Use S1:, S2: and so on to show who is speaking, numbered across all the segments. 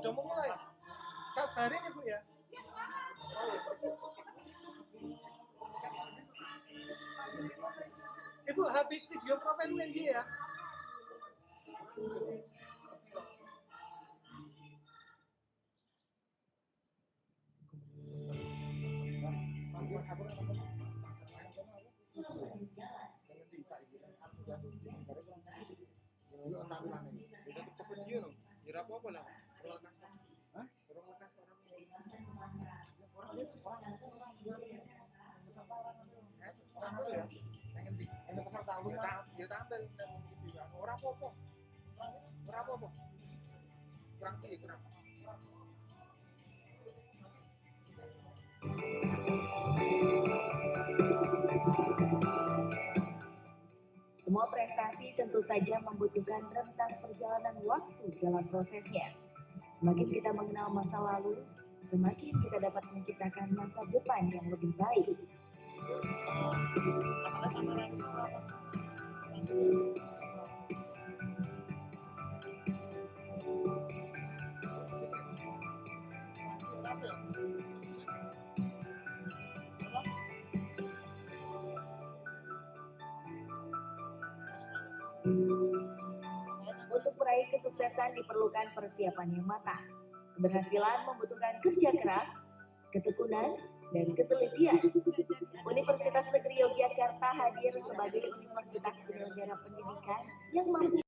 S1: Sudah mau mulai? Kabarin Ibu ya. Ibu habis video profil UNG ya.
S2: Semua prestasi tentu saja membutuhkan rentang perjalanan waktu dalam prosesnya. Semakin kita mengenal masa lalu, semakin kita dapat menciptakan masa depan yang lebih baik. Untuk meraih kesuksesan diperlukan persiapan yang matang. Keberhasilan membutuhkan kerja keras, ketekunan, dan ketelitian. Universitas Negeri Yogyakarta hadir sebagai universitas penyelenggara pendidikan yang mampu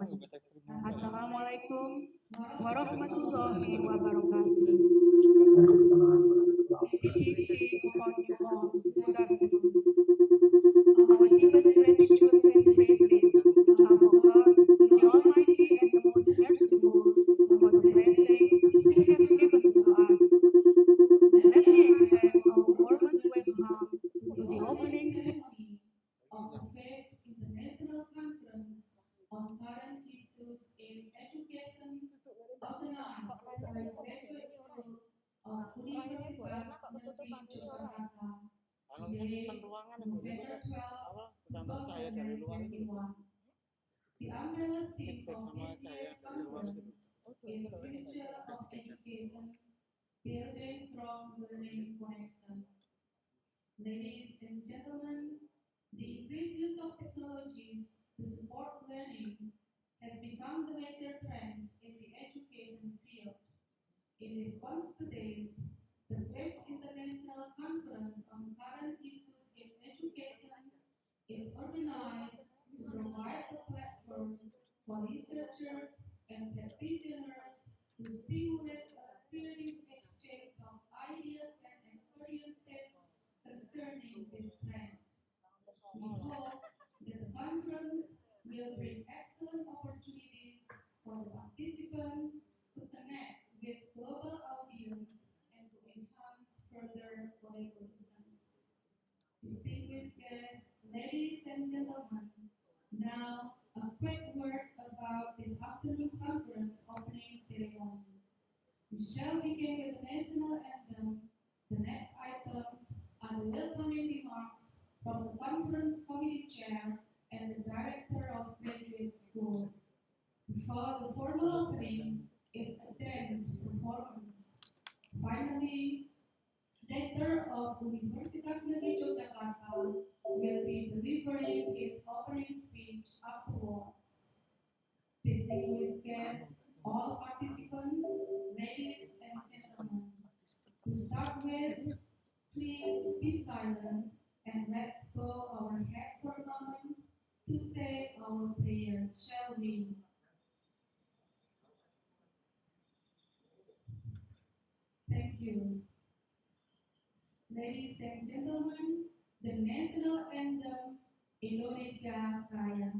S3: Assalamualaikum warahmatullahi wabarakatuh. Peace be upon you all. Good afternoon. Our deepest gratitude and praises to our God, the Almighty and the Most Merciful, for the blessings He has given to us. Let me extend our warmest welcome to the opening ceremony of the fifth International Conference on Current Issues in Education, organized by Graduate School of Universitas Negeri Yogyakarta, today, November 12, 2021. The umbrella theme of this year's conference is Future of Education, Building Strong Learning Connection. Ladies and gentlemen, the increased use of technologies to support learning has become the major trend in the education field. In response to this, the fifth International Conference on Current Issues in Education is organized to provide a platform for researchers and practitioners to stimulate a creative exchange of ideas and experiences concerning this trend. We hope that the conference will bring excellent opportunities for the participants to connect with global audience and to enhance further collaborations. Distinguished guests, ladies and gentlemen, now a quick word about this afternoon's conference opening ceremony. We shall begin with the national anthem. The next items are the welcoming remarks from the conference committee chair and the director of graduate school. Before the formal opening is a dance performance. Finally, Rector of Universitas Negeri Yogyakarta will be delivering his opening speech afterwards. Distinguished guests, all participants, ladies and gentlemen, to start with, please be silent and let's bow our heads for a moment to say our prayer, shall we? Thank you. Ladies and gentlemen, the national anthem, Indonesia Raya.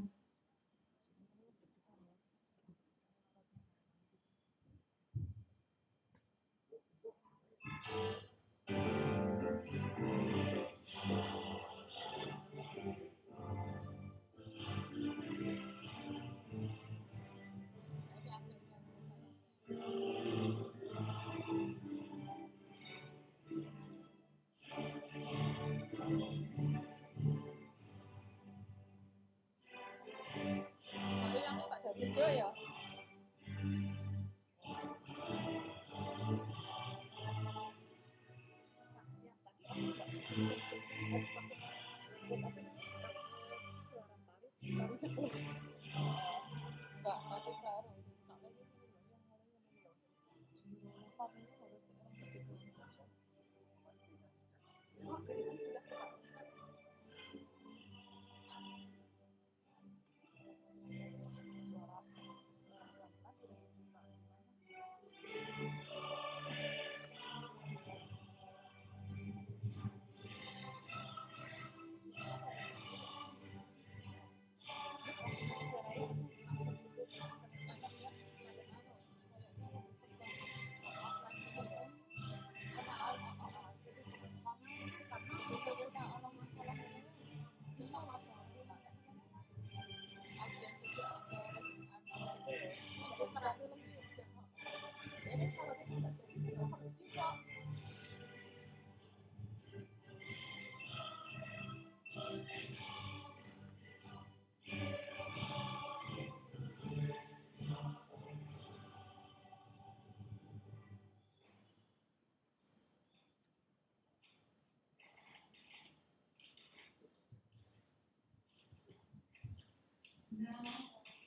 S3: Now,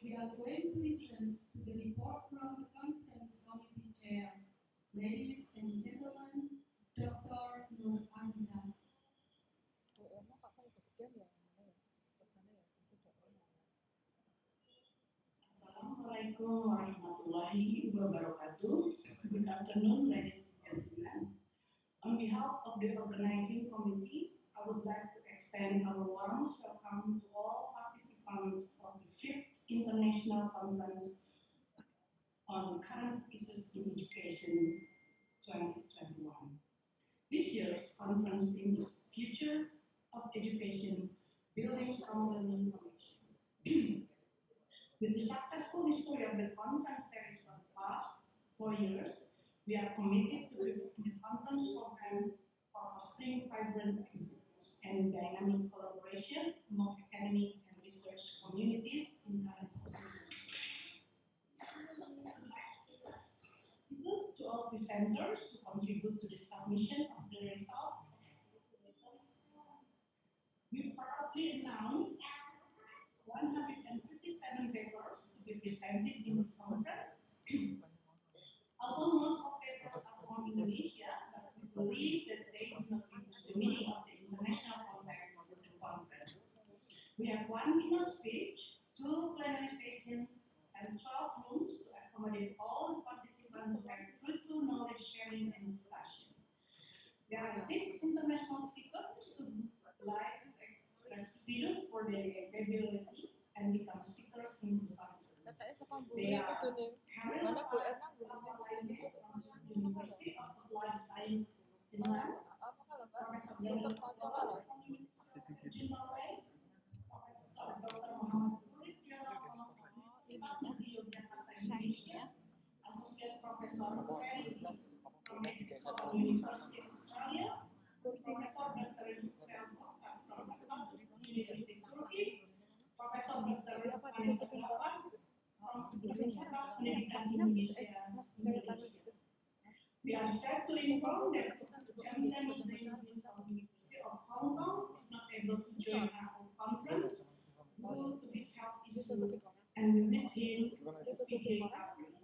S3: we are going to listen to the report from the conference committee chair. Ladies and gentlemen, Dr. Nur Aziza.
S4: Assalamualaikum warahmatullahi wabarakatuh. Good afternoon, ladies and gentlemen. On behalf of the organizing committee, I would like to extend our warmest welcome to all participants of the 5th International Conference on Current Issues in Education 2021. This year's conference theme is Future of Education, Building Strong Learning Connection. With the successful history of the conference series for the past 4 years, we are committed to the conference program for fostering vibrant exchange and dynamic collaboration among academic and research communities in current issues. To all presenters who contribute to the submission of the result, we proudly announce 157 papers to be presented in this conference. Although most of papers are from Indonesia, but we believe that they do not reduce the meaning of the international context of the conference. We have 1 keynote speech, 2 plenary sessions, and 12 rooms to accommodate all the participants who have fruitful knowledge sharing and discussion. There are 6 international speakers who would like to express freedom for their capability and become speakers in this conference. They are Harri Lappalainen from the University of Applied Science, Finlan, Professor Bergen from the University of Norway, Professor Dr. Muhammad from Universitas Negeri Yogyakarta, Indonesia, Associate Professor Harri from Apollon University, Australia, Professor Dr. Yuksel Goktas from Ataturk University, Turkey, Professor Dr. from Universitas Pendidikan Indonesia, Indonesia. We are sad to inform that Dr. Zamzani Zainuddin from the University of Hong Kong is not able to join our conference due to his health issue, and we miss him a speedy recovery.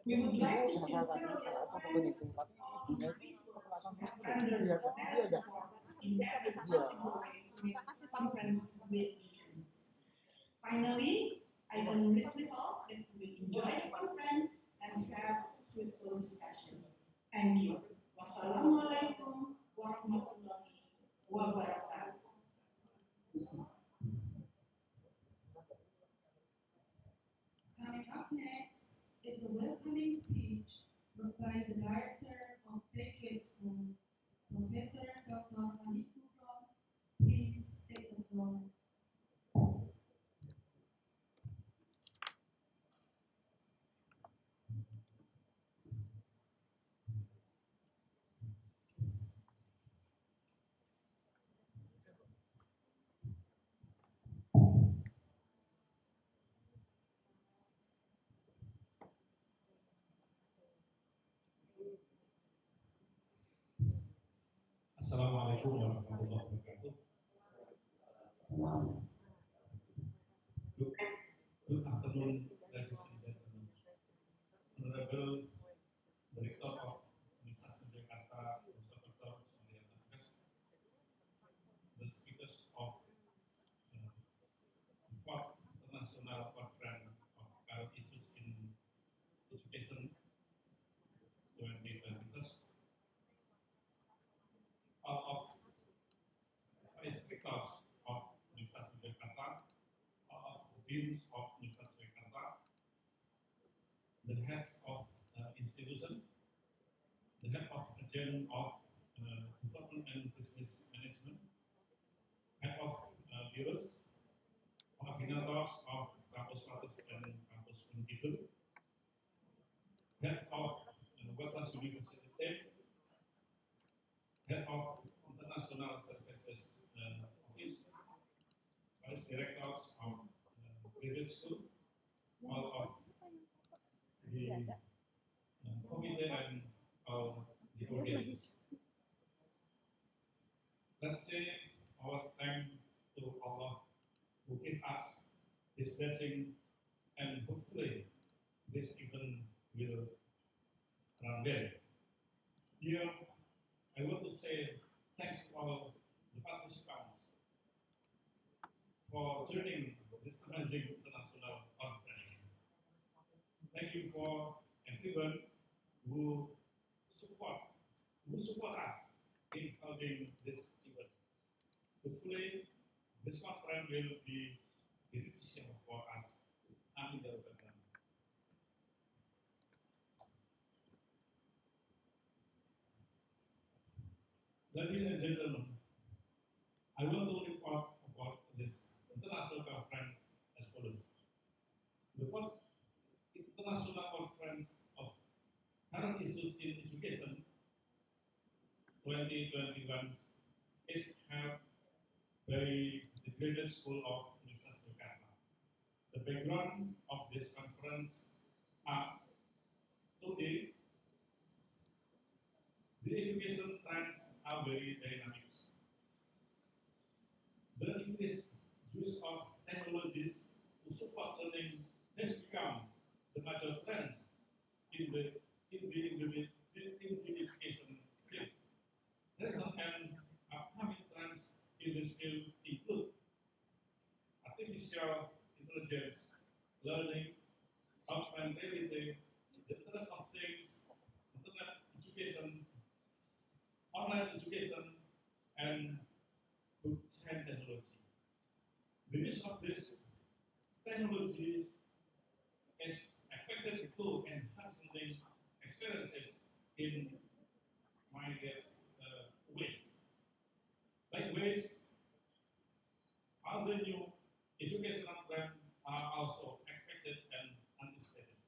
S4: We would like to sincerely thank all individuals who have rendered their support in every possible way to make this conference a great event. Finally, I earnestly hope that you will enjoy the conference and have fruitful discussion. Thank you. Wassalamualaikum warahmatullahi wabarakatuh.
S3: Coming up next is the welcoming speech by the Director of Graduate School, Professor Dr. Harri. Please take the floor.
S5: Assalamualaikum warahmatullahi wabarakatuh. Good afternoon, ladies and gentlemen. Honorable Director of Universitas Jakarta, Prof. Dr. the speakers of the 4th International Conference of Current Issues in Education 2021. All of vice rectors of Universitas Jakarta, all of the deans of Universitas Jakarta, the heads of institution, the head of agent of development and business management, head of bureaus, coordinators of campus status and campus pendidikan, head of Goktas University, head of International Services Office, vice directors of graduate school, all of the committee and all the audience. Let's say our thanks to Allah who gave us His blessing, and hopefully this event will run well. Here, I want to say thanks to all the participants for joining this amazing international conference. thank you for everyone who support us in holding this event. Hopefully, this conference will be beneficial for us and the program. Ladies and gentlemen, I want to report about this international conference as follows. The fourth International Conference of Current Issues in Education 2021 is held by the Graduate School of University of Jakarta. The background of this conference are today the education trends are very dynamic. The increased use of technologies to support learning has become the major trend in the education field. Recent and upcoming trends in this field include artificial intelligence, learning, augmented reality, the Internet of Things, Internet education, online education, and blockchain technology. The use of these technologies is expected to enhance learning experiences in various ways. Likewise, other new educational trends are also expected and anticipated.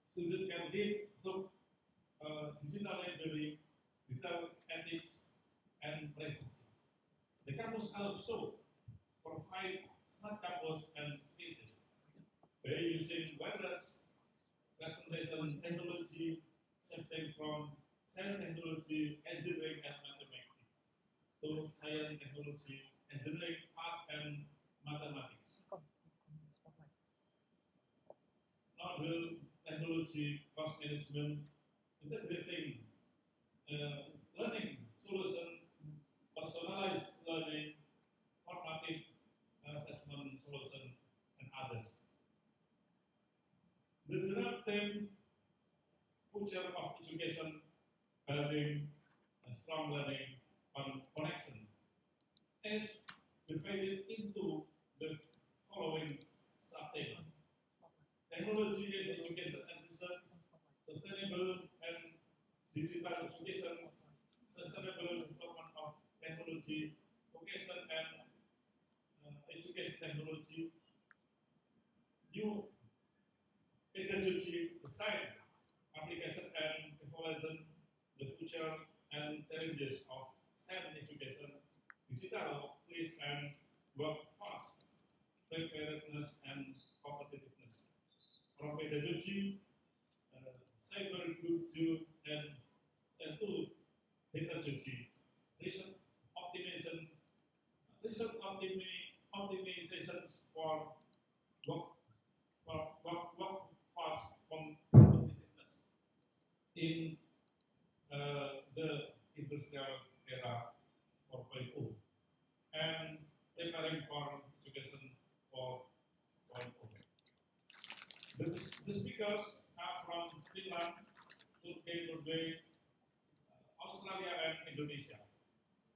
S5: Students can read through digital library, digital ethics, and privacy. The campus also provide smart campus and spaces by using wireless presentation technology, shifting from science technology, engineering, and mathematics to science technology, engineering, art, and mathematics. Novel technology, cost management, integrating learning solution, personalized learning, formative assessment solution, and others. The general theme, future of education, building a strong learning on connection, is divided into the following subthemes: technology in education and research, sustainable and digital education, sustainable development of technology, vocation and education technology, new pedagogy, design, application and evaluation, the future and challenges of science education, digital workplace and workforce, preparedness and competitiveness. From pedagogy, cyber culture and to pedagogy, research optimization, optimization for workforce competitiveness in the industrial era 4.0 and preparing for education 4.0. The speakers are from Finland, Turku, Norway, Australia, and Indonesia.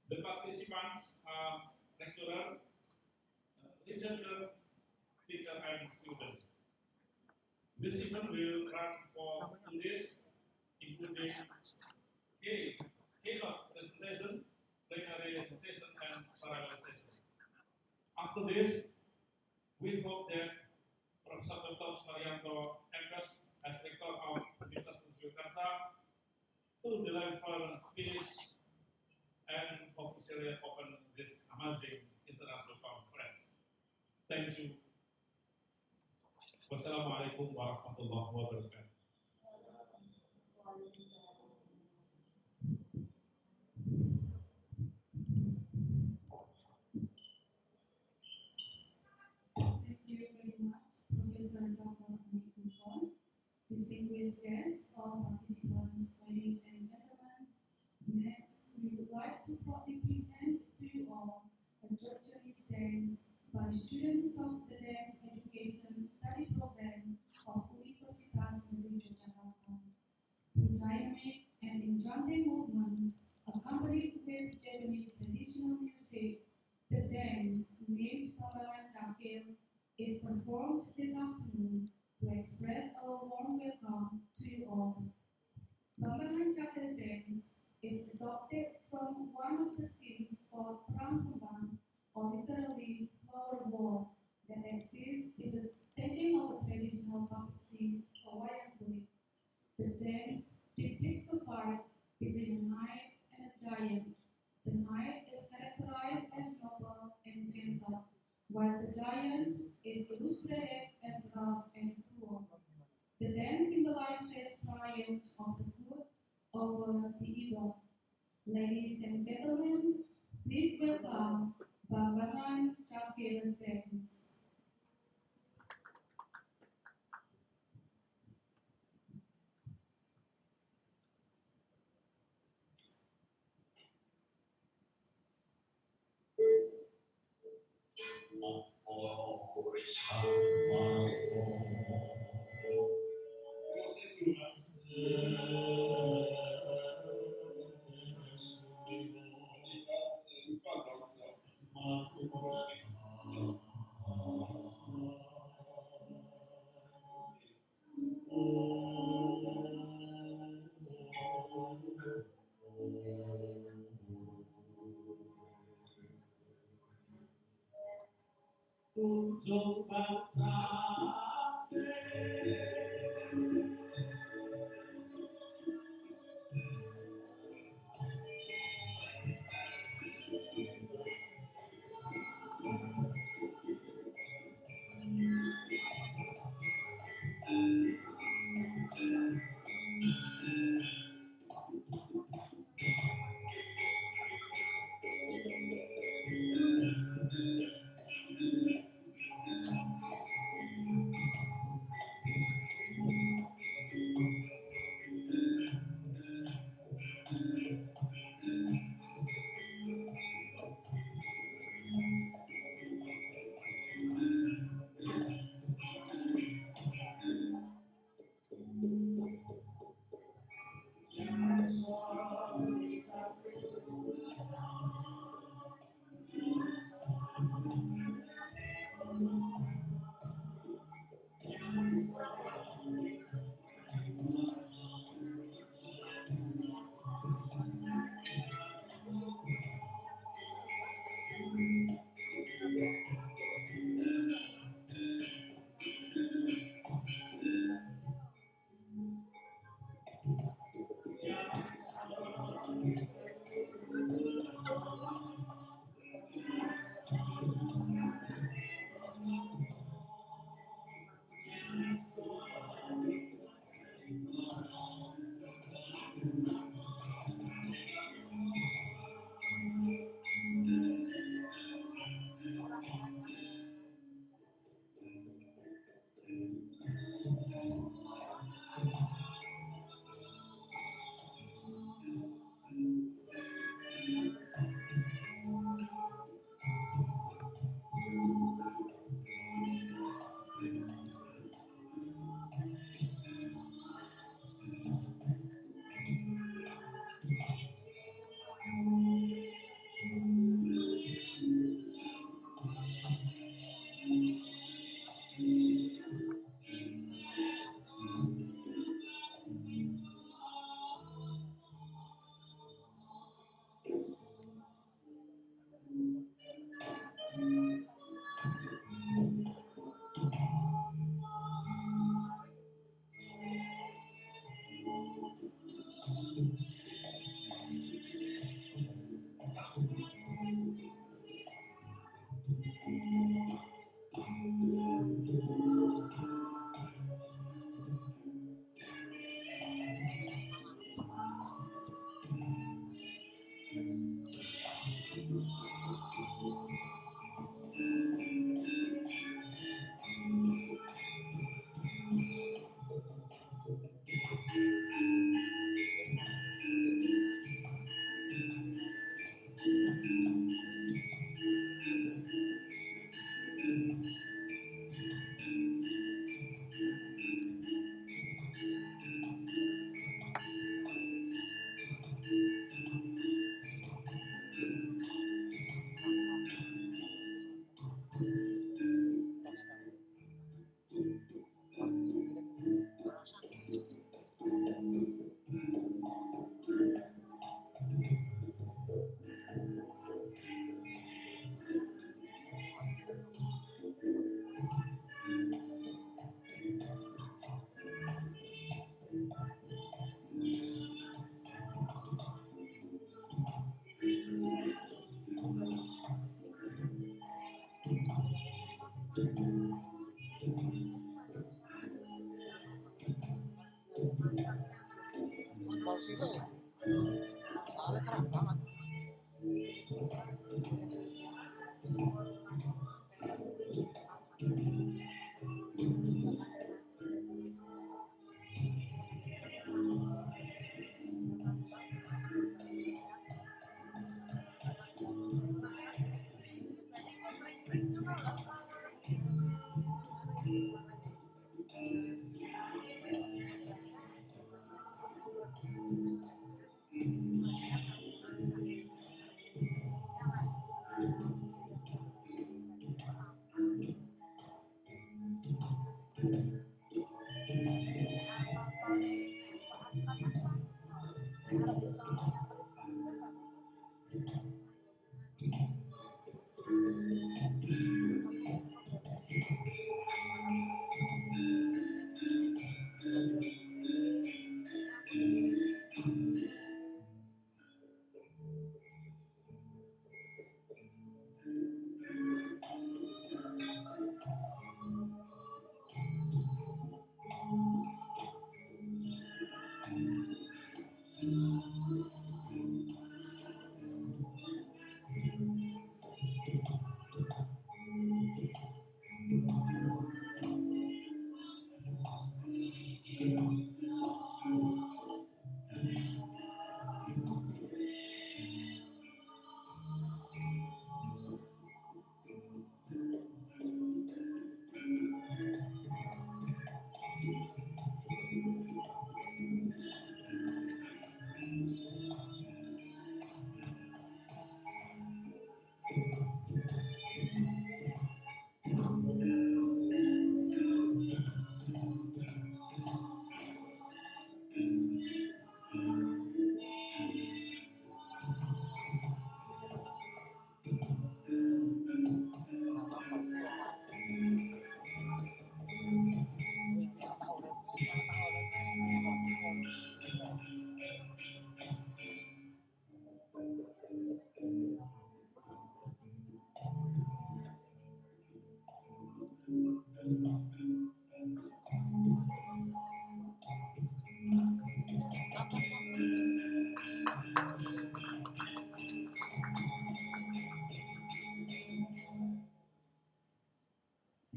S5: The participants are lecturer, researcher, teacher, and students. This event will run for 2 days, including Keynote presentation, Plenarry Session, and Parallel Session. After this, we hope that Prof. Dr. Marianto Emkas, as Rector of University of Jakarta, to deliver speech and officially open this amazing international conference. Thank you. Wassalamualaikum warahmatullahi wabarakatuh.
S3: Thank you very much, Professor Dr. Mikufon. Distinguished guests, all participants, ladies and gentlemen. Next, we would like to proudly present to you all a tortoise dance by students of the Dance Education Study Program of Universitas express our warm welcome to you all. Lappalainen chapter dance is adopted from one of the scenes called Perang Kembang, or literally flower war, that exists in the staging of a traditional puppet scene or wayang kulit. The dance depicts a fight between a knight and a giant. The knight is characterized as noble and gentle, while the giant is illustrated as rough and cruel. The dance symbolizes triumph of the good over the evil. Ladies and gentlemen, please welcome Lappalainen chapter dance.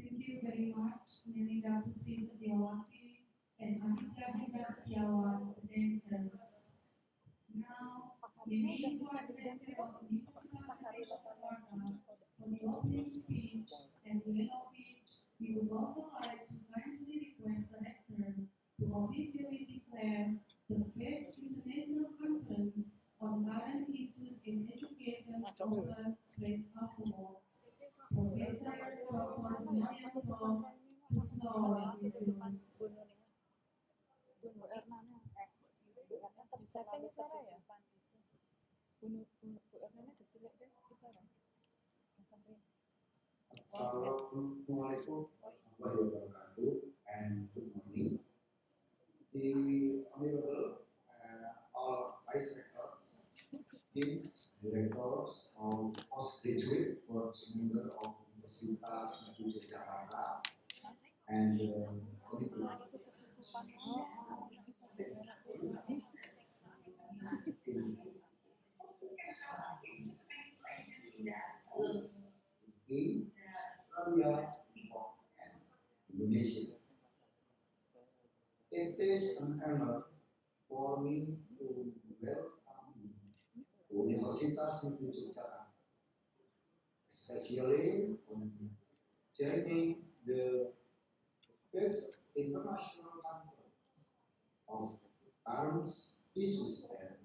S3: Thank you very much, Melinda Putri Setiawati and Aditya Hendra Setiawan, the dancers. Now, we may invite the Rector of Universitas Negeri Jakarta for the opening speech, and the end of which we would also like to kindly request the Rector to officially declare the 5th International Conference on Current Issues in Education open straight afterwards. Professor Dr. Sumaryanto, the floor is yours.
S6: Assalamualaikum warahmatullahi wabarakatuh, and good morning. The Honorable all Vice Rectors, Deans, Directors of Postgraduate Board Member of Universitas Negeri Jakarta, and in Indonesia. It is an honor for me to welcome Universitas Negeri Jakarta, especially on joining the 5th International Conference of Current Issues and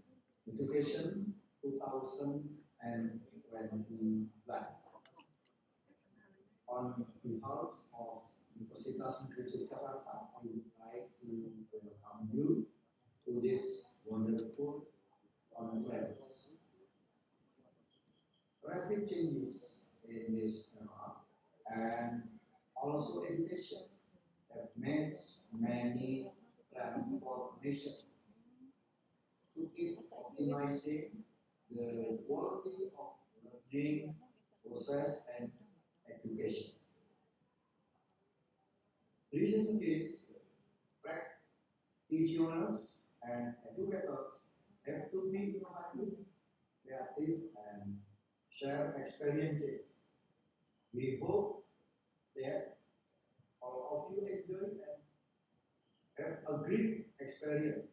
S6: Education 2021. On behalf of Universitas Negeri Jakarta, I would like to welcome you to this wonderful conference. Rapid changes in this era and also education have made many transformations to keep optimizing the quality of learning process and education. Researchers, practitioners, and educators have to be innovative, creative, and share experiences. We hope that all of you enjoy and have a great experience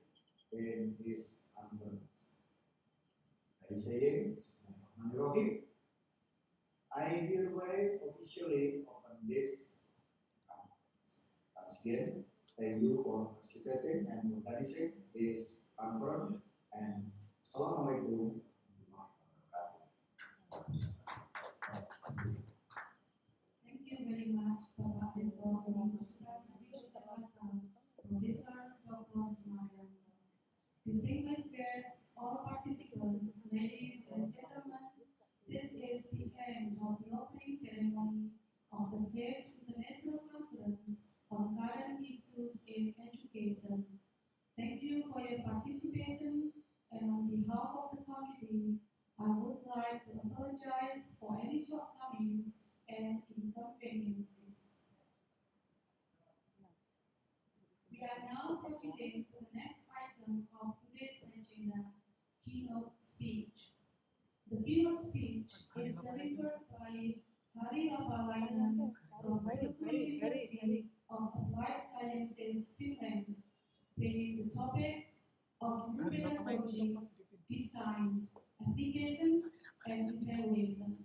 S6: in this conference. By saying Bismillahirrahmanirrahim, I hereby officially open this conference. Once again, thank you for participating and organizing this conference, and Assalamualaikum warahmatullahi wabarakatuh.
S4: Thank you very much, Bapak Rektor Universitas Negeri Jakarta, Profesor Dr. Sumaryanto. Distinguished guests, all participants, ladies and gentlemen, this is the end of the opening ceremony of the 5th International Conference on Current Issues in Education. Thank you for your participation, and on behalf of the committee, I would like to apologize for any shortcomings and inconveniences. We are now proceeding to the next item of today's agenda, keynote speech. The keynote speech is delivered by Harri Lappalainen from Turku University of Applied Sciences, Finland, bringing the topic of new pedagogy, design, application, and evaluation.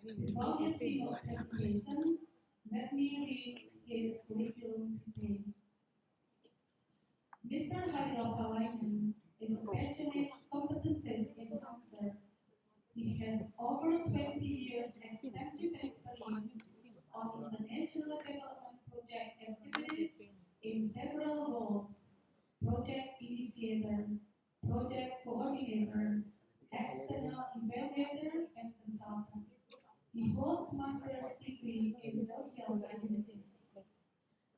S4: Before his keynote presentation, let me read his curriculum vitae. Mr. Harri Lappalainen is a passionate competences enhancer. He has over 20 years extensive experience on international development project activities in several roles: project initiator, project coordinator, external evaluator, and consultant. He holds master's degree in social sciences.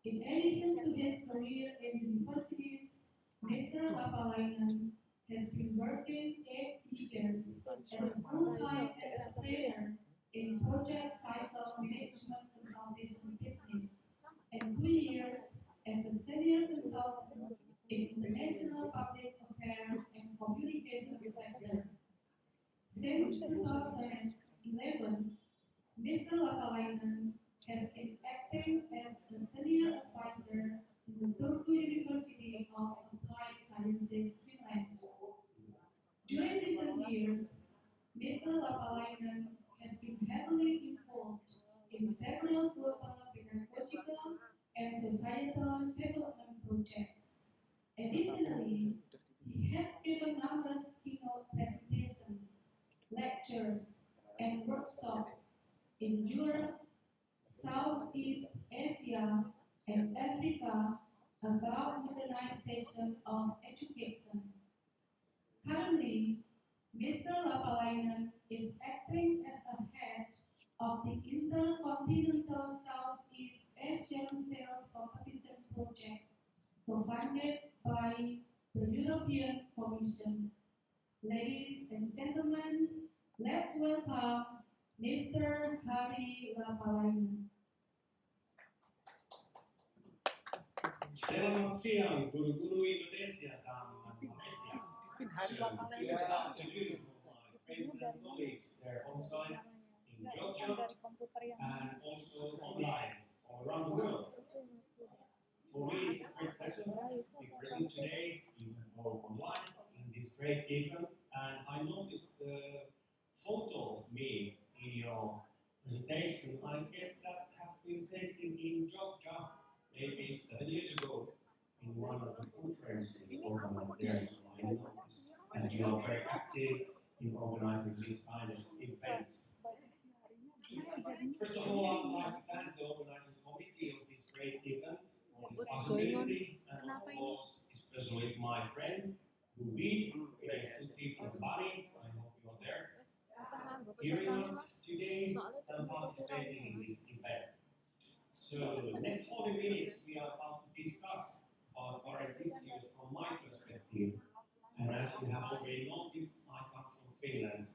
S4: In addition to his career in universities, Mr. Lappalainen has been working 8 years as a full-time entrepreneur in project cycle management consultation business, and 2 years as a senior consultant in international public affairs and communications sector. Since 2011, Mr. Lappalainen has been acting as a senior advisor in the Turku University of Applied Sciences, Finland. During recent years, Mr. Lappalainen has been heavily involved in several global pedagogical and societal development projects. Additionally, he has given numerous keynote presentations, lectures, and workshops in Europe, Southeast Asia, and Africa about modernization of education. Currently, Mr. Lappalainen is acting as the head of the Intercontinental Southeast Asian Sales Competition Project, co-funded by the European Commission. Ladies and gentlemen, let's welcome Mr. Harri Lappalainen.
S7: Selamat siang, guru-guru Indonesia dan Indonesia. Good afternoon, my friends and colleagues there on site in Georgia and also online all around the world. For me, it's a great pleasure to be present today, even though online, in this great event. And I noticed the photo of me in your presentation. I guess that has been taken in Georgia maybe 7 years ago in one of the conferences organized there. So I noticed that you are very active in organizing these kind of events. First of all, I would like to thank the organizing committee of this great event for this possibility, and of course, especially my friend, Ruby, with 2 people, Bunny. I hope you are there, hearing us today and participating in this event. So, the next 40 minutes we are about to discuss our current issues from my perspective. And as you have already noticed, I come from Finland.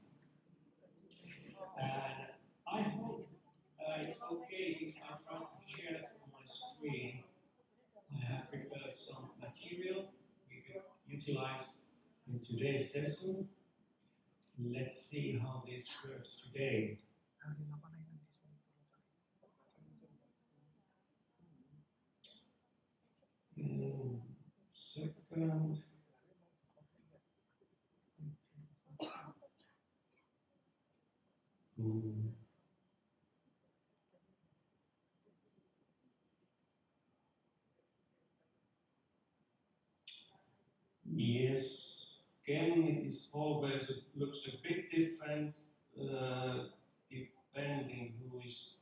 S7: And I hope it's okay if I try to share on my screen. I have prepared some material we could utilize in today's session. Let's see how this works today. Second. Yes, again, it is always looks a bit different depending who is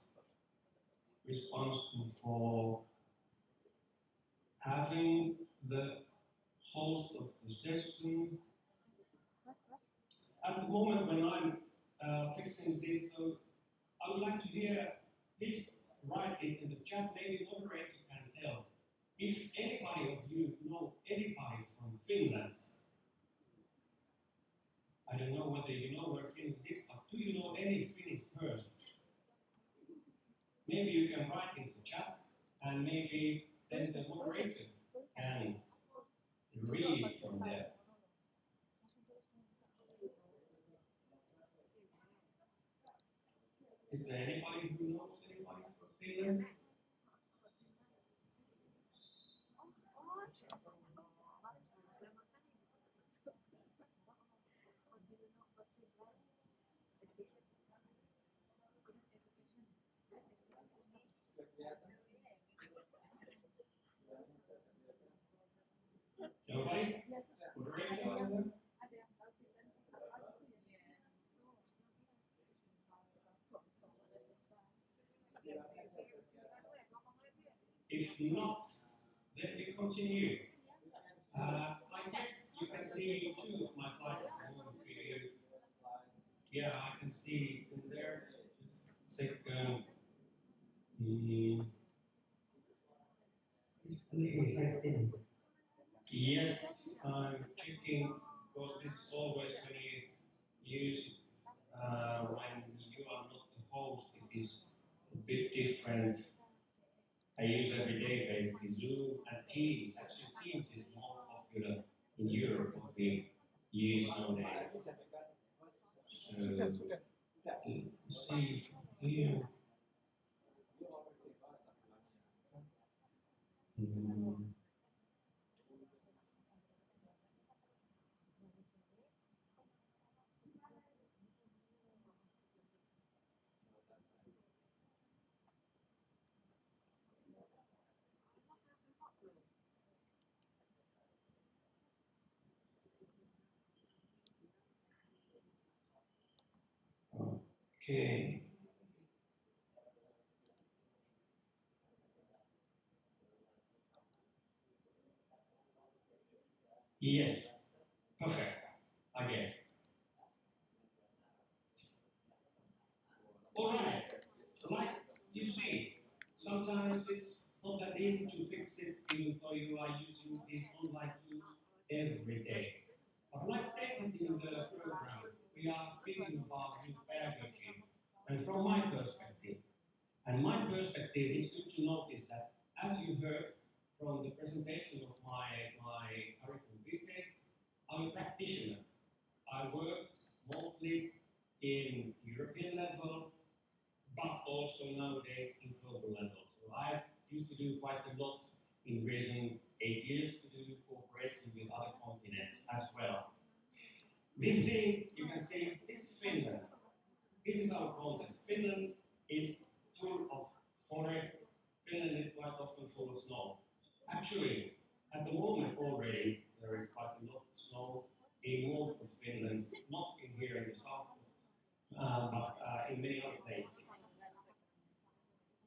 S7: responsible for having the host of the session. At the moment when I'm fixing this, so I would like to hear, please write it in the chat, maybe moderator can tell. If anybody of you know anybody from Finland, I don't know whether you know where Finland is, but do you know any Finnish person? Maybe you can write in the chat, and maybe then the moderator can read from there. Is there anybody who knows anybody from Finland? Nobody? Moderator? If not, then we continue. I guess you can see two of my slides at the moment. Yeah, I can see it in there. Just a second. Yes, I'm checking because this is always when you use when you are not the host, it is a bit different. I use every day basically Zoom and Teams. Actually, Teams is most popular in Europe what we use nowadays. So let's see here. Okay. Yes, perfect, I guess. All right, so like you see, sometimes it's not that easy to fix it even though you are using these online tools every day. But like stated in the program, we are speaking about new pedagogy. And from my perspective, it's good to notice that as you heard from the presentation of my curriculum vitae, I'm a practitioner. I work mostly in European level, but also nowadays in global level. So I used to do quite a lot in recent 8 years to do cooperation with other continents as well. This thing, you can see, this is Finland. This is our context. Finland is full of forest. Finland is quite often full of snow. Actually, at the moment already, there is quite a lot of snow in most of Finland, not in here in the south, but in many other places.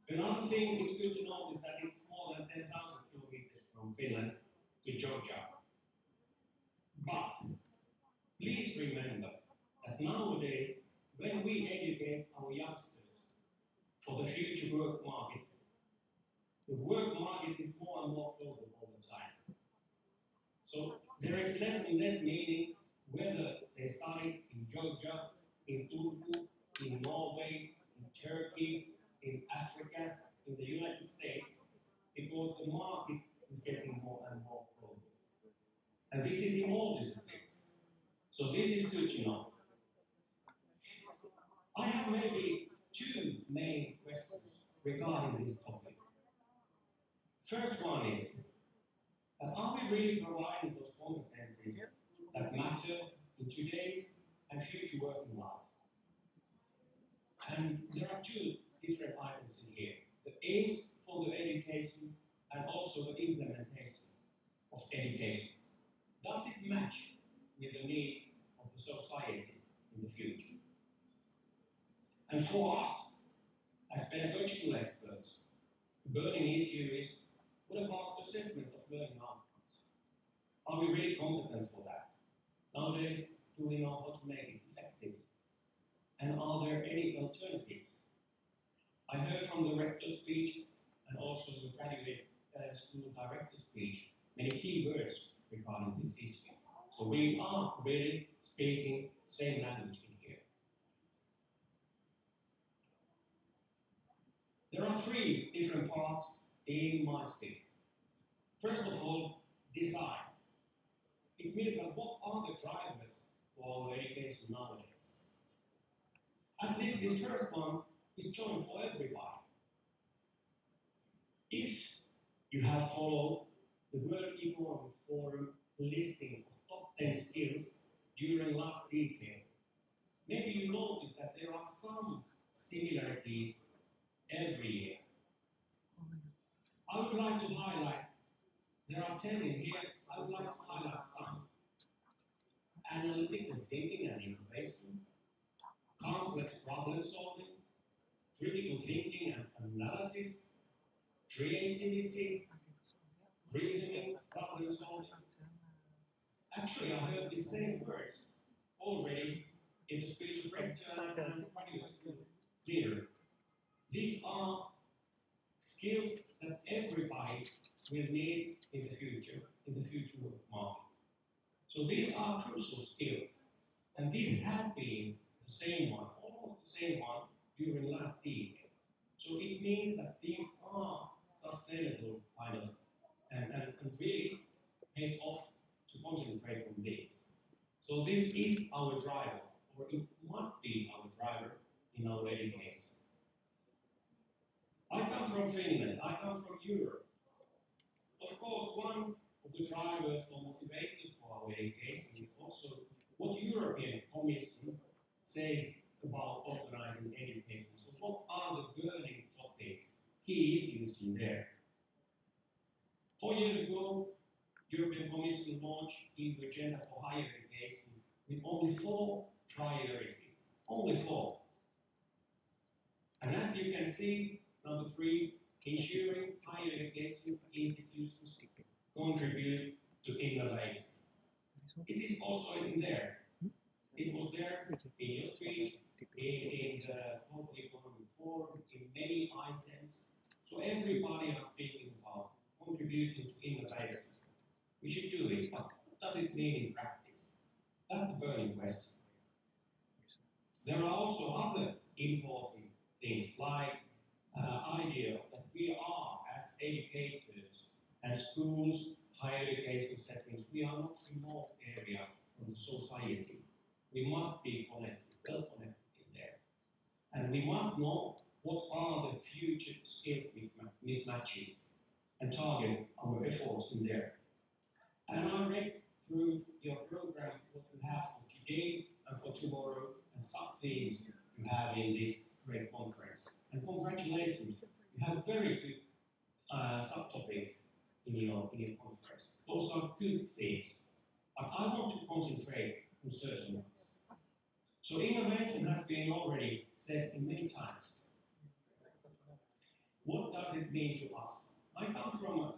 S7: Another thing it's good to note is that it's more than 10,000 kilometers from Finland to Georgia. But please remember that nowadays, when we educate our youngsters for the future work market, the work market is more and more global all the time. So there is less and less meaning whether they study in Georgia, in Turku, in Norway, in Turkey, in Africa, in the United States, because the market is getting more and more global. And this is in all disciplines. So this is good to know. I have maybe two main questions regarding this topic. First one is, are we really providing those competencies that matter in today's and future working life? And there are two different items in here. The aims for the education and also the implementation of education. Does it match with the needs of the society in the future? And for us, as pedagogical experts, the burning issue is, what about assessment of learning outcomes? Are we really competent for that? Nowadays, do we know how to make it effective? And are there any alternatives? I heard from the rector's speech and also the graduate school director's speech many key words regarding this issue. So we are really speaking the same language in here. There are three different parts in my speech. First of all, design. It means that what are the drivers for our education nowadays? At least this first one is joint for everybody. If you have followed the World Economic Forum listing of top 10 skills during last decade, maybe you notice that there are some similarities every year. I would like to highlight, there are 10 in here, I would like to highlight some. Analytical thinking and innovation, complex problem solving, critical thinking and analysis, creativity, reasoning, problem solving. Actually, I heard the same words already in the speech of rector and graduate school leader. These are skills that everybody will need in the future work market. So these are crucial skills, and these have been the same one, almost the same one during last decade. So it means that these are sustainable kind of, and really pays off to concentrate on this. So this is our driver, or it must be our driver in our education. I come from Finland, I come from Europe. Of course, one of the drivers or motivators for our education is also what European Commission says about organizing education. So what are the burning topics, key issues in there? 4 years ago, European Commission launched the agenda for higher education with only 4 priorities. Only 4. And as you can see, number 3, ensuring higher education institutions contribute to innovation. It is also in there. It was there in your speech, in the Global Economic Forum, in many items. So everybody is speaking about contributing to innovation. We should do it, but what does it mean in practice? That's the burning question. There are also other important things like idea that we are, as educators and schools, higher education settings, we are not remote area from the society. We must be connected, well connected in there. And we must know what are the future skills mismatches and target our efforts in there. And I read through your program what you have for today and for tomorrow and sub-themes you have in this great conference. And congratulations, you have very good subtopics in your conference. Those are good things. But I want to concentrate on certain ones. So innovation has been already said in many times. What does it mean to us? I come from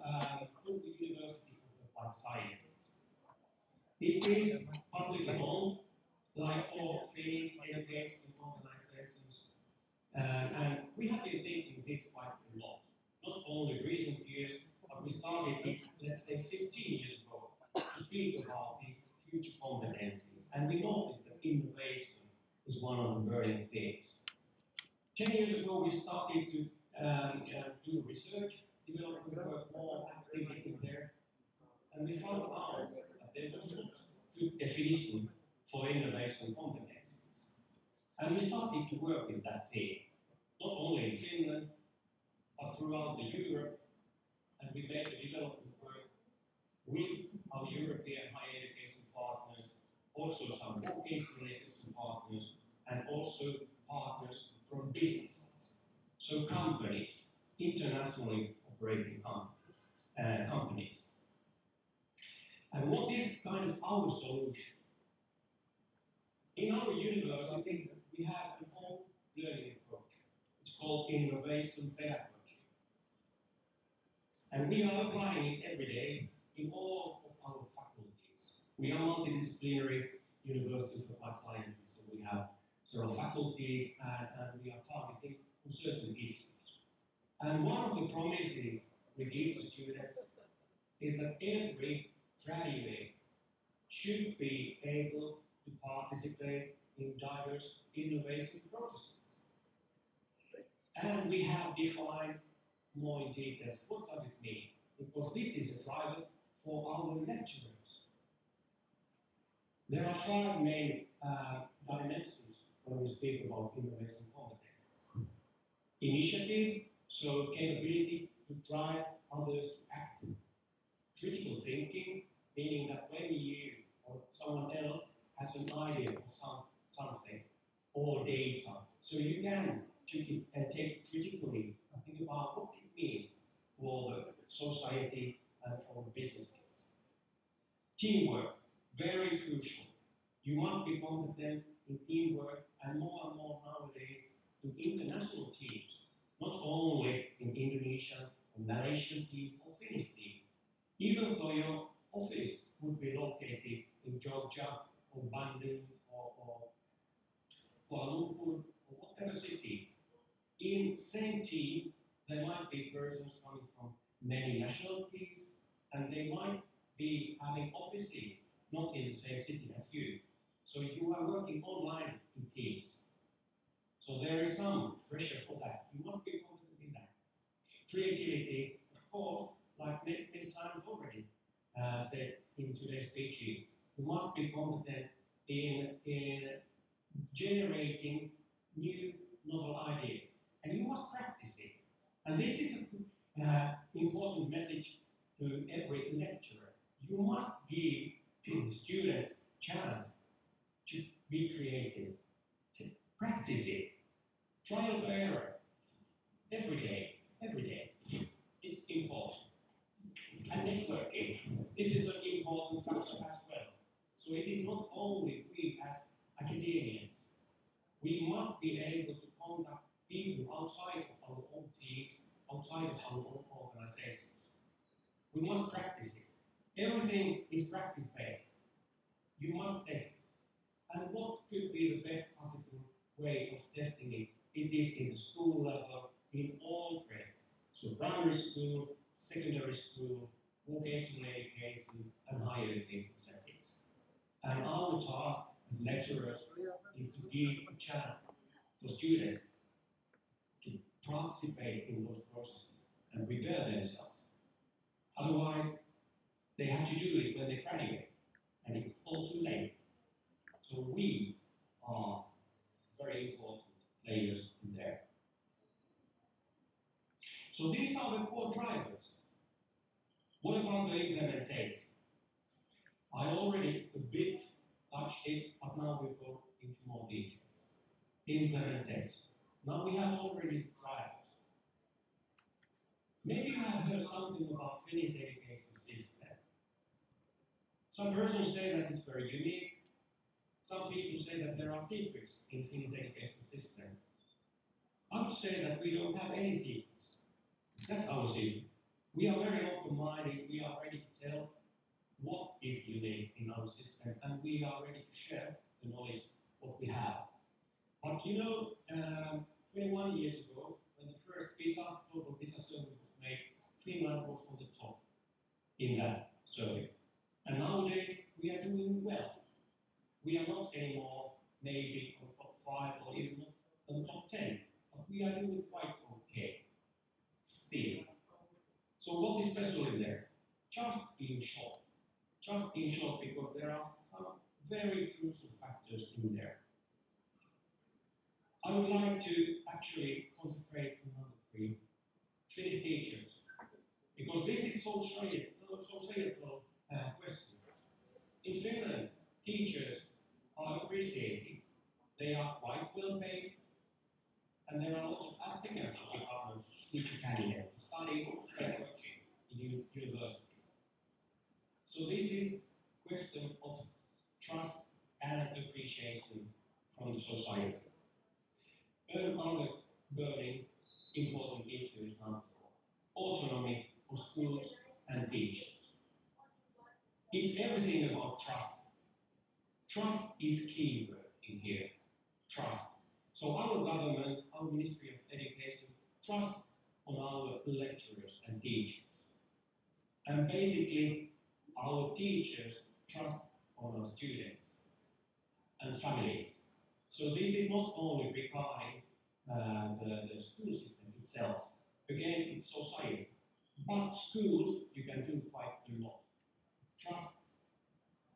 S7: Turku University of Applied Sciences. It is publicly owned, like all Finnish education organizations, and we have been thinking this quite a lot. Not only recent years, but we started it, let's say, 15 years ago to speak about these future competencies. And we noticed that innovation is one of the burning things. 10 years ago, we started to do research, development work more actively in there. And we found out that there was not good definition for innovation competencies. And we started to work with that theme, not only in Finland, but throughout the Europe, and we made the development work with our European higher education partners, also some vocational education partners, and also partners from businesses. So companies, internationally operating companies. And what is kind of our solution? In our university, we have an own learning approach. It's called innovation pedagogy. And we are applying it every day in all of our faculties. We are multidisciplinary university of applied sciences, so we have several faculties and we are targeting on certain issues. And one of the promises we give to students is that every graduate should be able to participate in diverse innovation processes. And we have defined more in details what does it mean, because this is a driver for our lecturers. There are 5 main dimensions when we speak about innovation competences. Initiative, so capability to drive others to act. Critical thinking, meaning that when you or someone else has an idea of something or data, so you can take it critically and think about what it means for the society and for the businesses. Teamwork, very crucial. You must be competent in teamwork, and more nowadays in international teams, not only in Indonesian or Malaysian team or Finnish team. Even though your office would be located in Georgia or Bandung or Kuala Lumpur or whatever city, in same team there might be persons coming from many nationalities, and they might be having offices not in the same city as you. So you are working online in teams. So there is some pressure for that. You must be competent in that. Creativity, of course, like many times already said in today's speeches, you must be competent in generating new novel ideas, and you must practice it. And this is an important message to every lecturer. You must give students chance to be creative, to practice it, trial and error, every day, is important. And networking, this is an important factor as well. So it is not only we as academians, we must be able to contact people outside of our own teams, outside of our own organizations. We must practice it. Everything is practice-based. You must test it. And what could be the best possible way of testing it? It is in the school level, in all grades. So primary school, secondary school, vocational education, and higher education settings. And our task as lecturers is to give a chance for students to participate in those processes and prepare themselves. Otherwise, they have to do it when they graduate, and it's all too late. So we are very important players in there. So these are the core drivers. What about the implementation? I already a bit touched it, but now we go into more details. Implementation. Now we have already drivers. Maybe you have heard something about Finnish education system. Some persons say that it's very unique. Some people say that there are secrets in Finnish education system. I would say that we don't have any secrets. That's our secret. We are very open-minded. We are ready to tell what is unique in our system, and we are ready to share the knowledge what we have. But you know, 21 years ago, when the first global PISA survey was made, Finland was on the top in that survey. And nowadays, we are doing well. We are not anymore maybe on top 5 or even not on top 10, but we are doing quite okay still. So what is special in there? Just being short. Just in short, because there are some very crucial factors in there. I would like to actually concentrate on number 3, Finnish teachers, because this is societal question. In Finland, teachers are appreciated. They are quite well paid, and there are lots of applicants to become a teacher candidate, study pedagogy in university. So this is a question of trust and appreciation from the society. Another burning important issue is number 4, autonomy for schools and teachers. It's everything about trust. Trust is key word in here. Trust. So our government, our Ministry of Education, trust on our lecturers and teachers. And basically, our teachers trust on our students and families. So this is not only regarding the school system itself. Again, it's society. But schools, you can do quite a lot. Trust,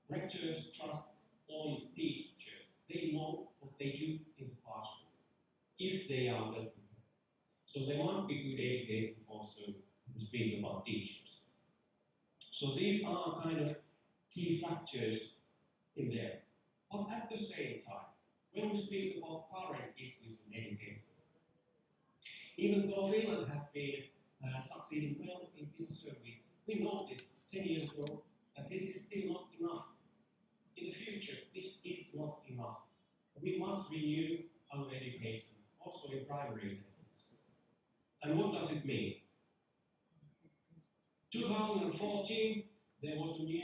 S7: rectors trust on teachers. They know what they do in the classroom, if they are well prepared. So there must be good education also to speak about teachers. So these are kind of key factors in there. But at the same time, when we speak about current issues in education, even though Finland has been succeeding well in business service, we noticed 10 years ago that this is still not enough. In the future, this is not enough. We must renew our education, also in primary settings. And what does it mean? 2014, there was a new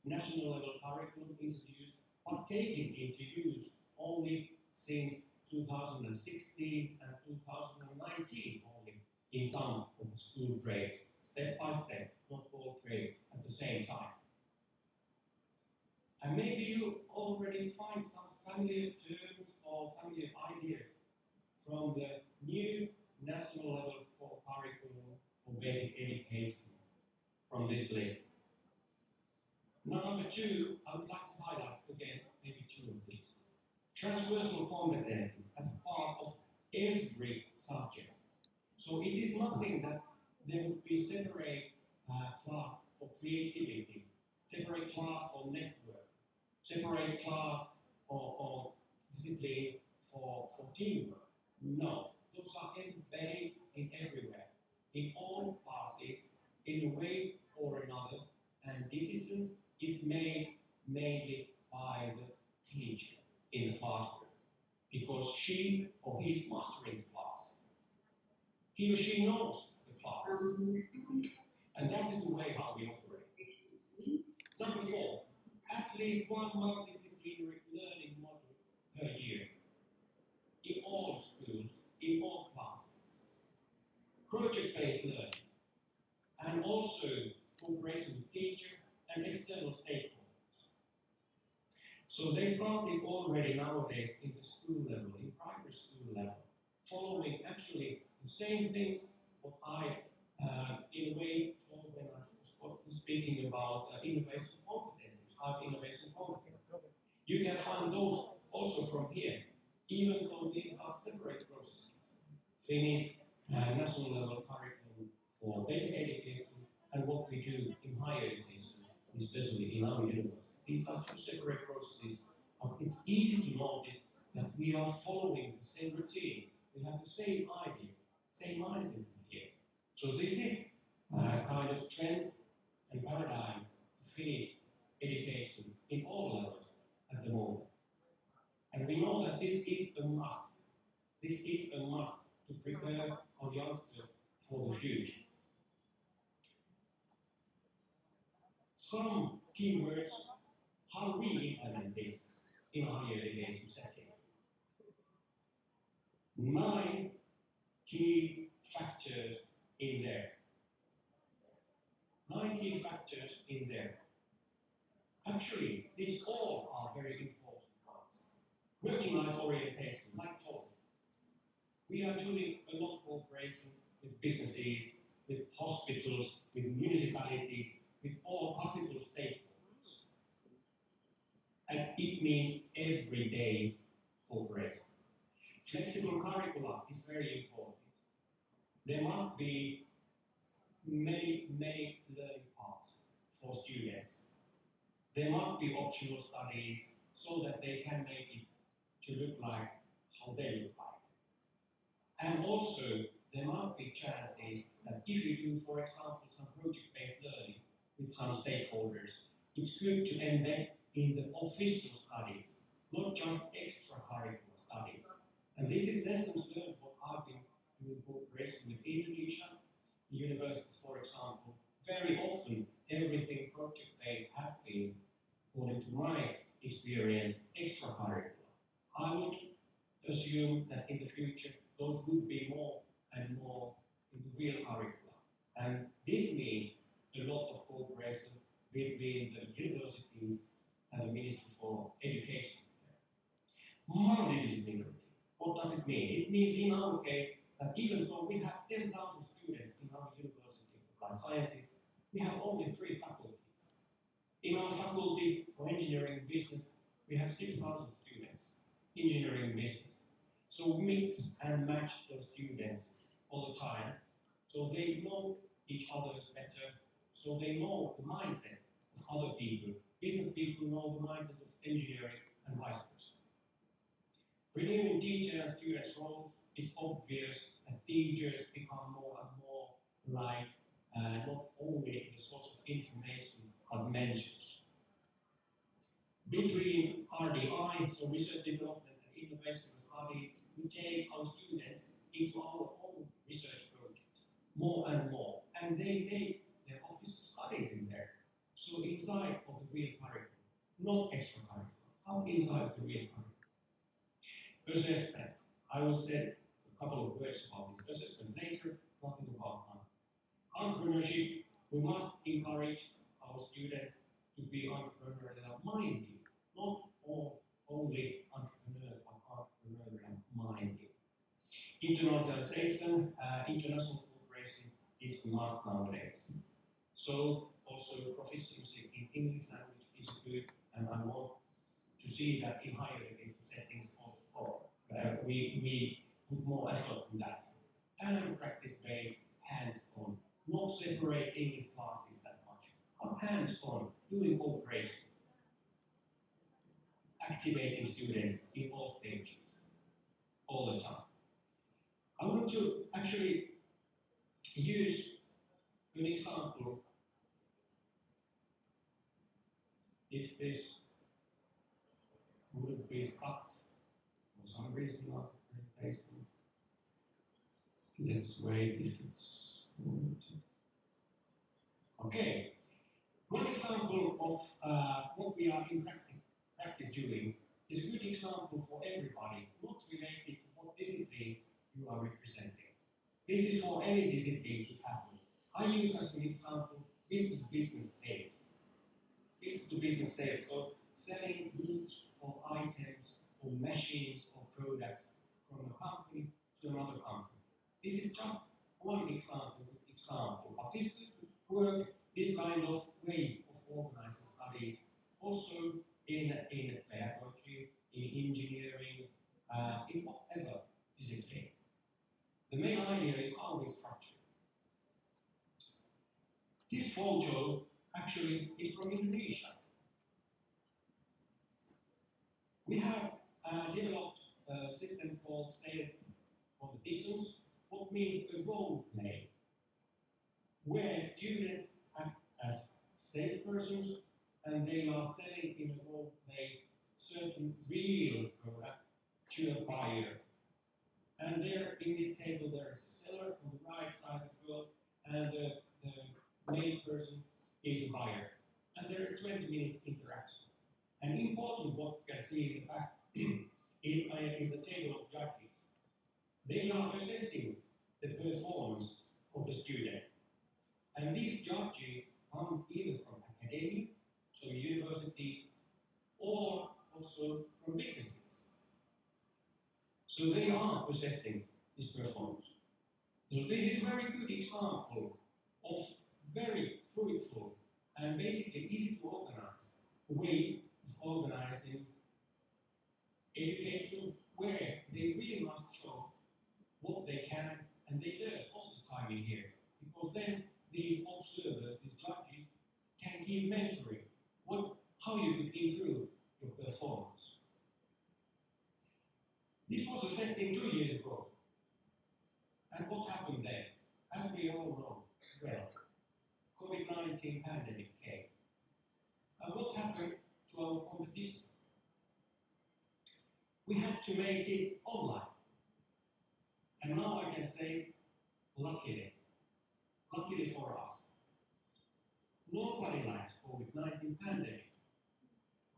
S7: national level curriculum introduced, but taken into use only since 2016 and 2019 only in some of the school grades, step by step, not all grades at the same time. And maybe you already find some familiar terms or familiar ideas from the new national level for curriculum for basic education from this list. Now, number 2, I would like to highlight again maybe 2 of these. Transversal competencies as part of every subject. So it is nothing that there would be separate class for creativity, separate class for network, separate class or discipline for teamwork. No, those are embedded in everywhere, in all classes, in a way or another, and decision is made mainly by the teacher in the classroom, because she or he is mastering the class. He or she knows the class, and that is the way how we operate. Number 4, at least one multidisciplinary learning model per year in all schools, in all classes. Project-based learning, and also cooperation with teacher and external stakeholders. So they started already nowadays in the school level, in primary school level, following actually the same things what I, in a way, told when I was speaking about innovation competencies, 5 innovation competencies. You can find those also from here, even though these are separate processes. Finnish national level curriculum for basic education and what we do in higher education, especially in our university. These are 2 separate processes, but it's easy to notice that we are following the same routine. We have the same idea, same mindset here. So this is kind of trend and paradigm of Finnish education in all levels at the moment. And we know that this is a must. This is a must to prepare our youngsters for the future. Some keywords, how we implement this in a higher education setting. 9 key factors in there. 9 key factors in there. Actually, these all are very important ones. Working life orientation, like told. We are doing a lot of cooperation with businesses, with hospitals, with municipalities, with all possible stakeholders it means everyday cooperation. Flexible curricula is very important. There must be many learning paths for students. There must be optional studies so that they can make it to look like how they look like. And also, there must be chances that if you do, for example, some project-based learning with some stakeholders, it's good to embed in the official studies, not just extracurricular studies. And this is lessons learned what I've been doing cooperation with Indonesia, universities, for example. Very often, everything project-based has been, according to my experience, extracurricular. I would assume that in the future, those would be more and more in the real curricula. And this means a lot of cooperation between the universities and the Ministry for Education. Multidisciplinarity. What does it mean? It means in our case that even though we have 10,000 students in our University of Applied Sciences, we have only 3 faculties. In our faculty for engineering and business, we have 6,000 students, engineering and business. So mix and match those students all the time, so they know each other's better, so they know the mindset of other people. Business people know the mindset of engineering and vice versa. Renewing teacher and students' roles, it's obvious that teachers become more and more like not only the source of information, but mentors. Between RDI, so research development and innovation studies, we take our students into our own research projects more and more, and they make their official studies in there. So inside of the real curriculum, not extra curriculum, how inside the real curriculum. Assessment. I will say a couple of words about this assessment later, nothing about entrepreneurship. We must encourage our students to be entrepreneurial minded, not only entrepreneurs, but entrepreneurial minded. Internationalization, international cooperation is a must nowadays. So also proficiency in English language is good, and I want to see that in higher education settings we put more effort on that. And practice-based, hands-on, not separate English classes that much, but hands-on, doing cooperation, activating students in all stages, all the time. I want to actually use an example. If this would be stuck for some reason, not presentation. Let's wait if it's okay. One example of what we are in practice doing is a good example for everybody, not related to what discipline you are representing. This is for any discipline to happen. I use as an example business-to-business sales. Business-to-business sales, so selling goods or items or machines or products from a company to another company. This is just one example, but this could work, this kind of way of organizing studies, also in pedagogy, in engineering, in whatever discipline. The main idea is how we structure. This photo actually is from Indonesia. We have developed a system called sales competitions, what means a role play, where students act as salespersons and they are selling in a role play certain real product to a buyer. And there in this table there is a seller on the right side of the world, and the main person is a buyer. And there is 20-minute interaction. And important what you can see in the back is the table of judges. They are assessing the performance of the student. And these judges come either from academia, so universities, or also from businesses. So they are assessing this performance. So this is a very good example of very fruitful and basically easy to organize way of organizing education where they really must show what they can and they learn all the time in here. Because then these observers, these judges, can give mentoring, how you could improve your performance. This was a setting 2 years ago. And what happened then? As we all know, well, COVID-19 pandemic came. And what happened to our competition? We had to make it online. And now I can say, luckily for us, nobody likes COVID-19 pandemic,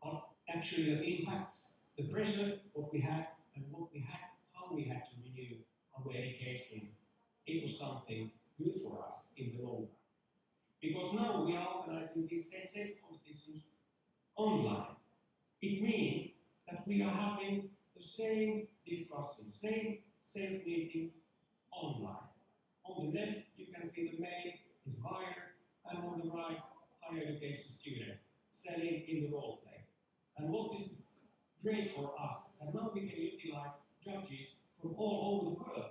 S7: but actually it impacts the pressure what we had and how we had to renew our education. It was something good for us in the long run. Because now we are organizing these same competitions online. It means that we are having the same discussion, same sales meeting online. On the left, you can see the mail is buyer, and on the right, higher education student selling in the role play. And what is great for us, that now we can utilize judges from all over the world,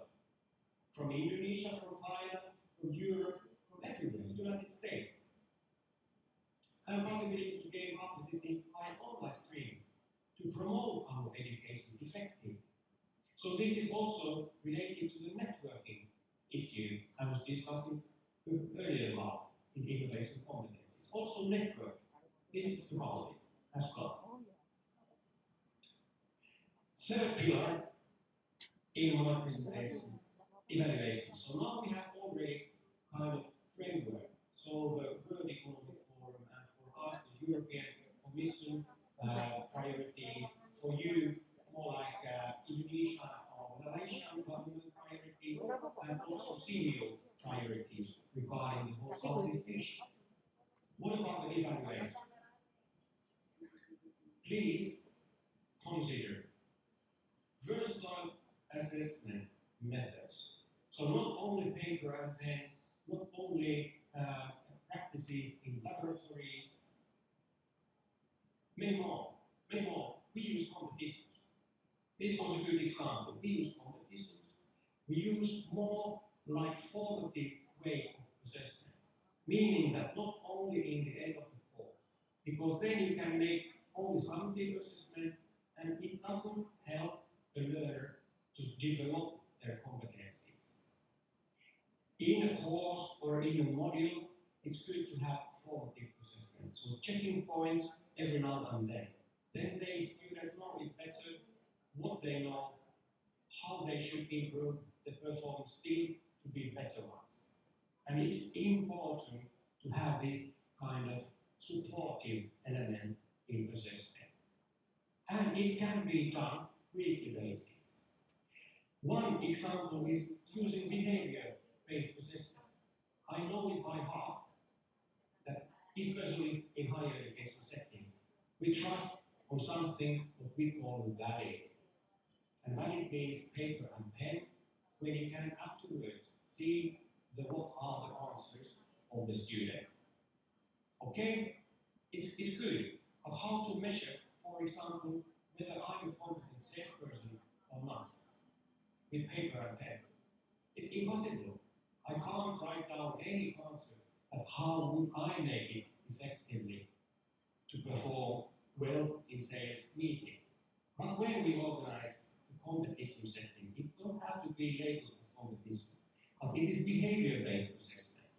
S7: from Indonesia, from Thailand, from Europe, from everywhere, United States. And possibility to gain publicity by online stream to promote our education effectively. So this is also related to the networking issue I was discussing earlier about in innovation competencies. Also network, this is about it as well. Third pillar in my presentation, evaluation. So now we have already kind of framework. So the World Economic Forum and for us, the European Commission priorities, for you, more like Indonesia or Malaysian government priorities, and also CBO priorities regarding the whole Southeast Asia. What about the evaluation? Please consider versatile assessment methods. So not only paper and pen, not only practices in laboratories, many more. We use competitions. This was a good example. We use competitions. We use more like formative way of assessment, meaning that not only in the end of the course, because then you can make only summative assessment and it doesn't help the learner to develop their competencies. In a course or in a module, it's good to have formative assessment. So checking points every now and then. Then the students know it better, what they know, how they should improve the performance still to be better ones. And it's important to have this kind of supportive element in assessment. And it can be done weekly basis. One example is using behavior-based assessment. I know it by heart that especially in higher education settings, we trust on something what we call valid. And valid means paper and pen, when you can afterwards see what are the answers of the student. Okay, it's good, but how to measure, for example, whether I'm a competent salesperson or not, with paper and pen? It's impossible. I can't write down any answer of how would I make it effectively to perform well in sales meeting. But when we organize a competition setting, it don't have to be labeled as competition, but it is behavior-based assessment.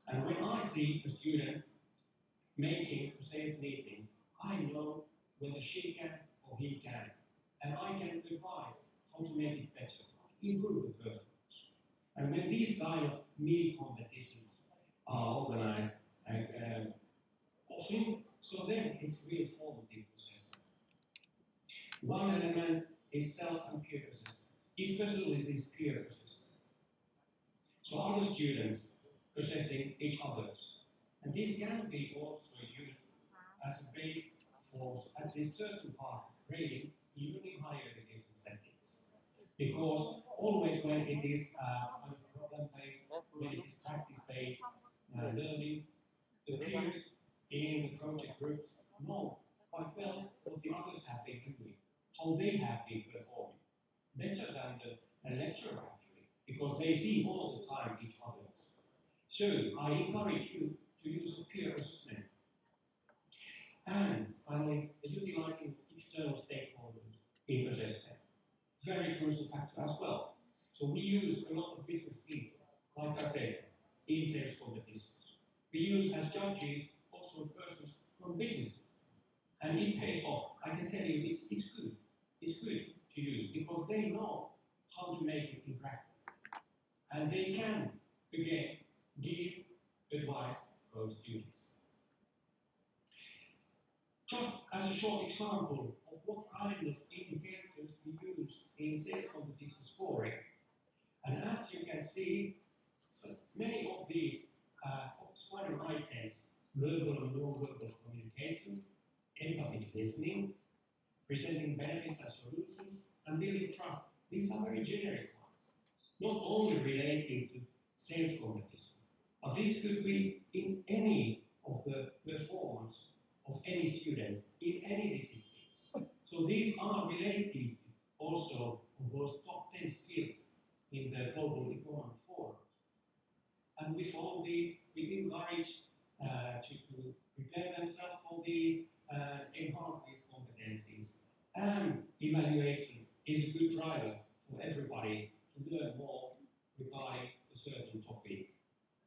S7: And when I see a student making a sales meeting, I know whether she can or he can, and I can advise how to make it better, improve the performance. And when these kind of mini competitions are organized often, so then it's real formative assessment. One element is self and peer assessment, especially this peer assessment. So other students assessing each others. And this can be also used as a base for at least certain part of training, even in higher education settings. Because always when it is kind of problem-based, when it is practice-based learning, the peers in the project groups know quite well what the others have been doing. how they have been performing. Better than the lecturer actually, because they see all the time each other's. So I encourage you to use a peer assessment. And finally, utilizing external stakeholders in assessment. Very crucial factor as well. So we use a lot of business people, like I said, in sales competitions. We use as judges also persons from businesses. And it pays off. I can tell you it's good. It's good to use because they know how to make it in practice. And they can, again, give advice to our students. Just as a short example of what kind of indicators we use in sales competition scoring, and as you can see, so many of these scoring items, verbal and non-verbal communication, empathic listening, presenting benefits and solutions, and building trust, these are very generic ones, not only relating to sales competition, but this could be in any of the performance of any students in any disciplines. So these are related also to those top 10 skills in the Global Economic Forum. And with all these, we encourage to prepare themselves for these and enhance these competencies. And evaluation is a good driver for everybody to learn more regarding a certain topic.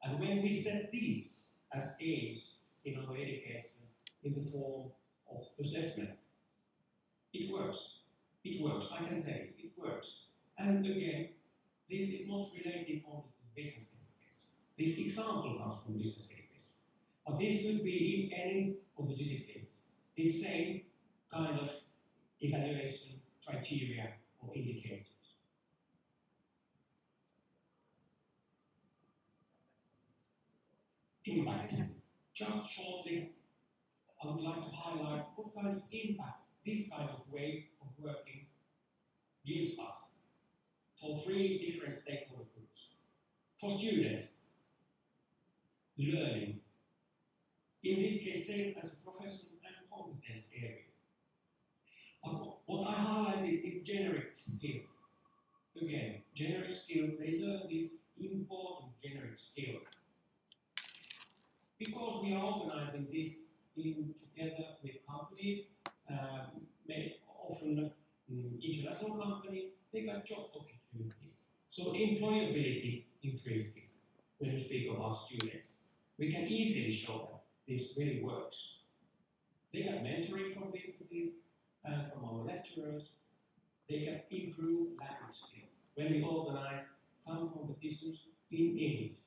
S7: And when we set these as aims in our education in the form of assessment, it works. It works, I can tell you, it works. And again, this is not related only to business education. This example comes from business education. But this could be in any of the disciplines. This same kind of evaluation criteria or indicators. Impact. Just shortly, I would like to highlight what kind of impact this kind of way of working gives us for three different stakeholder groups. For students, learning. In this case, sales as a professional and competence area. But what I highlighted is generic skills. Again, generic skills, they learn these important generic skills. Because we are organizing this together with companies, often international companies, they got job opportunities. So employability increases when you speak about students. We can easily show that this really works. They got mentoring from businesses and from our lecturers. They can improve language skills. When we organize some competitions in English,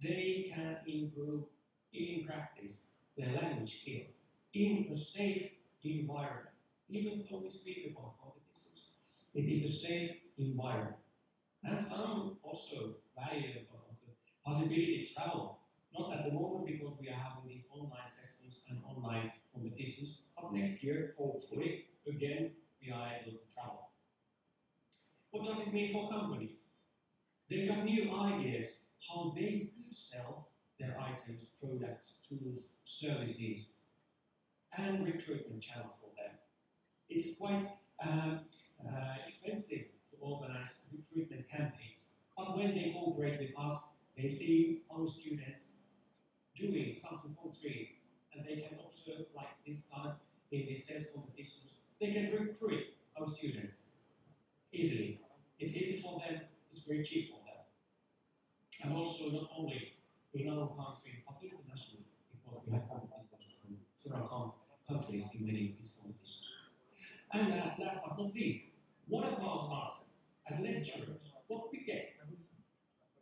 S7: they can improve in practice their language skills in a safe environment. Even though we speak about competitions, it is a safe environment. And some also value about the possibility to travel. Not at the moment because we are having these online sessions and online competitions, but next year, hopefully, again, we are able to travel. What does it mean for companies? They've got new ideas how they could sell their items, products, tools, services, and recruitment channels for them. It's quite expensive to organize recruitment campaigns, but when they cooperate with us, they see our students doing something concrete, and they can observe, like this time in the sales competitions, they can recruit our students easily. It's easy for them, it's very cheap for them. And also not only in our country, but internationally, because we have competitors from several countries in many of these competitions. And last but not least, what about us as lecturers? What we get?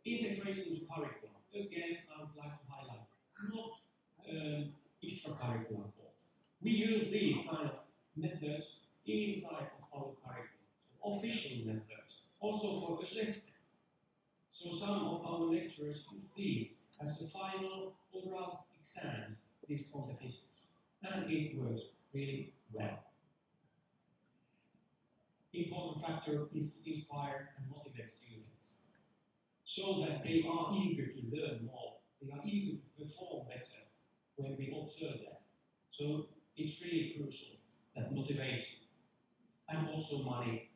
S7: Integration to curriculum. Again, I would like to highlight, not extracurricular course. We use these kind of methods inside of our curriculum, so official methods, also for assessment. So some of our lecturers use these as the final oral exams, these competitions, and it works really well. Important factor is to inspire and motivate students so that they are eager to learn more, they are eager to perform better when we observe them. So it's really crucial, that motivation. and also money.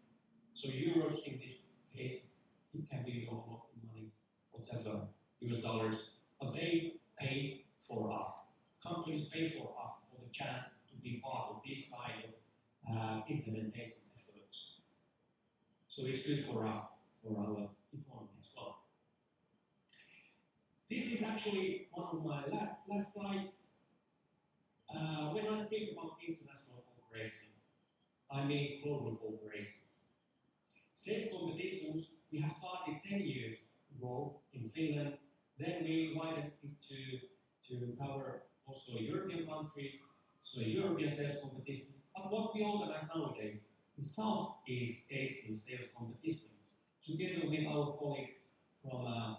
S7: So euros in this case, it can be local money, whatever, US dollars, but they pay for us. Companies pay for us for the chance to be part of this kind of implementation efforts. So it's good for us, for our economy as well. This is actually one of my last slides. When I think about international cooperation, I mean global cooperation. Sales competitions we have started 10 years ago in Finland. Then we widened it to cover also European countries, so European sales competition. But what we organize nowadays is Southeast Asian sales competition, together with our colleagues from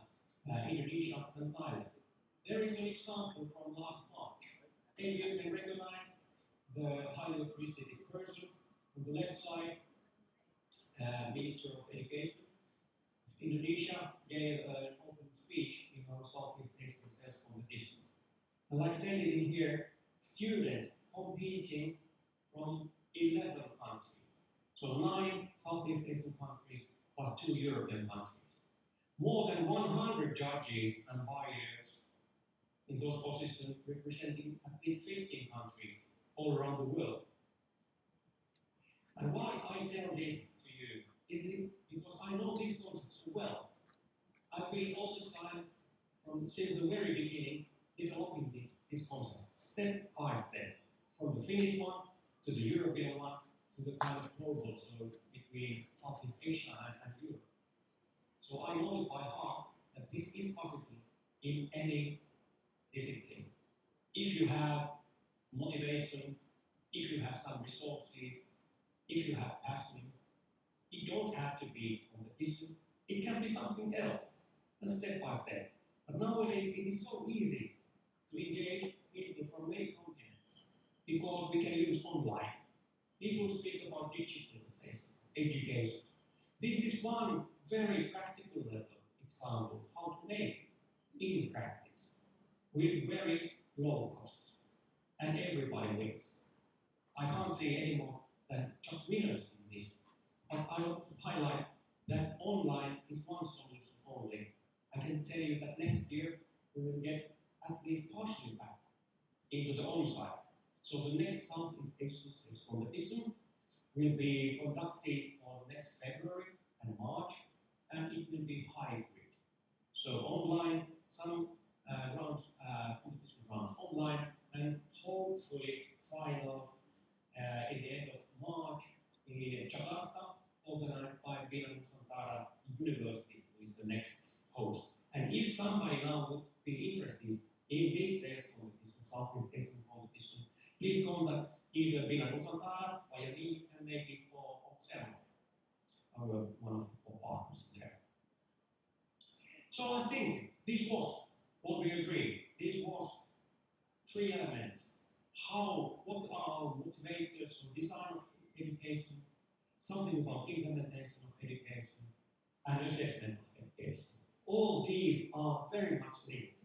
S7: Indonesia and Thailand. There is an example from last March. And you can recognize the highly appreciated person on the left side, Minister of Education of Indonesia, gave an open speech in our Southeast Asian sales competition. And like stated in here, students competing from 11 countries. So 9 Southeast Asian countries plus 2 European countries. More than 100 judges and buyers in those positions representing at least 15 countries all around the world. And why I tell this to you is because I know this concept so well. I've been all the time, since the very beginning, developing this concept, step by step, from the Finnish one to the European one to the kind of global, so between Southeast Asia and Europe. So I know it by heart that this is possible in any discipline. If you have motivation, if you have some resources, if you have passion, it don't have to be competition, it can be something else, and step by step. But nowadays it is so easy to engage people from many continents because we can use online. People speak about digitalization, education. This is one very practical level example of how to make it in practice with very low costs, and everybody wins. I can't say any more than just winners in this, but I want to highlight that online is one solution only. I can tell you that next year we will get at least partially back into the on-site. So the next Southeast Asian sales competition will be conducted on next February and March, and it will be hybrid. So online, some competition rounds online, and hopefully finals in the end of March in Jakarta, organized by Finlan University, who is the next host. And if somebody now would be interested in this sales competition, Southeast Asian competition, please contact either Finlan Nusantara or me and make it for Zamzani, one of the partners there. So I think this was what we agreed. This was 3 elements. What are motivators or design of education, something about implementation of education, and assessment of education. All these are very much linked,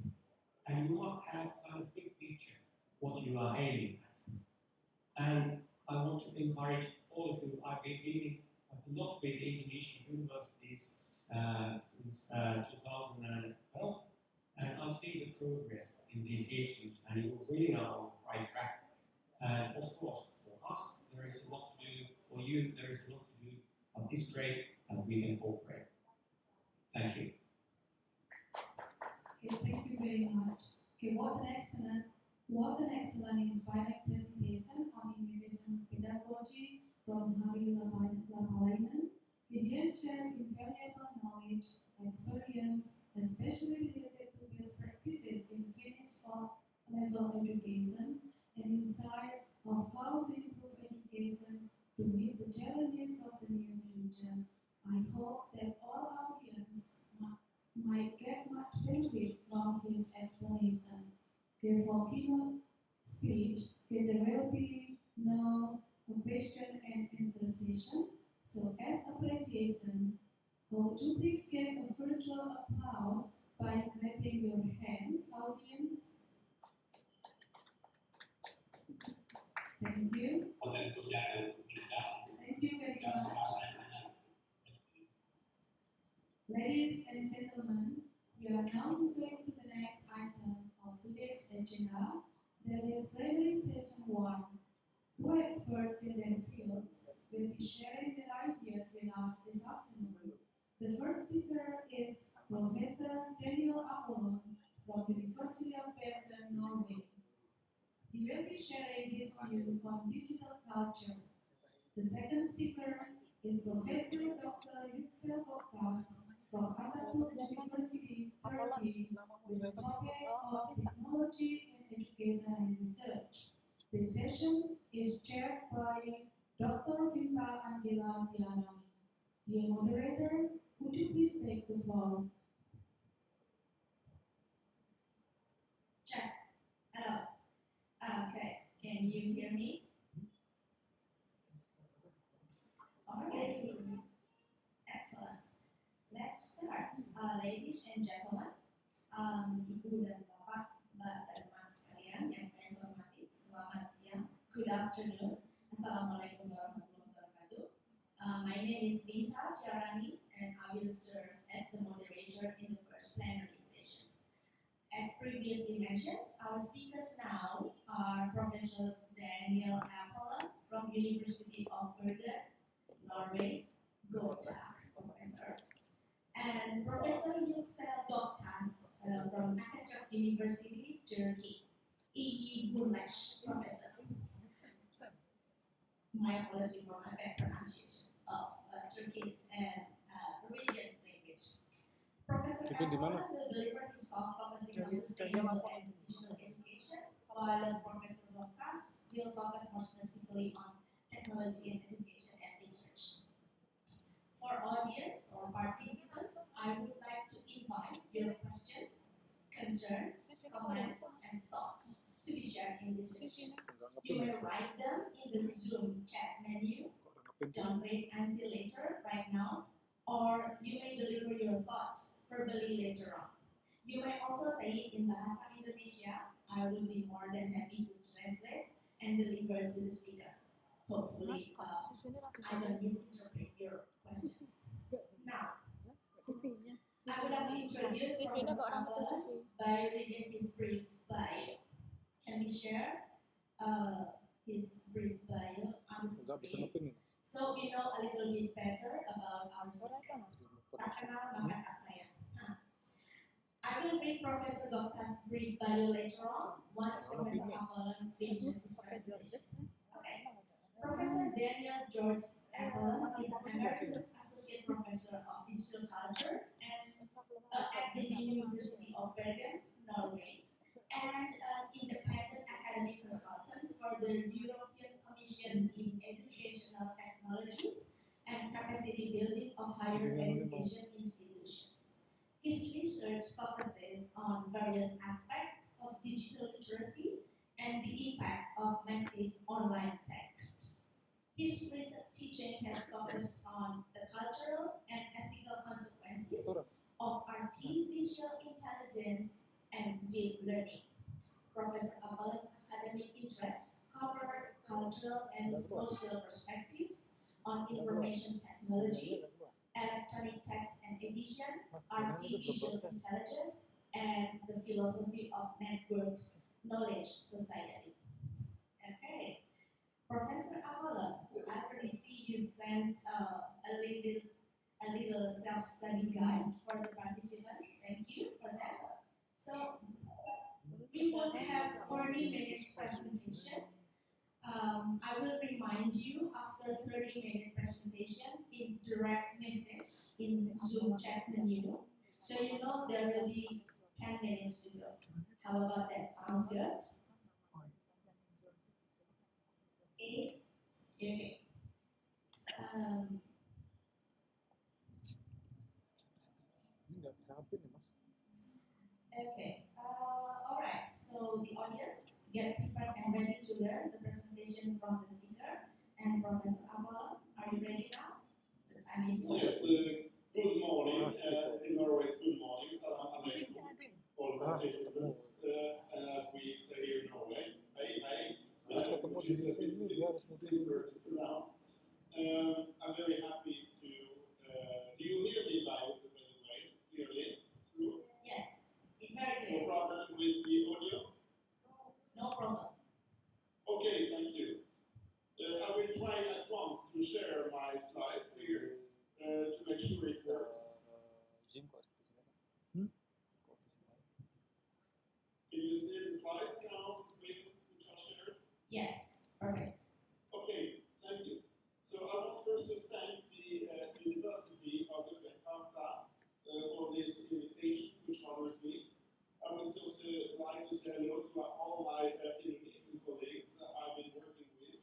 S7: and you must have kind of big picture what you are aiming at. And I want to encourage all of you. I've been dealing a lot with Indonesian universities since 2012, and I've seen the progress in these issues, and you really are on the right track. And of course, for us, there is a lot to do. For you, there is a lot to do. But it's great that we can cooperate. Thank you.
S3: Okay, thank you very much. Okay, what an excellent inspiring presentation on innovation pedagogy from Harri Lappalainen. He has shared invaluable knowledge, experience, especially related to best practices in Finnish level education, and insight of how to improve education to meet the challenges of the near future. I hope that all audience might get much benefit from his explanation. For keynote speech, there will be no question and answer session. So as appreciation, would you please give a virtual applause by clapping your hands, audience? Thank you. Thank you
S4: Ladies and gentlemen, we are now moving to the next item of today's agenda, that is Plenarry Session 1. Two experts in their fields will be sharing their ideas with us this afternoon. The first speaker is Professor Apollon from University of Bergen, Norway. He will be sharing his view on digital culture. The second speaker is Professor Dr. Yuksel Goktas from Ataturk University, Turkey, with the topic of technology in education and research. This session is chaired by Dr. Finlan. Dear moderator, would you please take the floor? Check. Hello. Okay. Can you hear me? Alright. Excellent. Let's start. Ladies and gentlemen, Ibu dan Bapak, Mbak dan Mas sekalian yang saya hormati, selamat siang. Good afternoon. Assalamualaikum warahmatullahi wabarakatuh. My name is Vinta Charani, and I will serve as the moderator in the first plenary session. As previously mentioned, our speakers now are Professor Apollon from University of Bergen, Norway, Goktas, Professor, and Professor Yuksel Goktas from Ataturk University, Turkey, Professor. My apology for my bad pronunciation of Turkish and Norwegian language. Professor Apollon will deliver his talk focusing on sustainable and digital education, while Professor Goktas will focus more specifically on technology and education and research. For audience or participants, I would like to invite your questions, concerns, comments, and thoughts to be shared in this session. You may write them in the Zoom chat menu. Don't wait until later, right now, or you may deliver your thoughts verbally later on. You may also say it in Bahasa Indonesia. I will be more than happy to translate and deliver to the speakers. Hopefully, I don't misinterpret your questions. Now, I would like to introduce Professor Apollon by reading his brief bio. Can we share his brief bio on screen, so we know a little bit better about our speaker? Tak kenal maka tak sayang. I will read Professor Goktas' brief bio later on once Professor Apollon finishes his presentation. Okay. Professor Daniel George Apollon is an Emeritus Associate Professor of Digital Culture and at the University of Bergen, Norway, and an independent academic consultant for the European Commission in Educational Technologies and Capacity Building of Higher Education Institutions. His research focuses on various aspects of digital literacy and the impact of massive online texts. His recent teaching has focused on the cultural and ethical consequences of artificial intelligence and deep learning. Professor Apollon's academic interests cover cultural and social perspectives on information technology, electronic text and edition, artificial intelligence, and the philosophy of networked knowledge society. Okay, Professor Apollon, I already see you sent a little self-study guide for the participants. Thank you for that. So we will have 40 minutes presentation. I will remind you after 30-minute presentation in direct message in Zoom chat menu, so you know there will be 10 minutes to go. How about that? Sounds good? Okay. Okay. All right. So the audience, get prepared and ready to learn the presentation from the speaker. And Professor Apollon, are you ready now? The time is yours.
S8: Good morning. In Norway, it's good morning. Salam alaikum. All participants, as we say here in Norway, which is a bit simpler to pronounce. I'm very happy to. Do you hear me by the way? Clearly? True?
S4: Yes, it's very
S8: No
S4: clear.
S8: problem with the audio?
S4: No problem.
S8: Okay, thank you. I will try at once to share my slides here to make sure it works. Can you see the slides now on the screen which are shared?
S4: Yes, perfect.
S8: Okay, thank you. So I want first to thank the University of Goktas for this invitation, which honors me. I would also like to say hello to all my Indonesian colleagues I've been working with,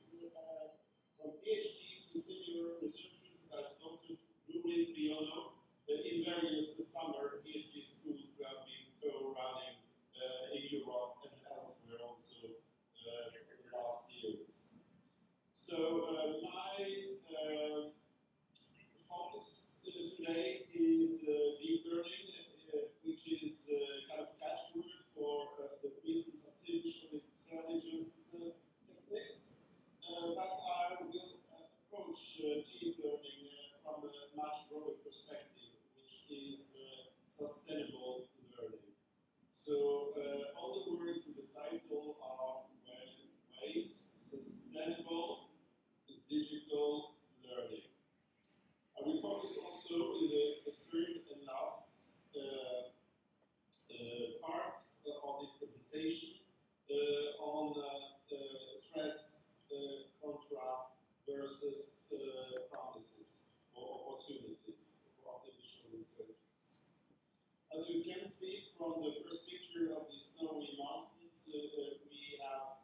S8: from PhD to senior researchers as Dr. Ruri Triono, in various summer PhD schools we have been co-running in Europe and elsewhere also for the last years. So my focus today is deep learning, which is kind of catchword for the recent artificial intelligence techniques. But I will approach deep learning from a much broader perspective, which is sustainable learning. So all the words in the title are weight, sustainable, digital learning. I will focus also in the third and last part of this presentation on threats, contra versus promises or opportunities for artificial intelligence. As you can see from the first picture of the snowy mountains, we have,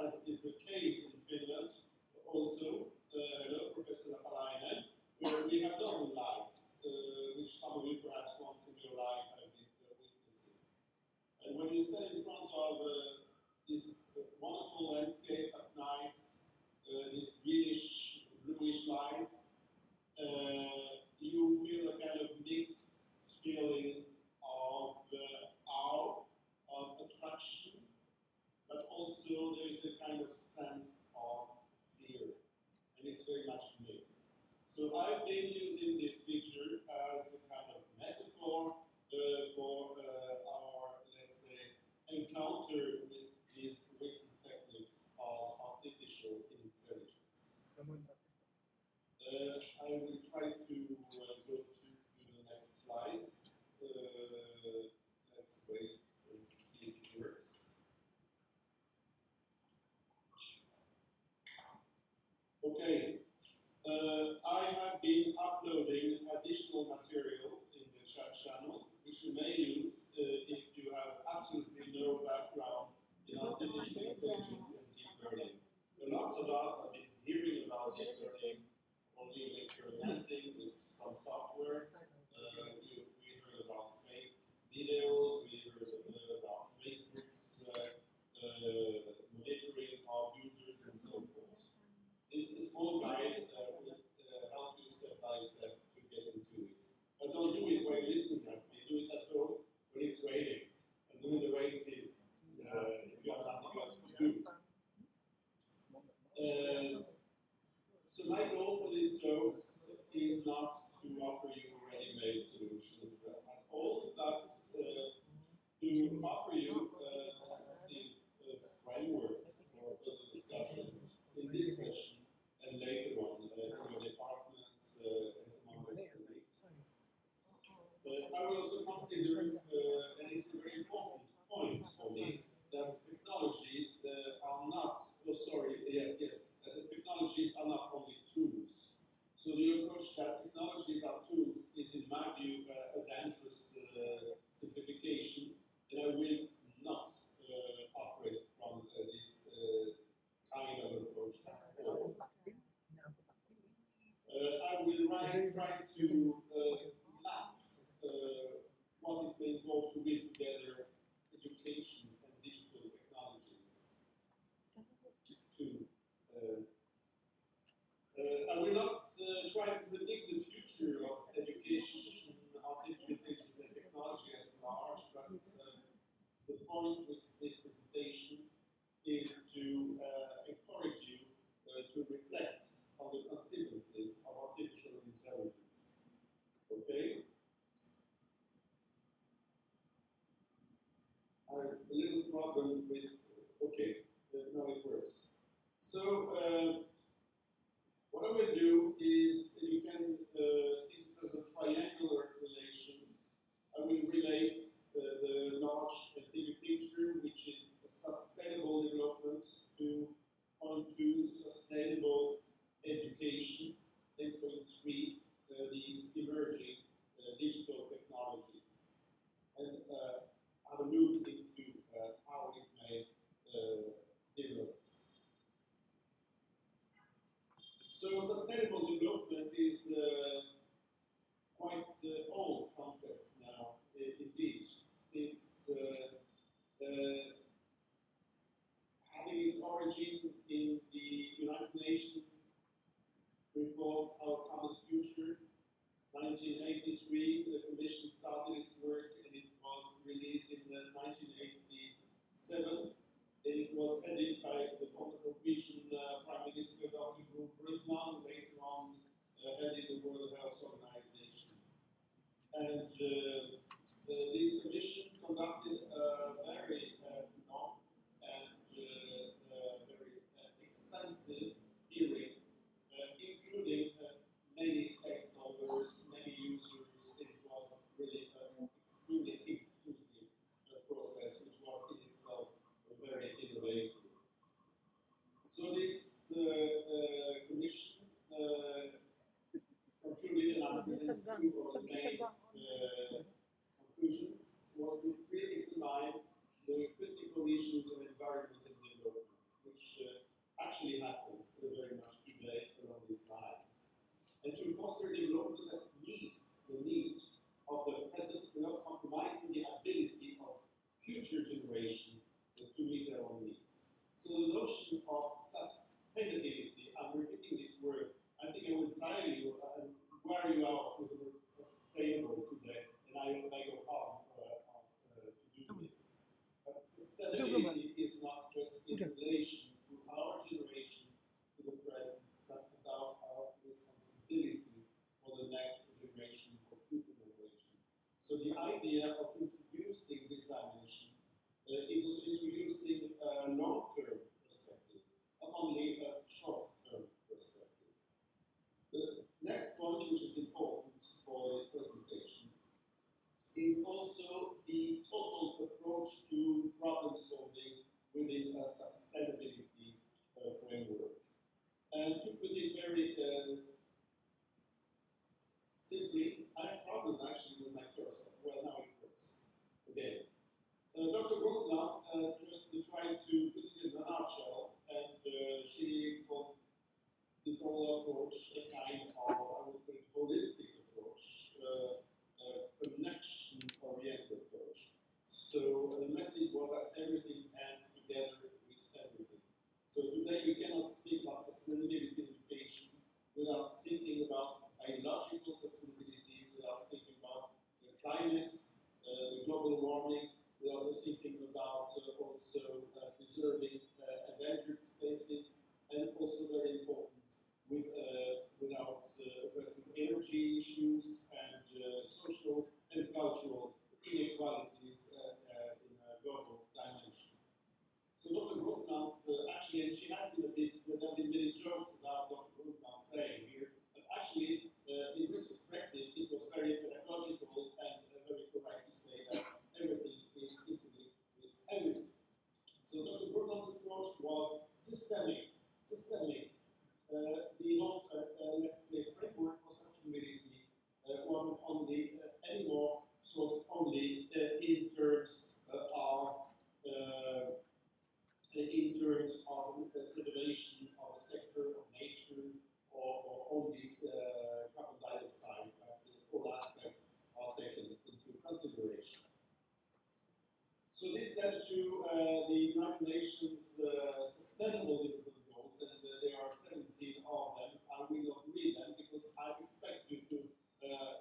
S8: as is the case in Finland, also, hello, Professor Lappalainen, where we have northern lights, which some of you perhaps once in your life have been witnessing. And when you stand in front of this wonderful landscape at night, these greenish, bluish lights, you feel a kind of mixed feeling of awe, of attraction, but also there is a kind of sense of fear, and it's very much mixed. So I've been using this picture as a kind of metaphor for our, let's say, encounter with these recent techniques of artificial intelligence. I will try to go to the next slides. Let's wait and see if it works. Okay. I have been uploading additional material in the chat channel, which you may use if you have absolutely no background in artificial intelligence and deep learning. A lot of us have been hearing about deep learning or even experimenting with some software. We heard about fake videos, we heard about Facebook's monitoring of users and so forth. This small guide will help you step by step to get into it. But don't do it while listening at me. Do it at home when it's raining and during the rain season if you have nothing else to do. So my goal for this talk is not to offer you ready-made solutions at all, but to offer you a tentative framework for further discussions in this session and later on in your departments and among your colleagues. I will also consider, and it's a very important point for me, that technologies are not, that the technologies are not only tools. So the approach that technologies are tools is, in my view, a dangerous simplification, and I will not operate from this kind of approach at all. I will try to map what it may involve to weave together education and digital technologies. I will not try to predict the future of education, artificial intelligence and technology as large, but the point with this presentation is to encourage you to reflect on the consequences So what I will do is you can think this as a triangular relation. I will relate the large and bigger picture, which is a sustainable development, to point two, sustainable education, and point three, these emerging digital technologies, and have a look into how it may develop. So sustainable development is quite old concept now, indeed. It's having its origin in the United Nations report, Our Common Future. 1983, the Commission started its work and it was released in 1987. It was headed by the former Norwegian Prime Minister Dr. Brundtland, later on headed the World Health Organization. And this commission conducted a very long and very extensive hearing, including many stakeholders, many users. It was really an extremely inclusive process, which was in itself very innovative. So this commission concluded, and I present a few of the main conclusions, was to re-examine the critical issues of environment and development, which actually happens very much today along these lines, and to foster development that meets the need of the present without compromising the ability of future generations to meet their own needs. So the notion of sustainability, I'm repeating this word, I think I will tire you and wear you out with the word sustainable today, and I go hard to do this. But sustainability is not just in relation to our generation, to the present, but about our responsibility for the next generation, for future generation. So the idea of introducing this dimension is also introducing a long-term perspective, not only a short-term perspective. The next point, which is important for this presentation, is also the total approach to problem solving within a sustainability framework. And to put it very simply, I have a problem actually with my cursor. Well, now it works. Okay. Dr. Brundtland just tried to put it in a nutshell, and she called this whole approach a kind of, I would call it, holistic approach, a connection-oriented approach. So the message was that everything hangs together with everything. So today you cannot speak about sustainability in education without thinking about biological sustainability, without thinking about the climate, the global warming, we are also thinking about also preserving endangered species, and also very important without addressing energy issues and social and cultural inequalities in a global dimension. So Dr. Brundtland's actually, and she has been a bit, there have been many jokes about Dr. Brundtland saying here, but actually in retrospective it was very pedagogical and very correct to say that everything is interlinked with everything. So Dr. Brundtland's approach was systemic. The whole, let's say, framework for sustainability wasn't only anymore sort of only in terms of preservation of a sector of nature or only carbon dioxide, but all aspects are taken into consideration. So this led to the United Nations Sustainable Development Goals, and there are 17 of them. I will not read them because I expect you to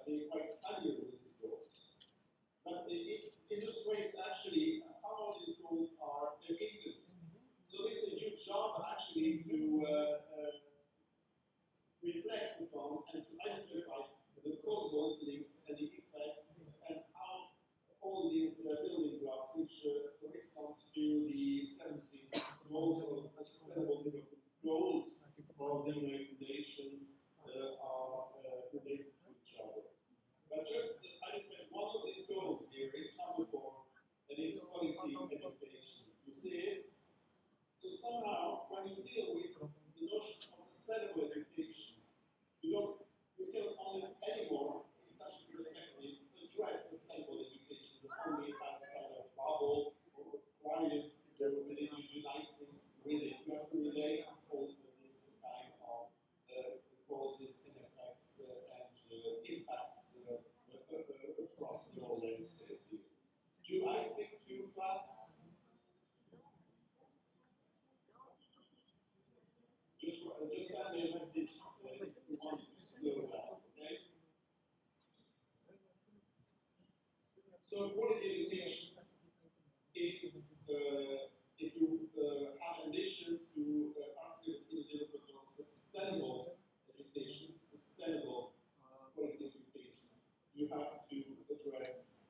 S8: be quite familiar with these goals. But it illustrates actually how these goals are integrated. So it's a huge job actually to reflect upon and to identify the causal links and the effects and how all these building blocks, which corresponds to the 17 goals of sustainable development So just send me a message if you want to slow down, okay? So quality education is, if you have ambitions to accept in the development of sustainable education, sustainable quality education, you have to address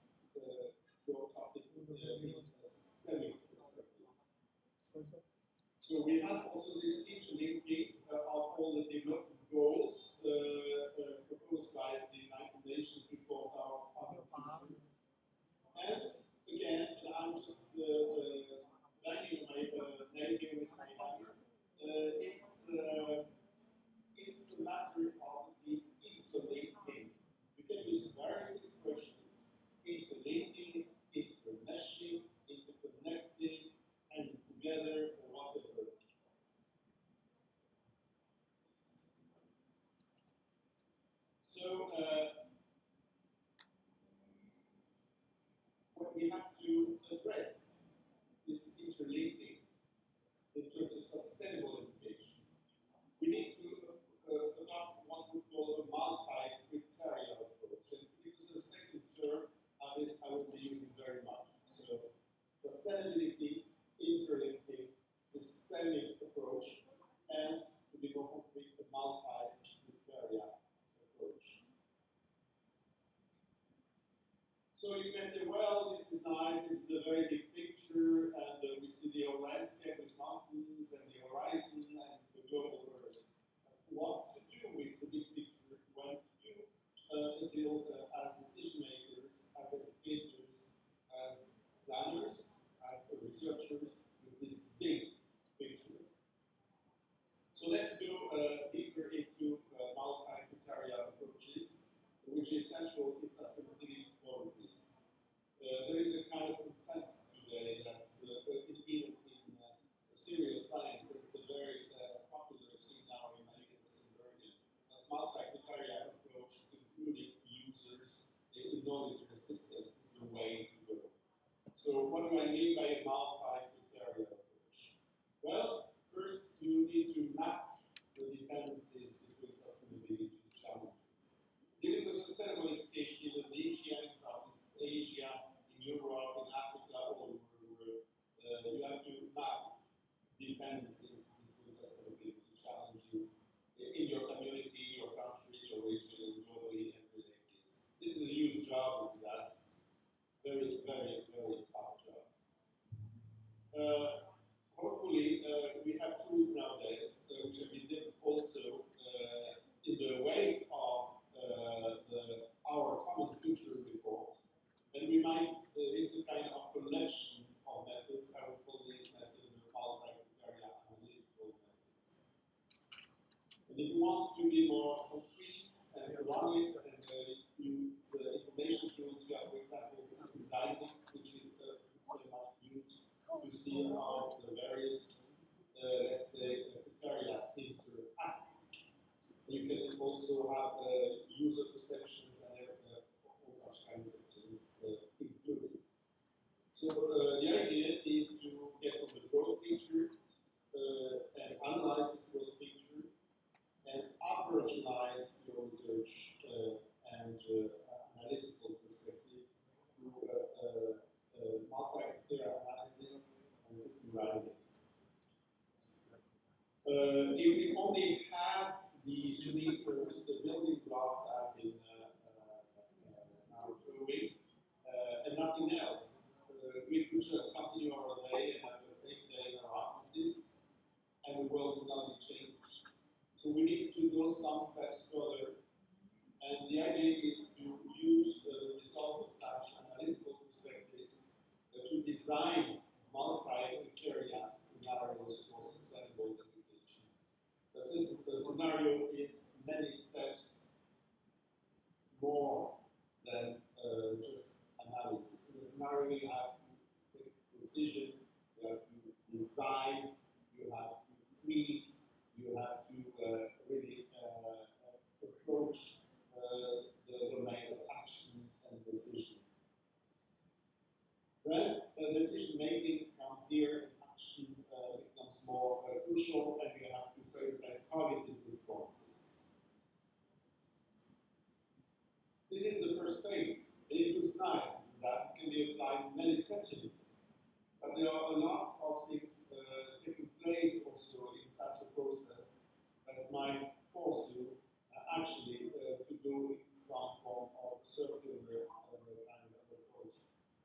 S8: your topic in a systemic perspective. So we have also this interlinking of all the development goals proposed by the United Nations report our future. And again, I'm just banging my name here with my hammer. It's a matter of the interlinking. You can use various expressions: interlinking, intermeshing, interconnecting, and together, or whatever. So what we have to address is interlinking in terms of sustainable education. We need to adopt what we call a multi-criteria approach. And because the second term I will be using very much. So sustainability, interlinking, systemic approach, and to be more concrete, a multi-criteria approach. So you can say, well, this is nice, this is a very big picture, and we see the whole landscape with mountains and the horizon and the global earth. What to do with the big picture when you deal as decision makers, as educators, as planners, as researchers with this big picture? So let's go deeper into multi-criteria approaches, which is central in sustainability policies. There is a kind of consensus today that's even in serious science, it's a very popular thing now in many universities in Bergen. Multi-criteria approach, including users in knowledge system, is the way to go. So what do I mean by a multi-criteria approach? Well, first you need to map the dependencies between sustainability challenges. Dealing with sustainable education in Indonesia, in Southeast Asia, in Europe, in Africa, all over the world, you have to map dependencies between sustainability challenges in your community, your country, your region, globally, and relate this. This is a huge job, so that's very, very, very tough job. Hopefully, we have tools nowadays which have been developed also in the wake of our Common Future report. And we might, it's a kind of collection of methods. I would call this method the multi-criteria analytical methods. And if you want to be more concrete and run it and use information tools, you have, for example, system dynamics, which is pretty much used to see how the various, let's say, criteria interacts. You can also have user perceptions and all such kinds of things included. So the idea is to get from the broad picture and analyze this broad picture and operationalize your research and analytical perspective through multi-criteria analysis and system dynamics. If we only had the three first building blocks I've been now showing, and nothing else, we could just continue our day and have a safe day in our offices, and the world would not be changed. So we need to go some steps further, and the idea is to use the result of such analytical perspectives to design multi-criteria scenarios for sustainable education. The scenario is many steps more than just analysis. In the scenario, you have to take decision, you have to design, you have to tweak, you have to really approach the domain of action and decision. Then decision making comes here, action becomes more crucial, and you have to prioritize as targeted responses. This is the first phase. It looks nice that it can be applied in many settings, but there are a lot of things taking place also in such a process that might force you actually to do some form of circular kind of approach.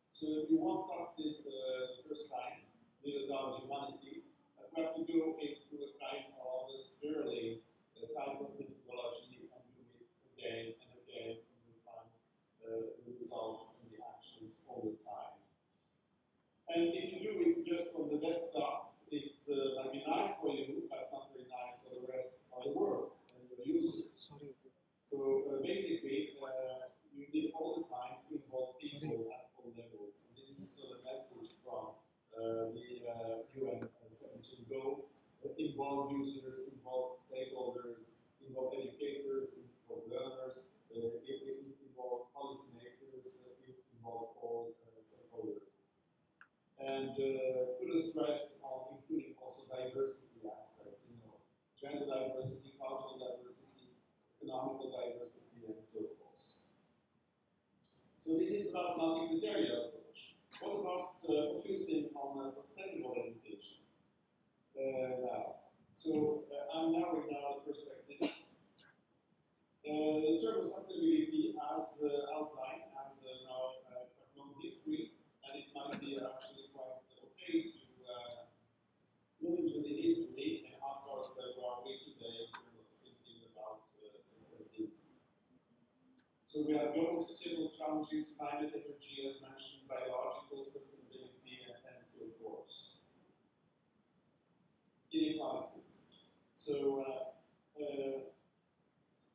S8: So if we want something the first time with about humanity, we have to go into a kind of a spiraling type of methodology and do it again and again, and we find the results and the actions all the time. And if you do it just on the desktop, it might be nice for you, but not very nice for the rest of the world and your users. So basically, you need all the time to involve people at all levels. And this is sort of the message from the UN 17 goals. Involve users, involve stakeholders, involve educators, involve learners, involve policymakers, involve all stakeholders. And put a stress on including also diversity aspects, gender diversity, cultural diversity, economical diversity, and so forth. So this is about multi-criteria approach. What about focusing on sustainable education? I'm narrowing down the perspectives. The term of sustainability, as outlined, has now a long history, and it might be actually quite okay to move into the history and ask ourselves where are we today when we're thinking about sustainability. So we have global societal challenges, climate, energy, as mentioned, biological sustainability, and so forth. Inequalities. So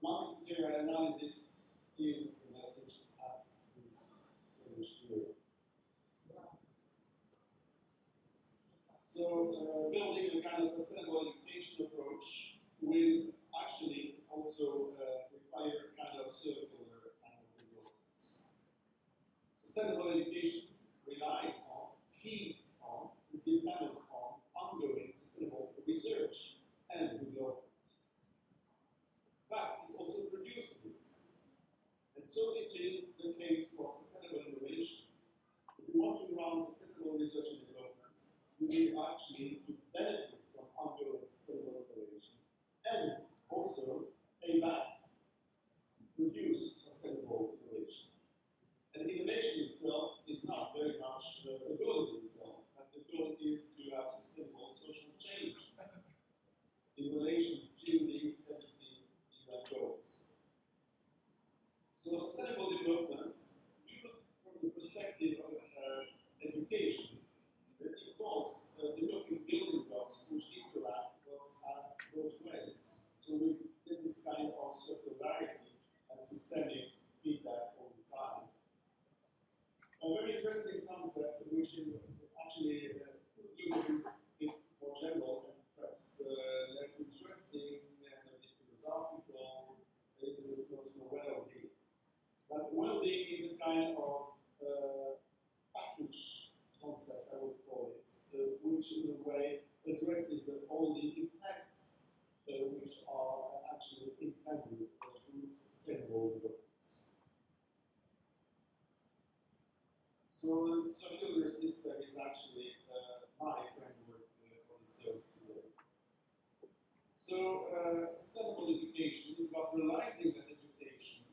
S8: multi-criteria analysis is the message at this stage here. So building a kind of sustainable education approach will actually also require a kind of circular kind of developments. Sustainable education relies on, feeds on, is dependent on ongoing sustainable research and development. But it also produces it. And so it is the case for sustainable innovation. If we want to run sustainable research and development, we need actually to benefit from ongoing sustainable innovation and also pay back, produce sustainable innovation. And innovation itself is not very much the goal in itself, but the goal is to have sustainable social change in relation to the 17 UN goals. So sustainable development, from the perspective of education, involves developing building blocks which interact both ways. So we get this kind of circularity and systemic feedback all the time. A very interesting concept, which actually looking a bit more general and perhaps less interesting and a bit philosophical, is the notion of well-being. But well-being is a kind of package concept, I would call it, which in a way addresses all the effects which are actually intended through sustainable development. So the circular system is actually my framework for this talk today. So sustainable education is about realizing that education,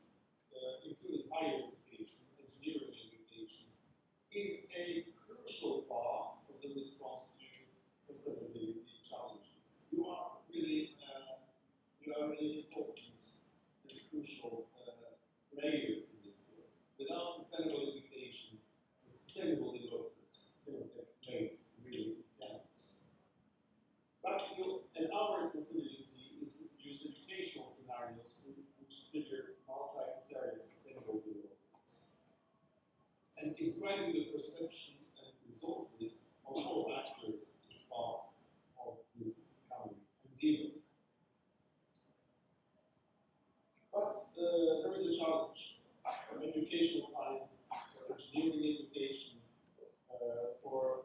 S8: including higher education, engineering education, is a crucial part of the response to sustainability challenges. You are really important and crucial players in this field. Without sustainable education, sustainable development cannot take place, really cannot. But and our responsibility is to produce educational scenarios which trigger multi-criteria sustainable developments. And describing the perception and resources of all actors is part of this coming endeavor. But there is a challenge for educational science, for engineering education, for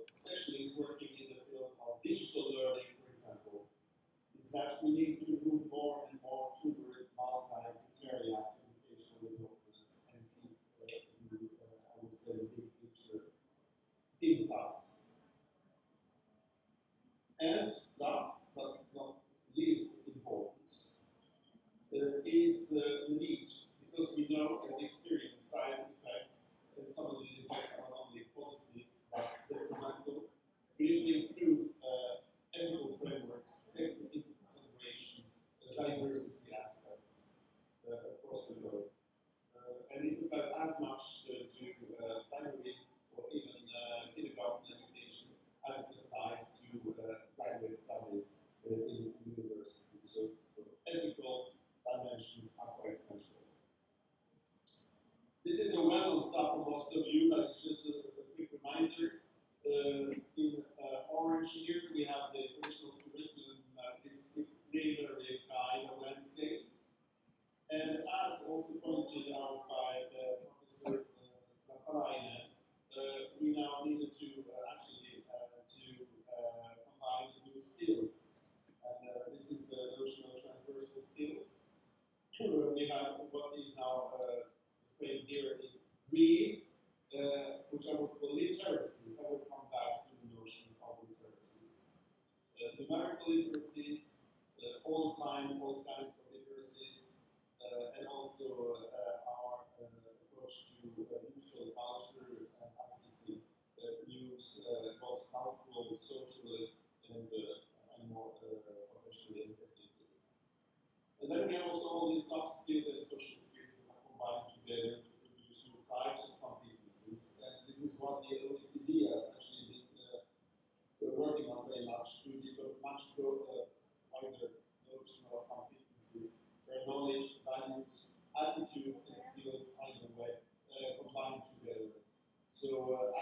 S8: specialists working in the field of digital learning, for example, is that we need to move more and more toward multi-criteria educational development and keep I would say, big picture insights. And last but not least importance is the need, because we know and experience side effects, and some of the effects are not only positive but detrimental. We need to improve ethical frameworks, taking into consideration the diversity aspects across the globe. And it applies as much to primary or even kindergarten education as it applies to graduate studies in university. So ethical dimensions are quite central. This is a well-known stuff for most of you, but it's just a quick reminder. In orange here, we have the original curriculum disciplinary guide or landscape. And as also pointed out by Professor Lappalainen, we now needed to combine the new skills. And this is the notion of transversal skills. We have what is now framed here in green, which I would call literacies. I will come back to the notion of literacies. Numerical literacies, all kind of literacies, and also our approach to digital culture and ICT use both cultural, social, and more professionally and technically. And then we have also all these soft skills and social skills that are combined together to produce new types of competencies. And this is what the OECD has actually been working on very much to develop much wider notion of competencies, where knowledge, values, attitudes, and skills are in a way combined together. So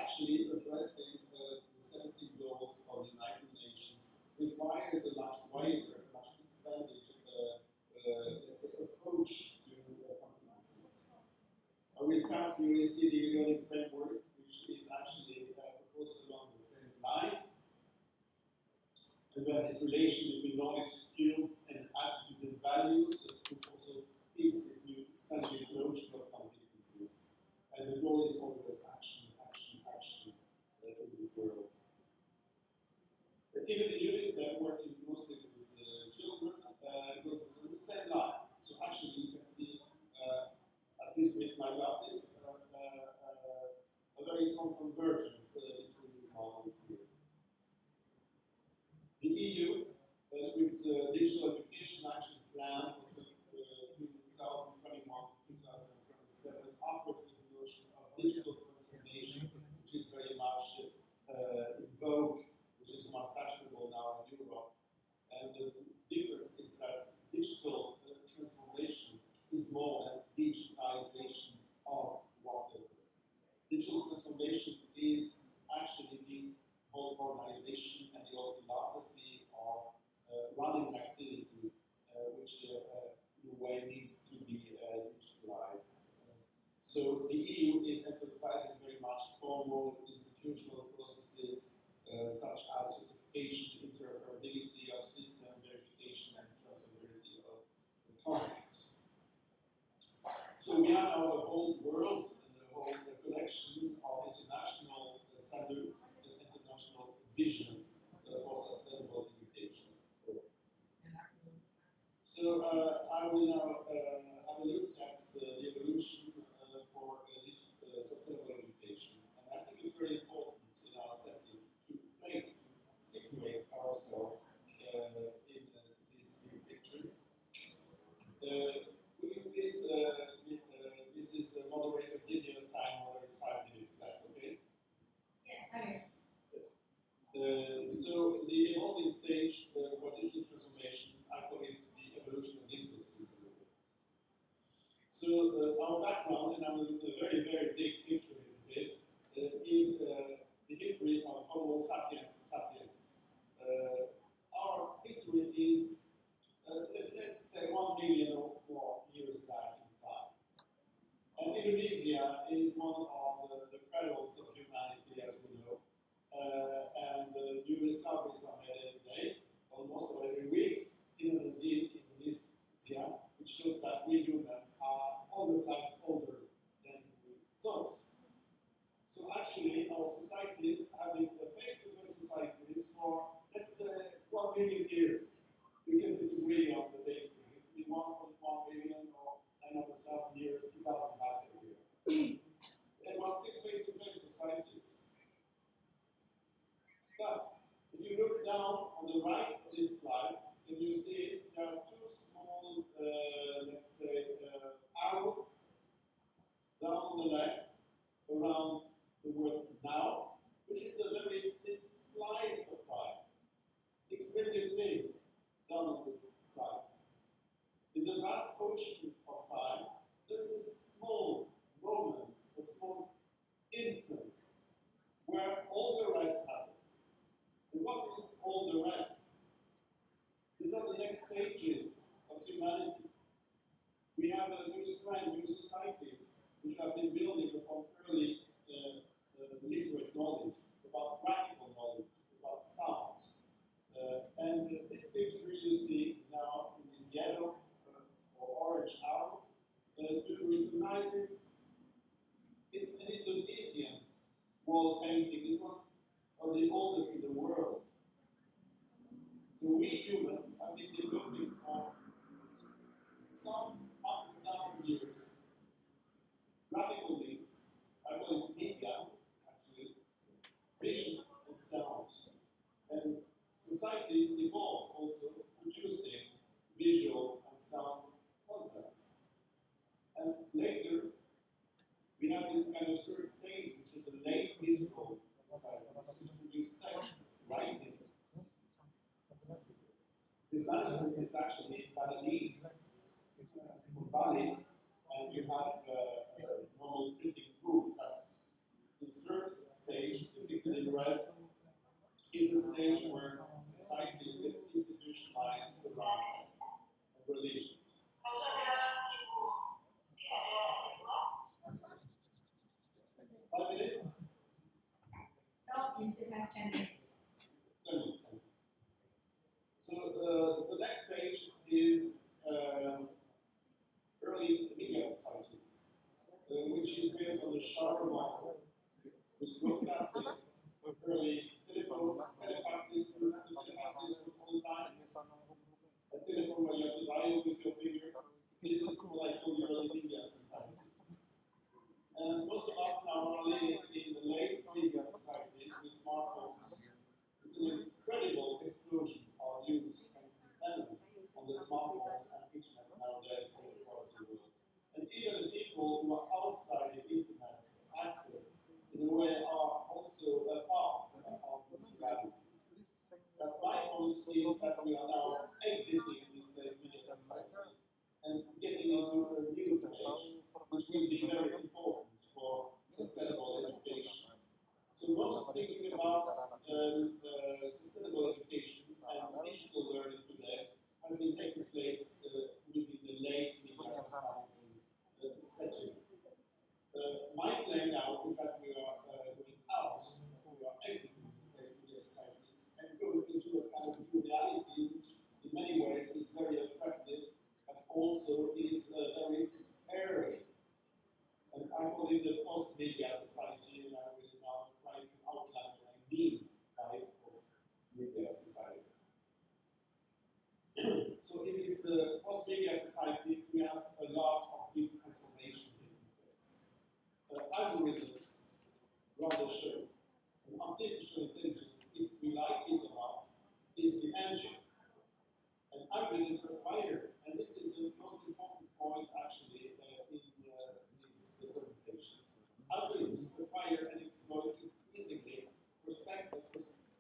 S8: actually addressing the 17 goals of the United Nations requires a much wider, much extended, let's say, approach to competencies. I will pass you the OECD learning framework, which is actually proposed along the same lines. And we have this relation between knowledge, skills, and attitudes and values, which also feeds this new standard notion of competencies. And the goal is always action, action, action in this world. Even the UNICEF, working mostly with children, goes on the same line. So actually, you can see, at least with my glasses, a very strong convergence between these models here. The EU, with its Digital Education Action Plan for 2021-2027, offers the notion of digital transformation, which is very much in vogue, which is more fashionable now in Europe. And the difference is that digital transformation is more than digitization of whatever. Digital transformation is actually the whole organization and the whole philosophy of running activity, which in a way needs to be digitalized. So the EU is emphasizing very much formal institutional processes such as certification, interoperability of system, verification, and transferability of the contents. So we have now the whole world and the whole collection of international standards and international visions for sustainable education. So I will now have a look at the evolution for sustainable education. And I think it's very important in our setting to situate ourselves in this new picture. Will you please, this is moderator, give me a sign whether it's 5 minutes left, okay?
S4: Yes, sorry.
S8: So the evolving stage for digital transformation, I call it the evolution of literacies in the world. So our background, and I'm looking at a very, very big picture, isn't it, is the history of Homo sapiens sapiens. Our history is, let's say, 1 million or more years back in time. And Indonesia is one of the cradles of humanity, as we know. And new discoveries are made every day, almost every week, in years, it doesn't matter here. There are still face-to-face societies. But if you look down on the right of these slides, and you see it, there are two small, let's say, arrows down on the left around the word now, which is the very thin slice of time. It's really thin down on these slides. In the vast ocean of time, there is a small moment, a small instance, where all the rest happens. And what is all the rest? These are the next stages of humanity. We have a new strand, new societies, which have been building upon early literate knowledge, about graphical knowledge, about sound. And this picture you see now in this yellow or orange arrow, you recognize it. It's an Indonesian wall painting. It's one of the oldest in the world. So we humans have been developing for some 1,000 years graphical means, I call it media, actually, vision and sound. And societies evolve also producing visual and sound content. And later, we have this kind of third stage, which is the late literal societies, which produce texts, writing. This manuscript is actually Balinese from Bali, and you have a normal printing group. But this third stage, depicted in red, is the stage where societies get institutionalized around religions. 5 minutes?
S4: No, you still have 10 minutes.
S8: 10 minutes. So the next stage is early media societies, which is built on the shower model, with broadcasting, early telephones, telefaxes all times, a telephone where you have to dial with your finger. This is what I call the early media societies. And most of us now are living in the late media societies with smartphones. It's an incredible explosion of use and dependence on the smartphone and internet nowadays all across the world. And even the people who are outside the internet access, in a way, are also a part of this reality. But my point is that we are now exiting this media society and getting into a new stage, which will be very important for sustainable education. So most thinking about sustainable education and digital learning today has been taking place within the late media society setting. My claim now is that we are going out, we are exiting the state media societies and going into a kind of new reality which in many ways is very attractive, but also is very scary. And I call it the post-media society, and I will now try to outline what I mean by post-media society. So in this post-media society, we have a lot of deep transformation taking place. Algorithms rather show artificial intelligence, if we like it or not, is the engine. And algorithms require, and this is the most important point actually in this presentation, algorithms require and exploit increasingly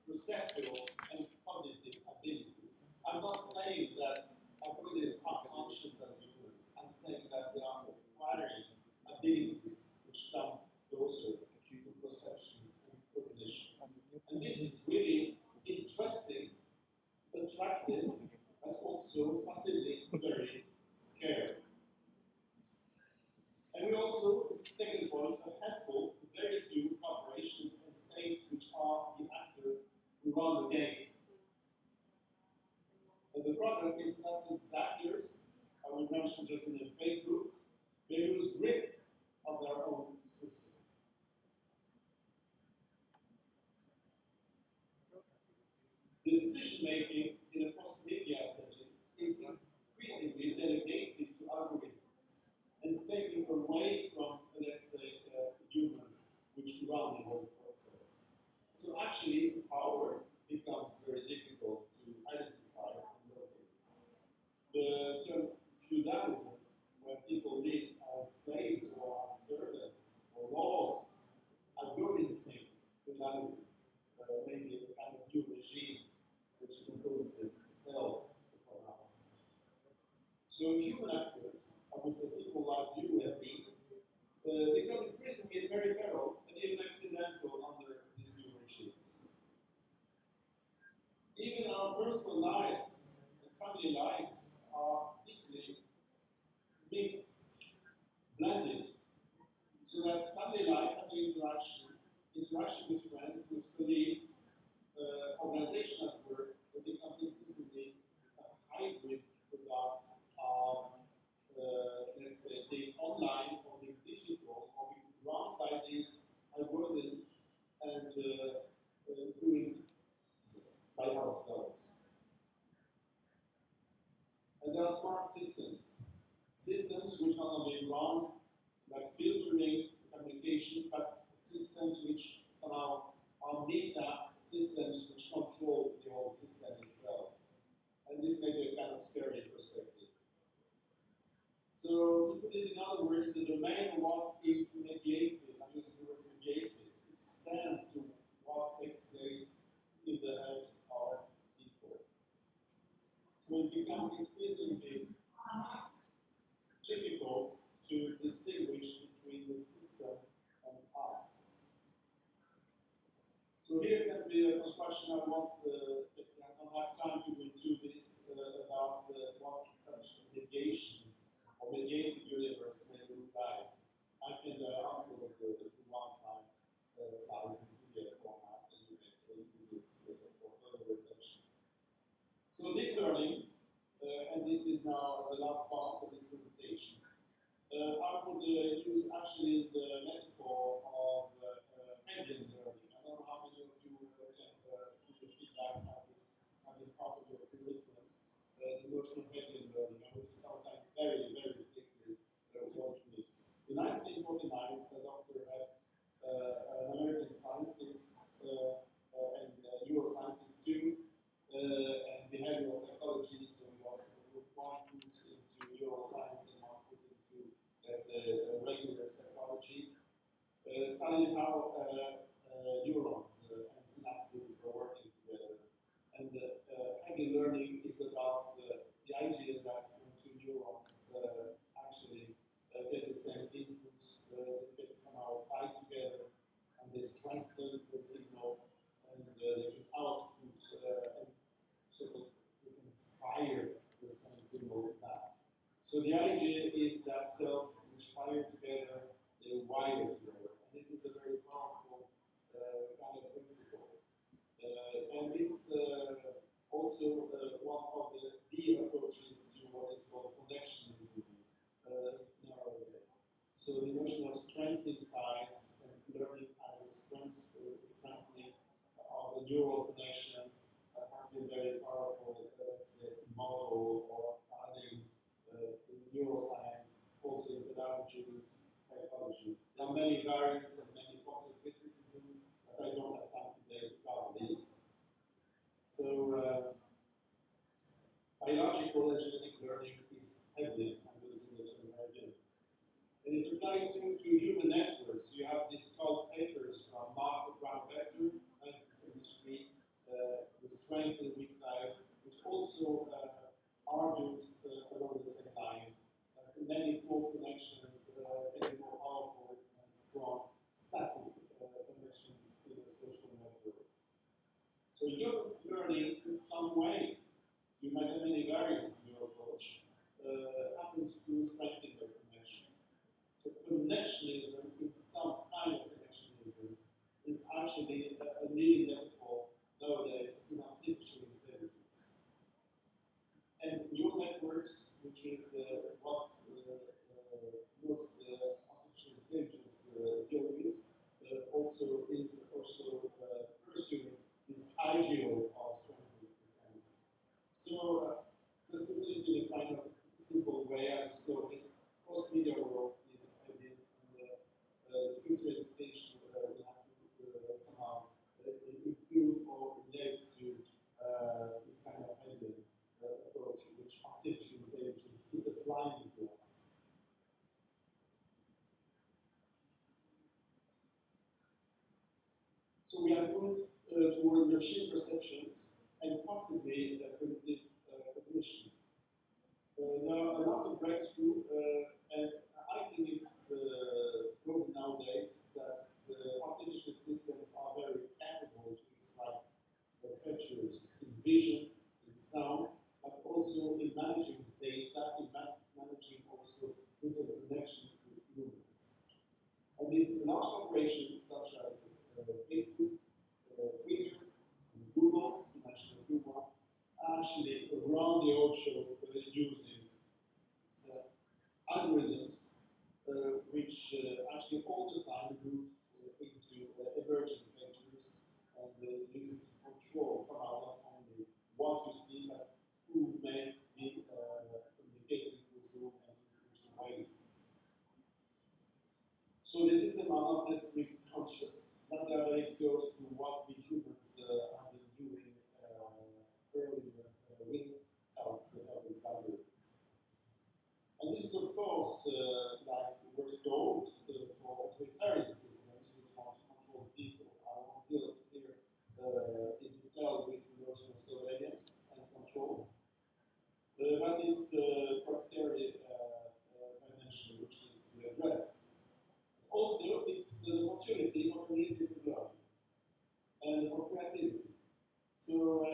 S8: perceptual and cognitive abilities. I'm not saying that algorithms are conscious as humans. I'm saying that they are acquiring abilities which come closer to perception and cognition. And this is really interesting, attractive, but also possibly very scary. And we also, the second point, a handful, very few corporations and states which are the actor who run the game. And the problem is not exact years. I will mention just in Facebook, they lose grip of their own system. Decision-making in a post-media setting is increasingly delegated to algorithms and taking feudalism, when people lived as slaves or as servants or lords, algorithmic feudalism, maybe a kind of new regime which imposes itself upon us. So human actors, I would say people like you and me, become increasingly peripheral and even accidental under these new regimes. Even our personal lives and family lives are deeply mixed, blended, so that family life, family interaction with friends, with colleagues, organization at work, becomes increasingly a hybrid product of, let's say, being online or being digital or being run by these algorithms and doing by ourselves. And there are smart systems which not only run like filtering communication, but systems which somehow are meta systems which control the whole system itself. And this may be a kind of scary perspective. So to put it in other words, the domain of what is mediated, I'm using the word mediated, extends to what takes place in the head of people. So it becomes increasingly difficult to distinguish between the system and us. So here can be a discussion. I don't have time to go into this about what such mediation or mediated universe may look like. I can upload if you want my slides in PDF format and you may use it for further reflection. So deep learning, and this is now the last part of this presentation. I would use actually the metaphor of Hegelian learning. I don't know how many of you can give your feedback having part of your curriculum. The notion of Hegelian learning, which is sometimes very, very quickly what it means. In 1949, a doctor had an American scientist and neuroscientist too, and behavioral psychology, so he was one foot into neuroscience and one foot into, let's say, regular psychology, studied how neurons and synapses are working together. And Hegel learning is about the idea that when two neurons actually get the same inputs, they get somehow tied together, and they strengthen the signal, and they can output, and so that we can fire the same signal back. So the idea is that cells which fire together, they wire together, and it is a very powerful kind of principle. And it's also one of the approaches to what is called connectionism in our day. So the notion of strengthening ties and learning as a strengthening of the neural connections has been very powerful, let's say, model or paradigm in neuroscience, also in pedagogy and psychology. There are many variants and many forms of criticisms, but I don't have time today to cover these. So, biological and genetic learning is Hegelian. I'm using the term Hegelian. And it applies to human networks. You have these called papers from Mark Brown-Better, 1973, the strength and weak ties, which also argues along the same line. Many small connections can be more powerful and strong static connections in a social network. So your learning, in some way, you might have many variants in your approach, happens through strengthening your connection. So connectionism, in some kind of connectionism, is actually a leading metaphor nowadays in artificial intelligence. And neural networks, which is what most artificial intelligence theories also pursuing this ideal of strengthening mechanism. So, just to put it in a kind of simple way as a story, post-media world is ideal, and the future education will have to somehow include or relate to this kind of ideal approach, which artificial intelligence is applying toward machine perceptions and possibly cognitive cognition. There are a lot of breakthrough, and I think it's proven nowadays that artificial systems are very capable to extract features in vision, in sound, but also in managing data, in managing also interconnection with humans. And these large corporations such as Facebook, Twitter, and Google, to mention a few more, are actually around the ocean using algorithms which actually all the time look into emerging features and use it to control somehow not only what you see, but who may be communicating with whom and in which ways. So the systems are not necessarily conscious, but they are very close to what we humans have been doing earlier without these algorithms. And this is, of course, like was told for authoritarian systems which want to control people. I won't deal here in detail with the notion of surveillance and control. But it's quite scary dimension which needs to be addressed. Also, it's an opportunity for communities of learning and for creativity. So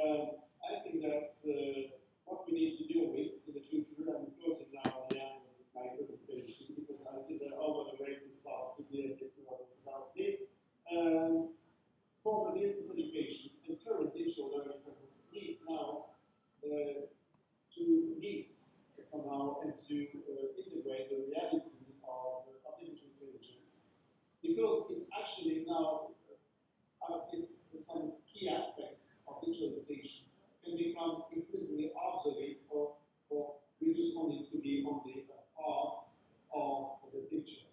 S8: I think that's what we need to deal with in the future. I'm closing now at the end of my presentation because I see that over the way it starts to be a bit nervous about it. Formal distance education and current digital learning frameworks needs now to mix somehow and to integrate the reality of artificial intelligence, because it's actually now at least some key aspects of digital education can become increasingly obsolete or reduced only to be only parts of the picture.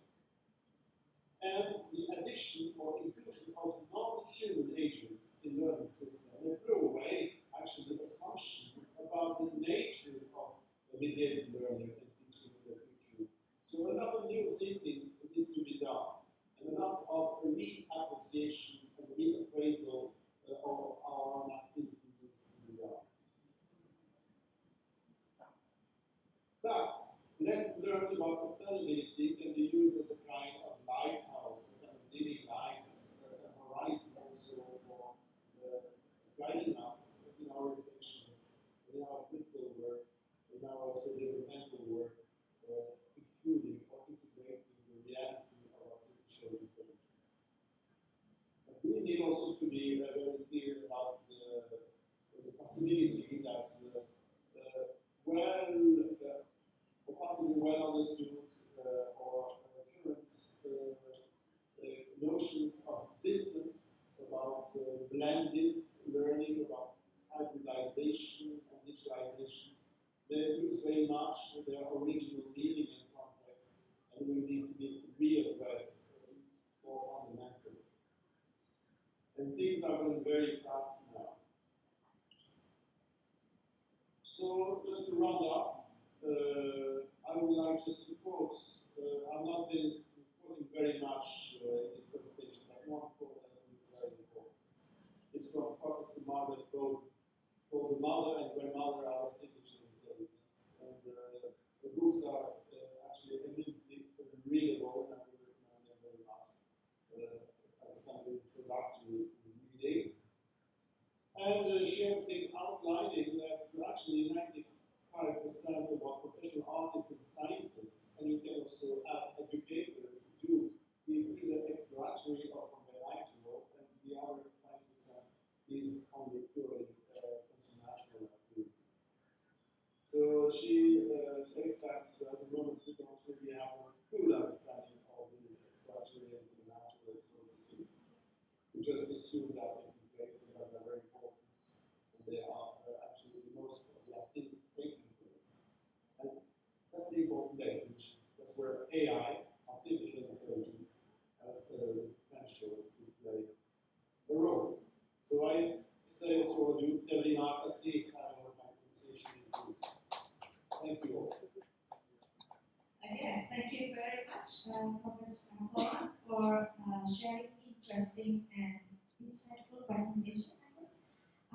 S8: And the addition or inclusion of non-human agents in learning systems will blow away actually the assumption about the nature of mediated learning and teaching in the future. So a lot of new thinking needs to be done, and a lot of reappreciation and reappraisal of our own activity needs to be done. But lessons learned about sustainability can be used as a kind of lighthouse, a kind of living lights, a horizon also for guiding us in our reflections, in our critical work, in our also developmental work, including or integrating the reality of artificial intelligence. But we need also to be very clear about the possibility that or possibly well understood or current notions of distance, about blended learning, about hybridization and digitalization, they lose very much their original meaning and context, and will need to be readdressed more fundamentally. And things are going very fast now. So, just to round off, I would like just to quote, I've not been quoting very much in this presentation, but one quote that is very important. It's from Professor Margaret called The Mother and Grandmother of Artificial Intelligence. And the books are actually immediately readable, and I would recommend them very much as a kind of introductory reading. And she has been outlining that actually 95% of what professional artists and scientists, and you can also add educators, do is either exploratory or combinatorial, and the other 5% is only purely transnational activity. So she states that at the moment we don't really have a full understanding of these exploratory and combinatorial processes. We just assume that they take place and that they're very important, and they are actually the most of the activity taking place. And that's the important message. That's where AI, artificial intelligence, has the potential to play a role. So I say to all of you, Terima kasih, I hope my pronunciation is good. Thank you all.
S4: Again, thank you very much, Professor Apollon, for sharing interesting and insightful presentation.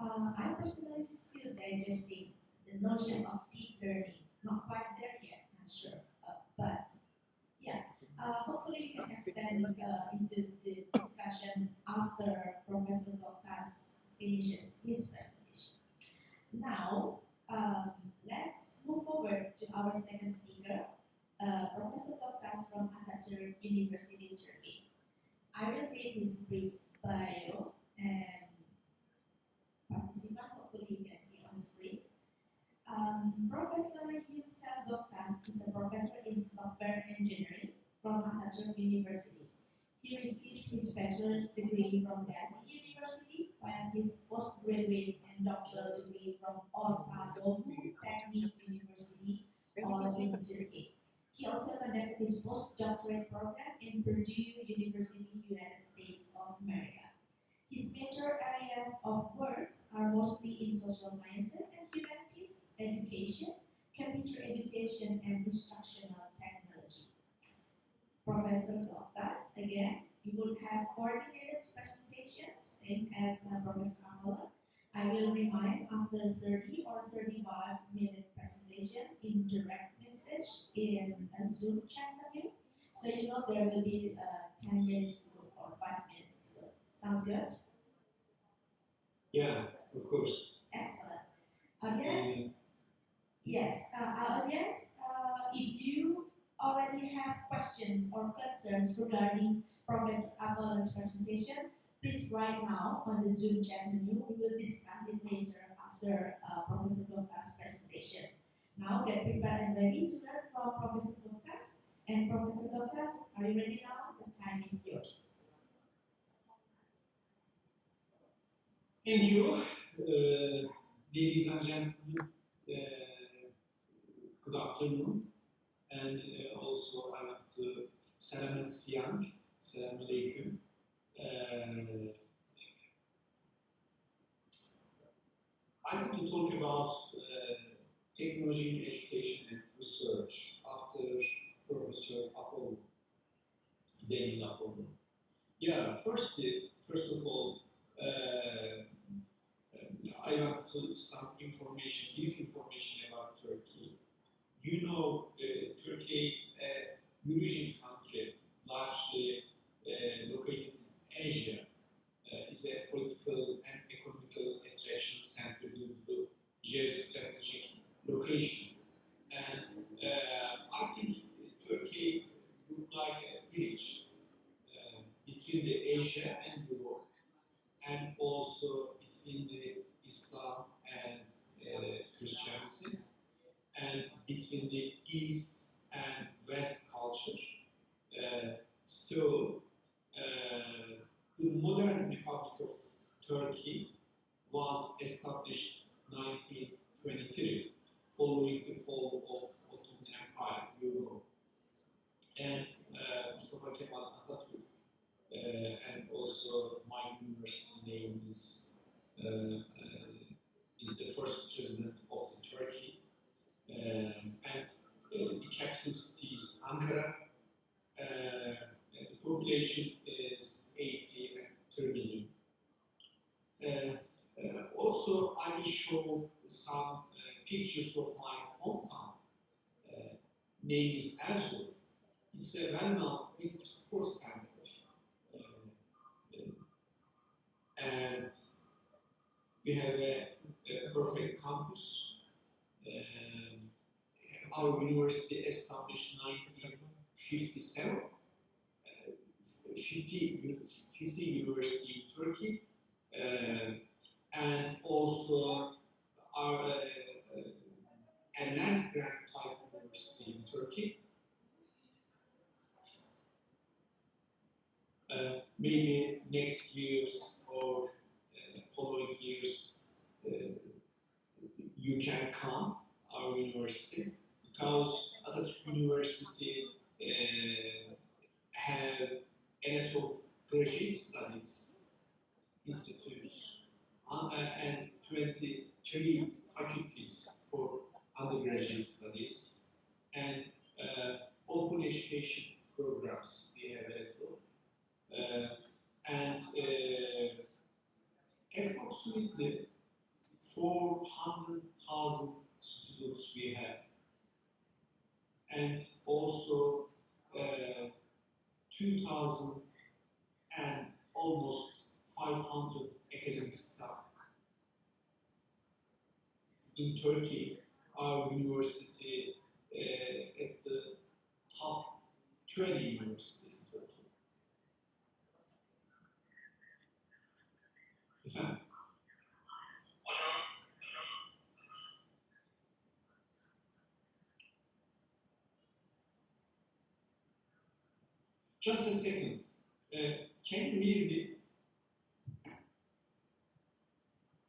S9: I personally still digesting the notion of deep learning. Not quite there yet, I'm sure. But yeah, hopefully we can extend into the discussion after Professor Goktas finishes his presentation. Now, let's move forward to our second speaker, Professor Goktas from Ataturk University, Turkey. I will read his brief bio and participant, hopefully you can see on screen. Professor Yuksel Goktas is a professor in software engineering from Ataturk University. He received his bachelor's degree from Gazi University, while his postgraduate and doctoral degree from Apollon Technique University, all in Turkey. He also conducted his postdoctorate program in Purdue University, United States of America. His major areas of work are mostly in social sciences and humanities, education, computer education, and instructional technology. Professor Goktas, again, you will have 40 minutes presentation, same as Professor Apollon. I will remind after 30 or 35-minute presentation in direct message in a Zoom chat menu. So you know there will be 10 minutes or 5 minutes. Sounds good?
S10: Yeah, of course.
S9: Excellent. Audience, yes, audience, if you already have questions or concerns regarding Professor Apollon's presentation, please write now on the Zoom chat menu. We will discuss it later after Professor Goktas' presentation. Now get prepared and ready to learn from Professor Goktas. And Professor Goktas, are you ready now? The time is yours.
S10: Thank you, ladies and gentlemen. Good afternoon, and also I want to Selamat Siang, Selamun Aleyküm. I want to talk about technology in education and research after Professor Apollon, Daniel Apollon. Yeah, first of all, I want to some information, brief information about Turkey. You know, Turkey, a Eurasian country, largely located in Asia, is a political and economical attraction center due to the geostrategic location. And I think Turkey looked like a bridge between the Asia and Europe, and also between the Islam and Christianity, and between the East and West culture. So the modern Republic of Turkey was established in 1923, following the fall of Ottoman Empire, Europe, and Mustafa Kemal Ataturk, and also my university name is the first president of the Turkey, and the capital city is Ankara. The population is 83 million. Also, I will show some pictures of my hometown. Name is Erzurum. It's a well-known winter sports center. And we have a perfect campus. Our university established in 1957. 50 university in Turkey, and also our a land grant type university in Turkey. Maybe next years or following years you can come our university, because Ataturk University have a lot of graduate studies institutes and 23 faculties for undergraduate studies, and open education programs we have a lot of. And approximately 400,000 students we have, and also 2,000 and almost 500 academic staff. In Turkey, our university at the top 20 university in Turkey. Efendim? Just a second. Can you hear me?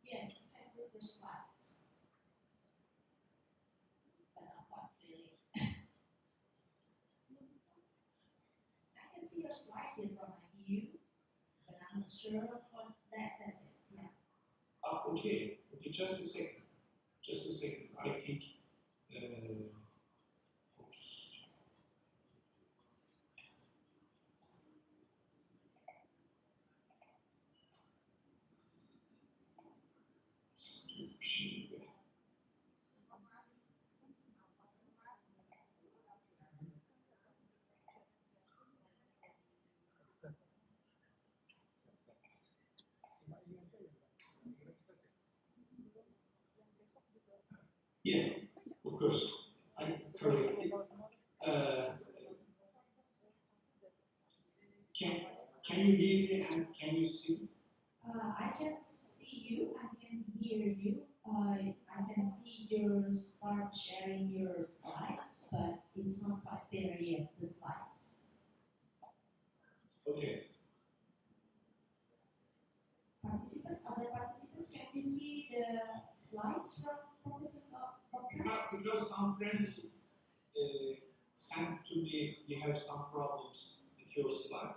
S9: Yes, you can put your slides. But not quite clearly. I can see your slide here from my view, but I'm not sure what that's it. Yeah.
S10: Okay, just a second. Just a second. I think. Oops. Yeah, of course. I correctly. Can you hear me and can you see?
S9: I can see you, I can hear you. I can see you start sharing your slides, but it's not quite there yet, the slides.
S10: Okay.
S9: Participants, other participants, can you see the slides from Professor Goktas?
S10: Because some friends sent to me, we have some problems with your slide.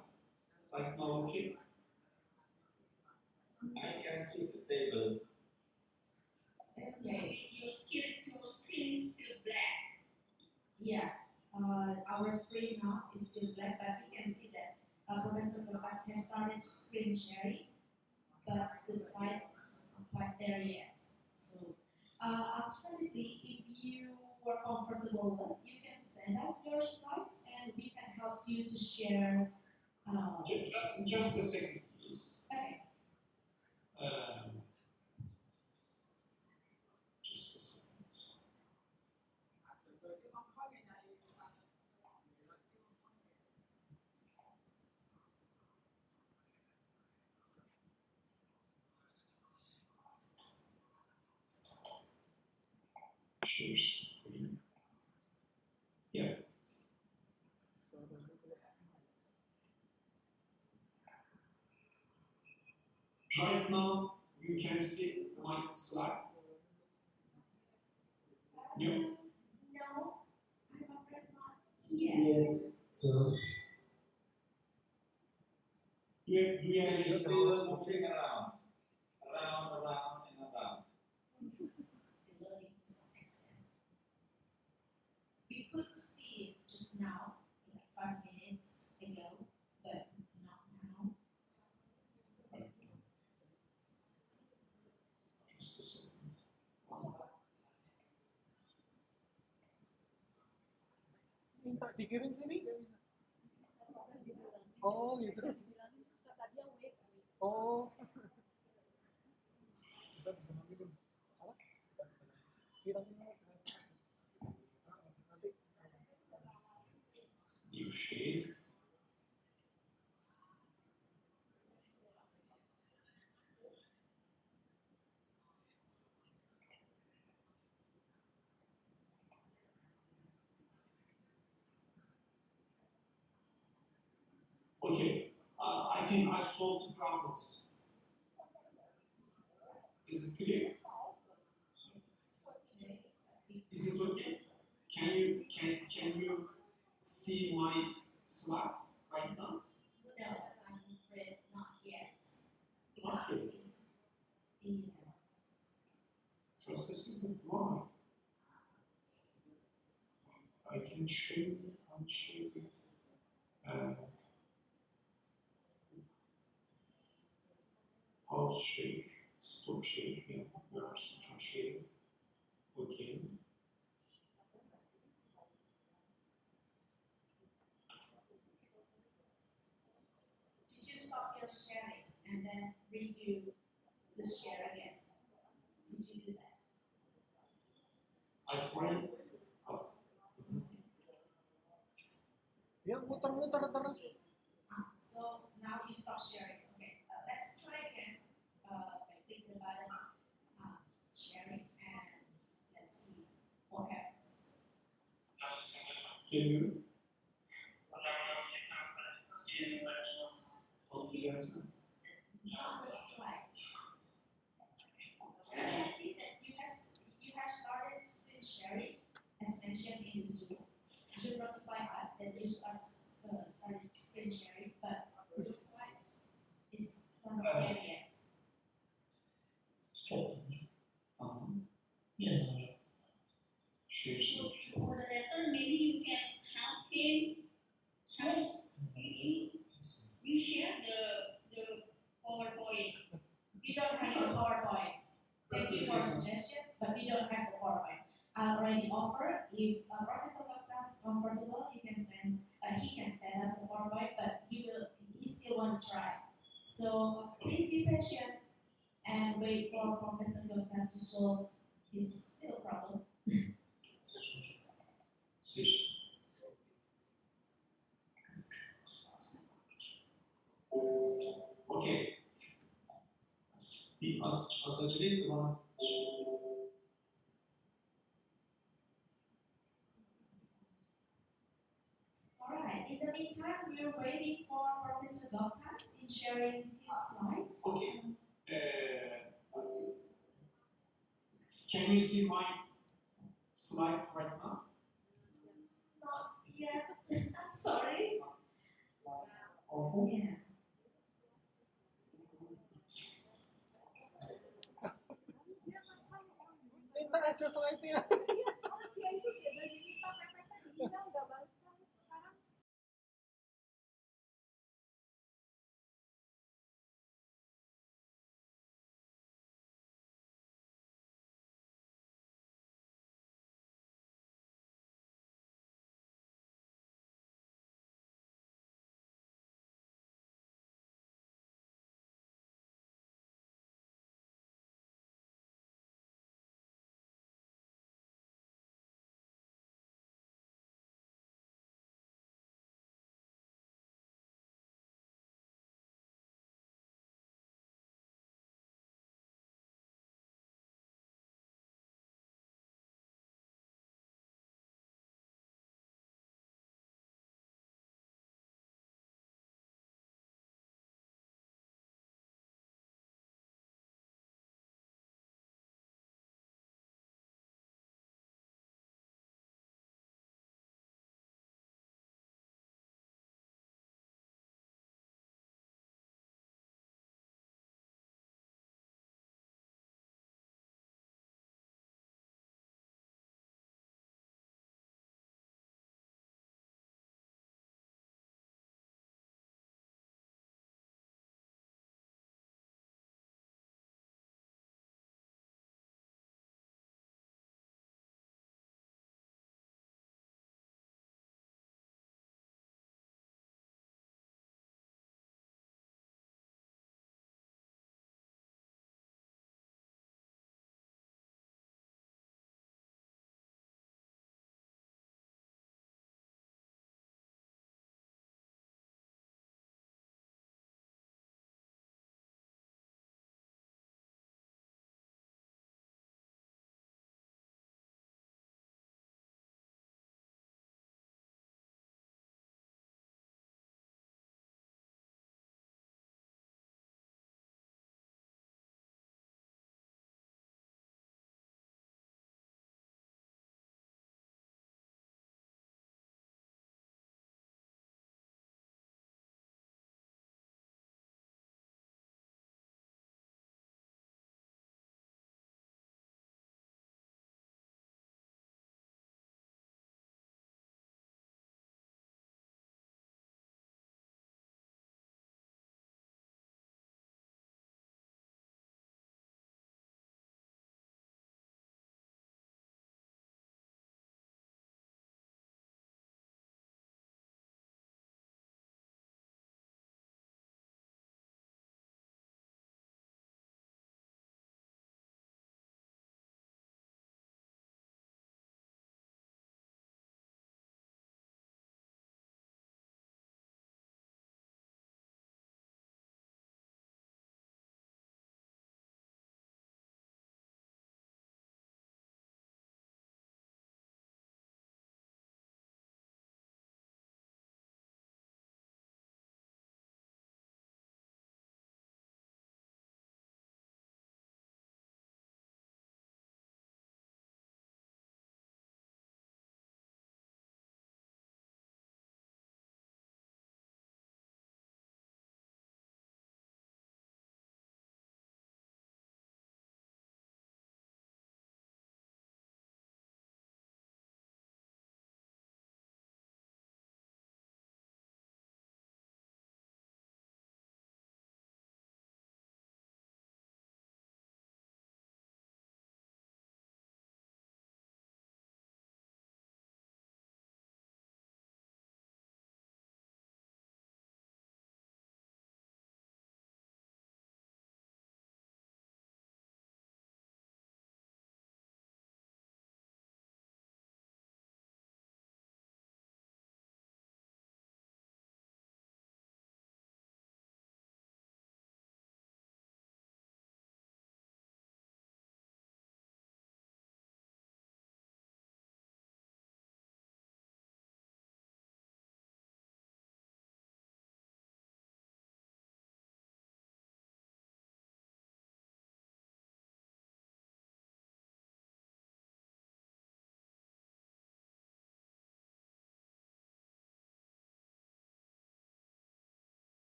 S10: Right now, okay?
S7: I can see the table.
S9: Okay.
S11: Your screen is still black.
S9: Yeah, our screen now is still black, but we can see that Professor Goktas has started screen sharing, but the slides are not quite there yet. So, alternatively, if you were comfortable with, you can send us your slides and we can help you to share.
S10: Just a second, please.
S9: Okay.
S10: Just a second. Share screen. Yeah. Right now, you can see my slide. No?
S9: No, I'm afraid not yet.
S6: So,
S10: Do you have
S7: We will moving around, and around.
S9: This is learning to some extent. We could see it just now, like 5 minutes ago, but not now.
S10: Just a second.
S1: Minta dikirim sini nggak bisa. Oh gitu. Oh. Kita bisa ngambilin apa? Kita nanti.
S10: You share. Okay, I think I solved the problems. Is it clear? Is it okay? Can you see my slide right now?
S9: No, I'm afraid not yet.
S10: Not yet. Just a second. Why? I can share it. House share. Stop sharing. Yeah, we are stop sharing. Okay.
S9: Did you stop your sharing and then redo the share again? Did you do that?
S10: I tried.
S1: Dia muter-muter terus.
S9: So now you stop sharing. Okay, let's try again. I click the button sharing and let's see what happens.
S10: Can you? Yes.
S9: On the slides, you can see that you have started screen sharing as mentioned in the Zoom. It should notify us that you started screen sharing, but the slides is not there yet.
S10: Stop. Yeah. Share.
S11: So, moderator, maybe you can help him. You share the PowerPoint.
S9: We don't have a PowerPoint. Thank you for suggestion, but we don't have a PowerPoint. I already offer if Professor Goktas is comfortable, he can send us a PowerPoint, but he still want to try. So please be patient and wait for Professor Goktas to solve his little problem.
S10: Okay. Bir asacılık var.
S9: Alright, in the meantime, we're waiting for Professor Goktas in sharing his slides.
S10: Okay. Can you see my slide right now?
S9: Not yet. I'm sorry.
S10: Oh.
S9: Yeah.
S1: Minta aja slide-nya.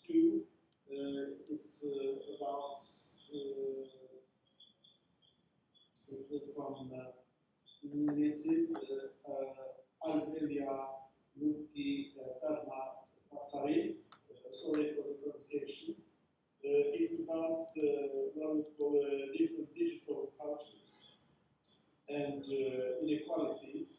S8: 2 is about from Mrs. Alvelia Luti Tarma Tasari. Sorry for the pronunciation. It's about what we call different digital cultures and inequalities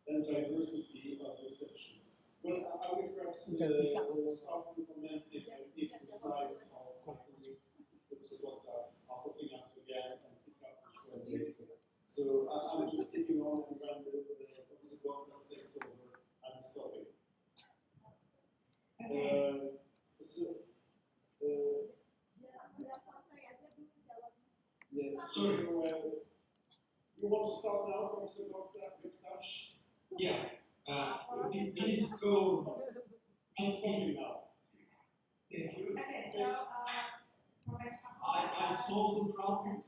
S8: and diversity of receptions. Well, I will perhaps start commenting if the slides of Professor Goktas are popping up again and pick up from later. So I'm just sticking on, and when Professor Goktas takes over, I'm stopping. Yes, so you want to start now, Professor Goktas?
S10: Yeah, please go.
S8: I'm stopping now.
S10: Thank you.
S9: Okay, so Professor
S10: I solved the problems.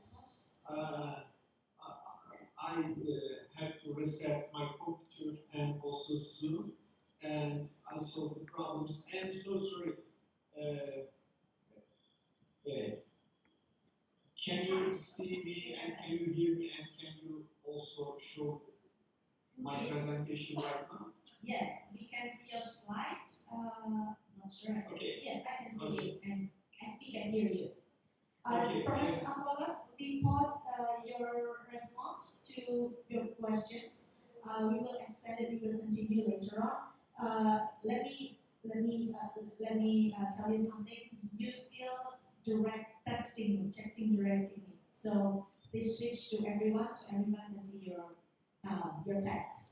S10: I have to reset my computer and also Zoom, and I solved the problems. I'm so sorry. Can you see me and can you hear me and can you also show my presentation right now?
S9: Yes, we can see your slide. Not sure.
S10: Okay.
S9: Yes, I can see
S10: Okay.
S9: you and we can hear you.
S10: Okay.
S9: Professor Apollon, we paused your response to your questions. We will extend it. We will continue later on. Let me tell you something. You still direct texting directing me. So please switch to everyone so everyone can see your text.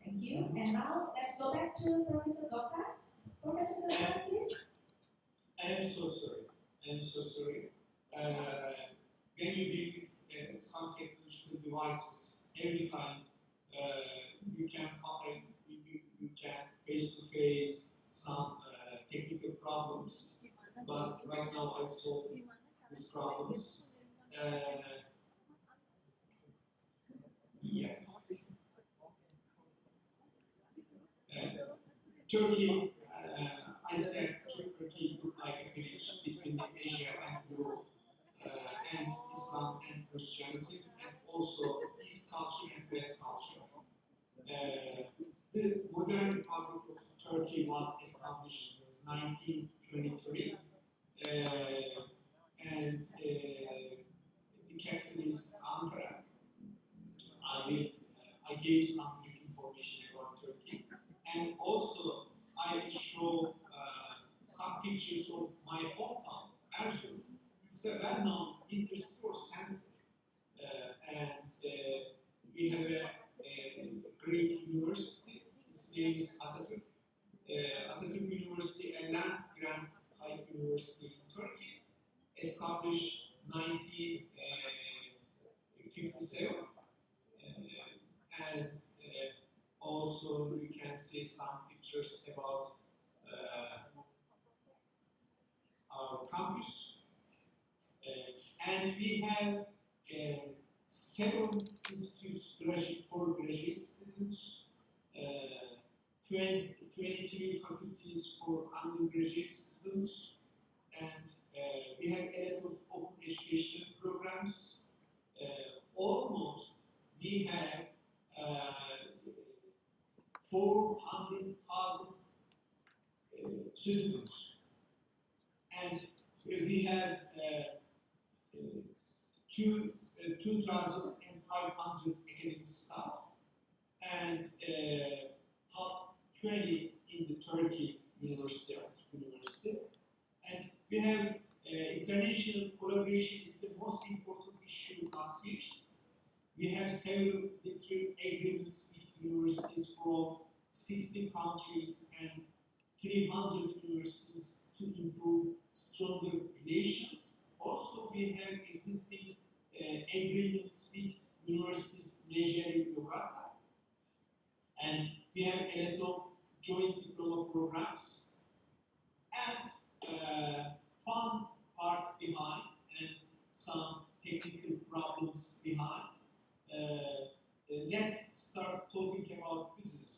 S9: Thank you. And now let's go back to Professor Goktas. Professor Goktas, please.
S10: I am so sorry. When you deal with some technological devices, every time you can find, you can face to face some technical problems. But right now I solve these problems. Turkey, I said Turkey looked like a bridge between Asia and Europe, and Islam and Christianity, and also East culture and West culture. The modern Republic of Turkey was established in 1923, and the capital is Ankara. I gave some brief information about Turkey, and also I show some pictures of my hometown, Erzurum. It's a well-known intersport center, and we have a great university. Its name is Ataturk. Ataturk University, a land-grant type university in Turkey, established 1957, and also you can see some pictures about our campus, and we have several institutes for graduate students, 23 faculties for undergraduate students, and we have a lot of open education programs. Almost we have 400,000 students, and we have 2,500 academic staff, and top 20 in the Turkey university, and we have international collaboration is the most important issue last years. We have several different agreements with universities from 60 countries and 300 universities to improve stronger relations. Also, we have existing agreements with universities Nigeria and Uganda, and we have a lot of joint diploma programs and fun part behind and some technical problems behind. Let's start talking about business.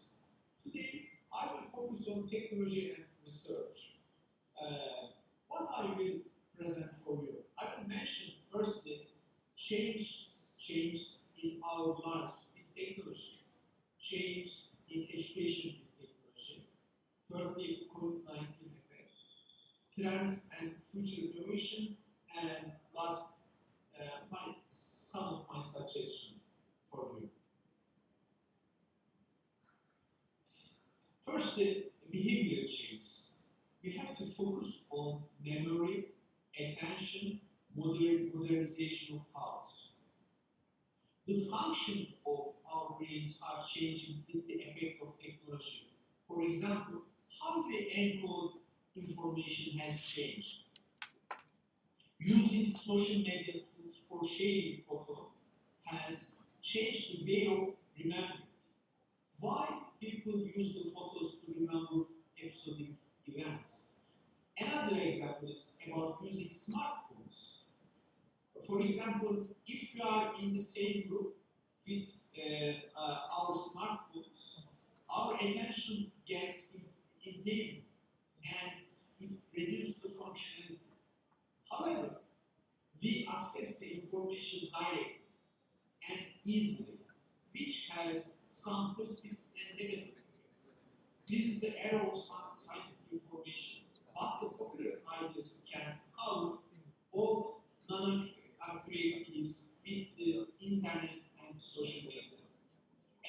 S10: Today, I will focus on technology and research. change in our lives with technology, change in education with technology, thirdly, COVID-19 effect, trends and future innovation, and last, some of my suggestions for you. First, the behavioral change. We have to focus on memory, attention, modernization of thoughts. The function of our brains are changing with the effect of technology. For example, how we encode information has changed. Using social media tools for sharing photos has changed the way of remembering. Why people use the photos to remember episodic events. Another example is about using smartphones. For example, if you are in the same group with our smartphones, our attention gets impaired and it reduces the functionality. However, we access the information directly and easily, which has some positive and negative effects. This is the era of scientific information, but the popular ideas can cover all non-accurate beliefs with the internet and social media.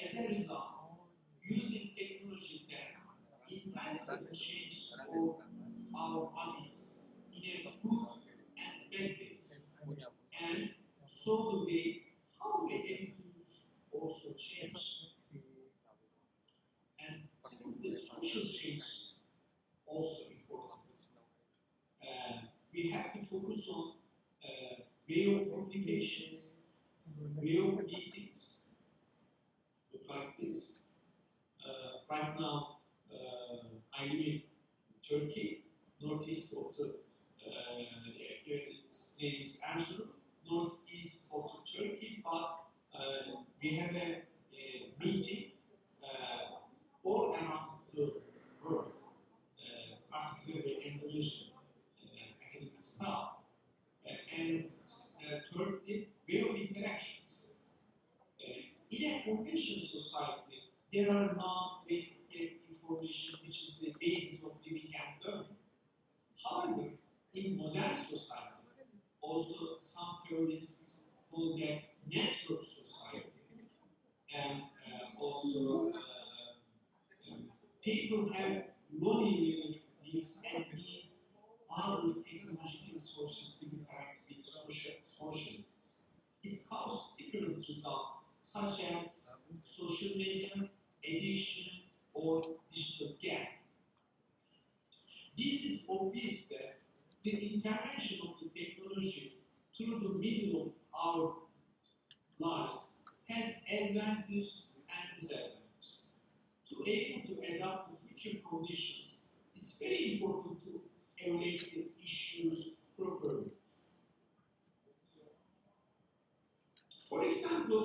S10: As a result, using technology that enhances change for our bodies in a good and bad ways, and so the way how the attitudes also change. And second, the social change also important. We have to focus on way of communications, way of meetings, like this. Right now, I live in Turkey, northeast of the its name is Erzurum, northeast of the Turkey, but we have a meeting all around the world, particularly Indonesian academic staff, and thirdly, way of interactions. In a conventional society, there are non-way to get information, which is the basis of living and learning. However, in modern society, also some theorists call that network society, and also people have non-linear needs and need other technological sources to interact with socially. It causes different results, such as social media, addiction, or digital gap. This is obvious that the intervention of the technology through the middle of our lives has advantages and disadvantages. To be able to adapt to future conditions, it's very important to evaluate the issues properly. For example,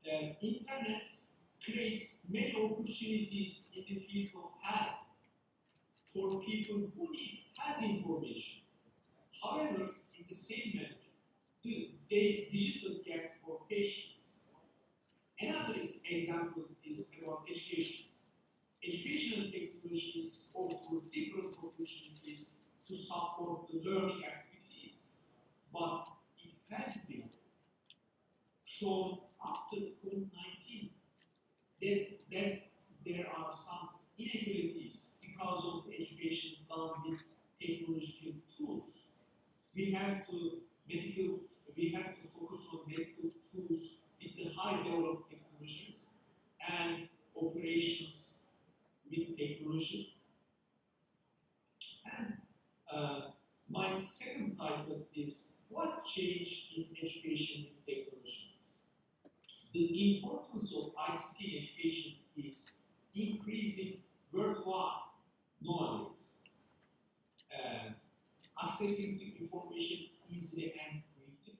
S10: the internet creates many opportunities in the field of health for people who need health information. However, in the same manner, the digital gap for patients. Another example is about education. Educational technologies offer different opportunities to support the learning activities, but it has been shown after COVID-19 that there are some inequalities because of education done with technological tools. We have to focus on medical tools with the high developed technologies and operations with technology. And my second title is What Change in Education with Technology? The importance of ICT education is increasing worldwide nowadays. Accessing to information easily and quickly.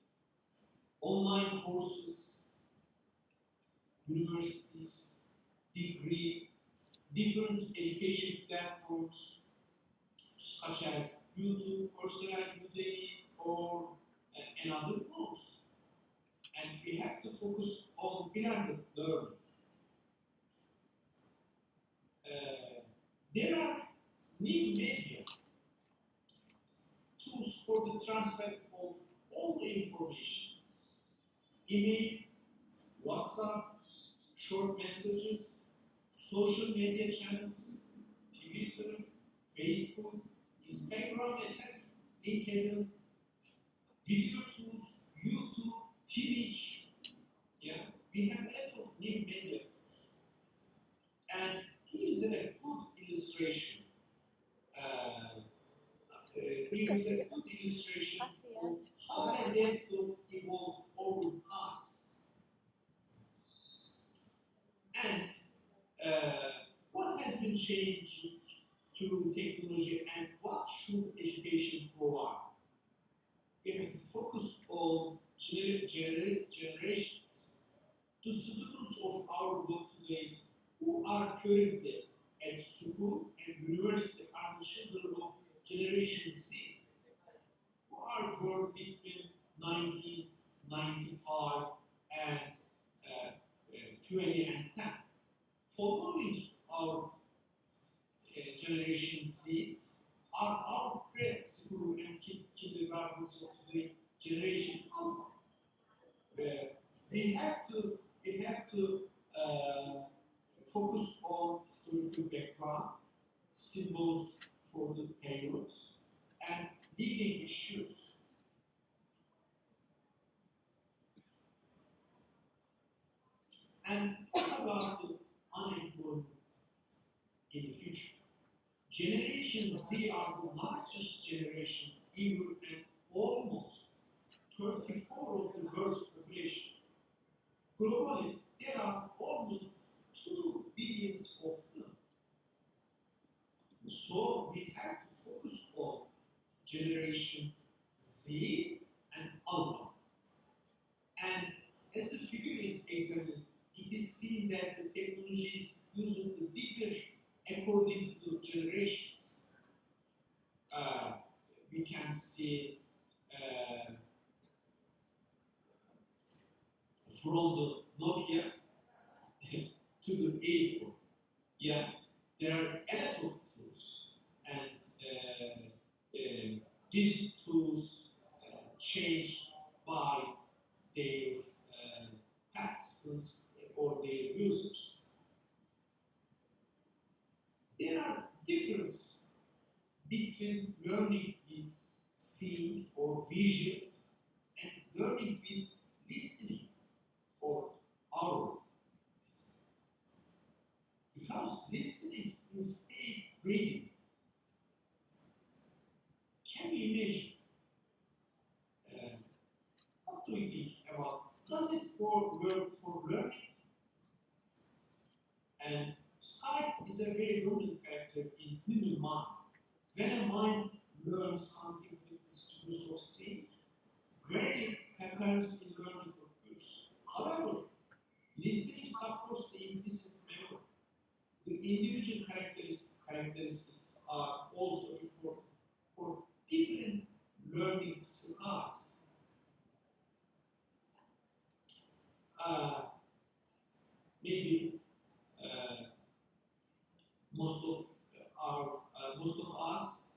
S10: Online courses, universities, degree, different education platforms such as YouTube, Coursera, Udemy, or another course. and we have to focus on blended learning. There are new media tools for the transfer of all the information. Email, WhatsApp, short messages, social media channels, Twitter, Facebook, Instagram, etc., LinkedIn, video tools, YouTube, Twitch. Yeah, we have a lot of new media tools. And here's a good illustration. Here is a good illustration of how the desktop evolved over time. And what has been changed through technology and what should education provide? We have to focus on generations. The students of our group today who are currently at school and university are the children of Generation Z, who are born between 1995 and 2010. Following our Generation Z are our preschool and kindergartens of today, Generation Alpha. They have to focus on historical background, symbols for the periods, and leading issues. And what about the unemployment in the future? Generation Z are the largest generation ever and almost 34 of the world's population. Globally, there are almost 2 billion of them. So we have to focus on Generation Z and Alpha. And as the figure is examined, it is seen that the technology is using the bigger according to the generations. We can see from the Nokia to the airport. Yeah, there are a lot of tools, and these tools changed by their participants or their users. There are differences between learning with seeing or vision and learning with listening or oral. Because listening instead reading. Can you imagine? What do you think about? Does it work for learning? And sight is a very dominant factor in human mind. When a mind learns something with the stimulus of seeing, very happens in learning occurs. However, listening supports the implicit memory. The individual characteristics are also important for different learning styles. Maybe most of us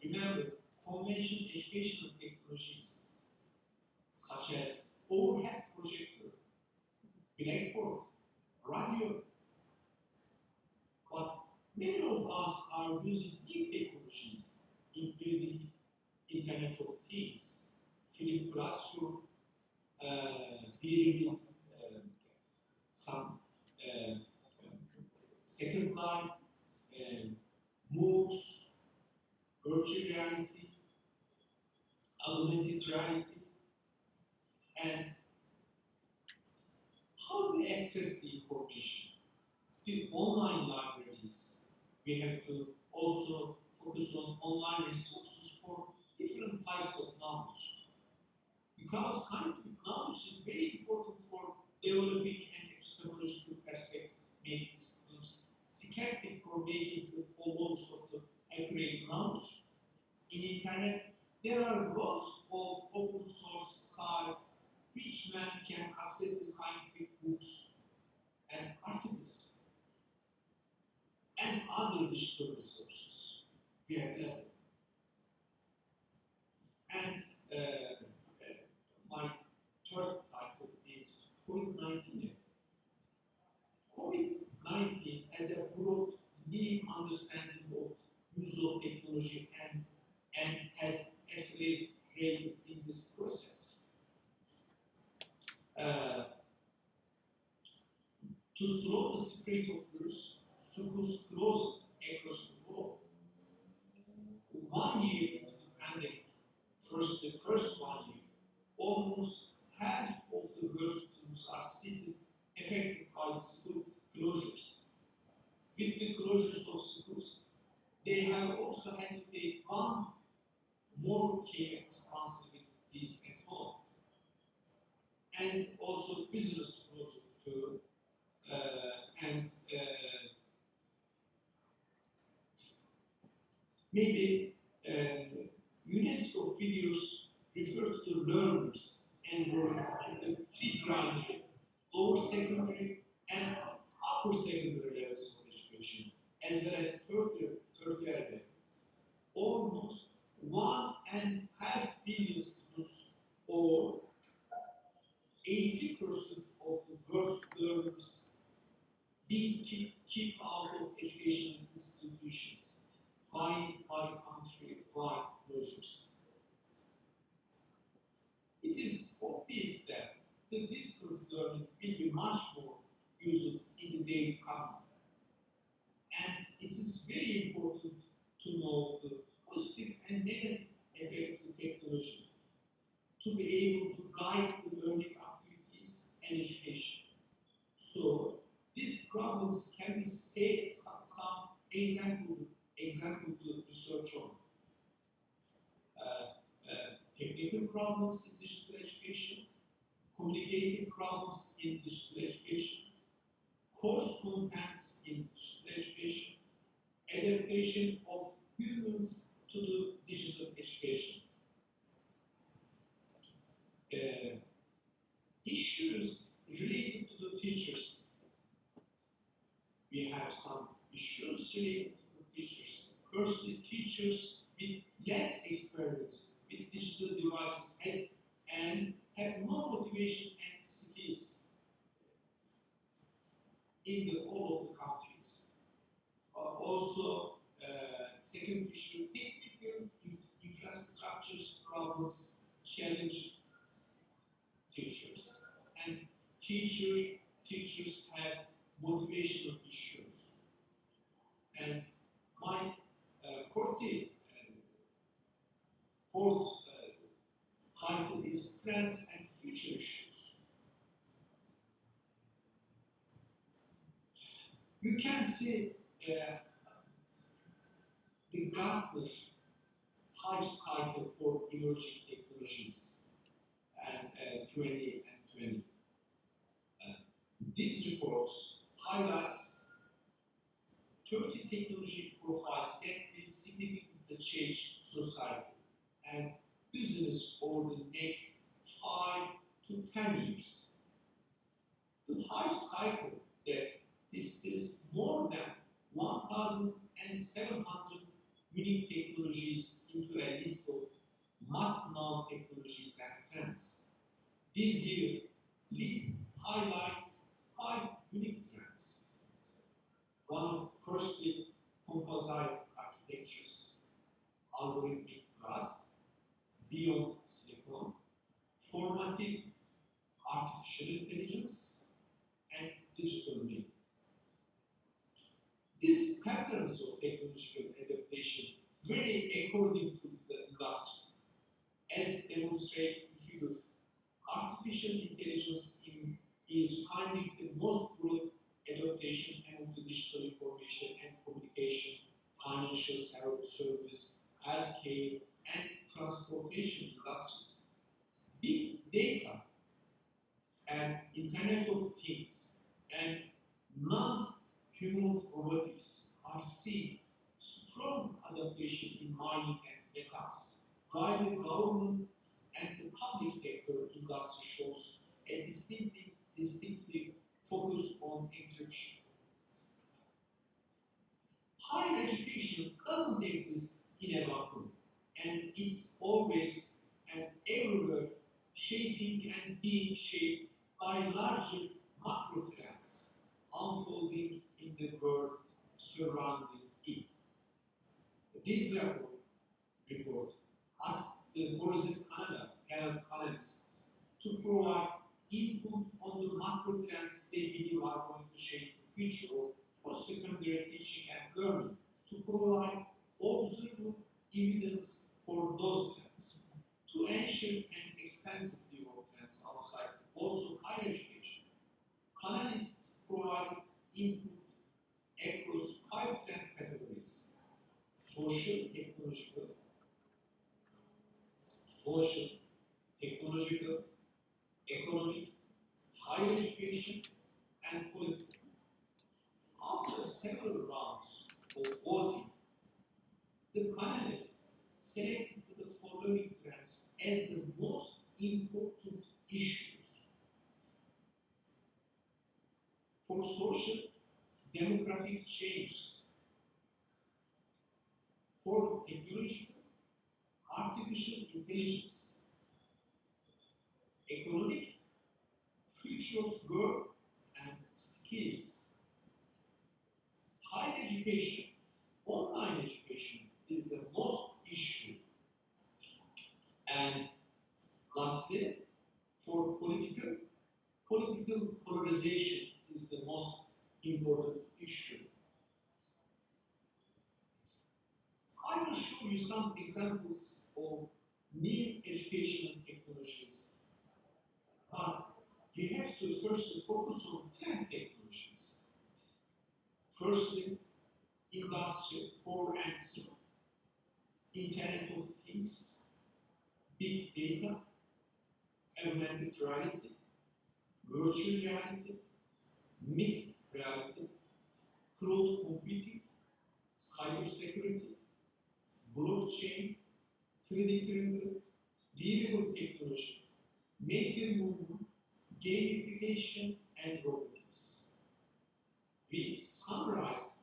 S10: remember conventional educational technologies such as overhead projector, blackboard, radio. But many of us are using new technologies, including Internet of Things, Philip Classroom, peer some second line, MOOCs, virtual reality, augmented reality, and how do we access the information? The online libraries. We have to also focus on online resources for different types of knowledge. Because scientific knowledge is very important for developing an epistemological perspective, making students skeptic for making the followers of the accurate knowledge. In internet, there are lots of open source sites which man can access the scientific books and articles and other digital resources. We have that. And my third title is COVID-19. COVID-19 as a broad new understanding of use of technology and has accelerated in this process. To slow the spread of virus, schools closed across the world. 1 year into the pandemic, the first 1 year, almost half of the world students are still affected by school closures. With the closures of schools, they have also had to take one more care responsibilities at home. And also business closure too. Maybe UNESCO figures refer to the learners enrolled in the pre-primary, lower secondary, and upper secondary levels of education, as well as tertiary level. Almost 1.5 billion students, or 80% of the world's learners, being kept out of educational institutions by country-wide closures. It is obvious that the distance learning will be much more used in the days coming. And it is very important to know the positive and negative effects of technology to be able to guide the learning activities and education. So these problems can be saved some example to research on. Technical problems in digital education, communicating problems in digital education, course contents in digital education, adaptation of humans to the digital education. Issues related to the teachers. We have some issues related to the teachers. Firstly, teachers with less experience with digital devices and have no motivation and skills in all of the countries. Also, second issue, technical infrastructure problems challenge teachers, and teachers have motivational issues. And my fourth title is Trends and Future Issues. You can see the Gartner hype cycle for emerging technologies and 2020. This report highlights 30 technology profiles that will significantly change society and business over the next 5 to 10 years. The hype cycle that distills more than 1,700 unique technologies into a list of must-know technologies and trends. This year, list highlights 5 unique trends. One, firstly, composite architectures, algorithmic trust, beyond silicon, formative artificial intelligence, and digital media. These patterns of technological adaptation vary according to the industry. As demonstrated in figure, artificial intelligence is finding the most broad adaptation among the digital information and communication, financial service, healthcare, and transportation industries. Big data and Internet of Things and non-human robotics are seeing strong adaptation in mining and metals, while the government and the public sector industry shows a distinctive focus on encryption. Higher education doesn't exist in a vacuum, and it's always and everywhere shaping and being shaped by larger macro trends unfolding in the world surrounding it. This report asked the horizontal analysts to provide input on the macro trends they believe are going to shape the future of post-secondary teaching and learning, to provide observable evidence for those trends, to ancient and expensive view of trends outside also higher education. Analysts provided input across 5 trend categories: social, technological, economic, higher education, and political. After several rounds of voting, the panelists selected the following trends as the most important issues. For social, demographic changes. For technological, artificial intelligence. Economic, future of work and skills. Higher education, online education is the most issue. And lastly, for political polarization is the most important issue. I will show you some examples of new educational technologies, but we have to first focus on trend technologies. Firstly, Industry 4.0, Internet of Things, Big Data, Augmented Reality, Virtual Reality, Mixed Reality, Cloud Computing, Cybersecurity, Blockchain, 3D printer, wearable technology, maker movement, gamification, and robotics. We summarized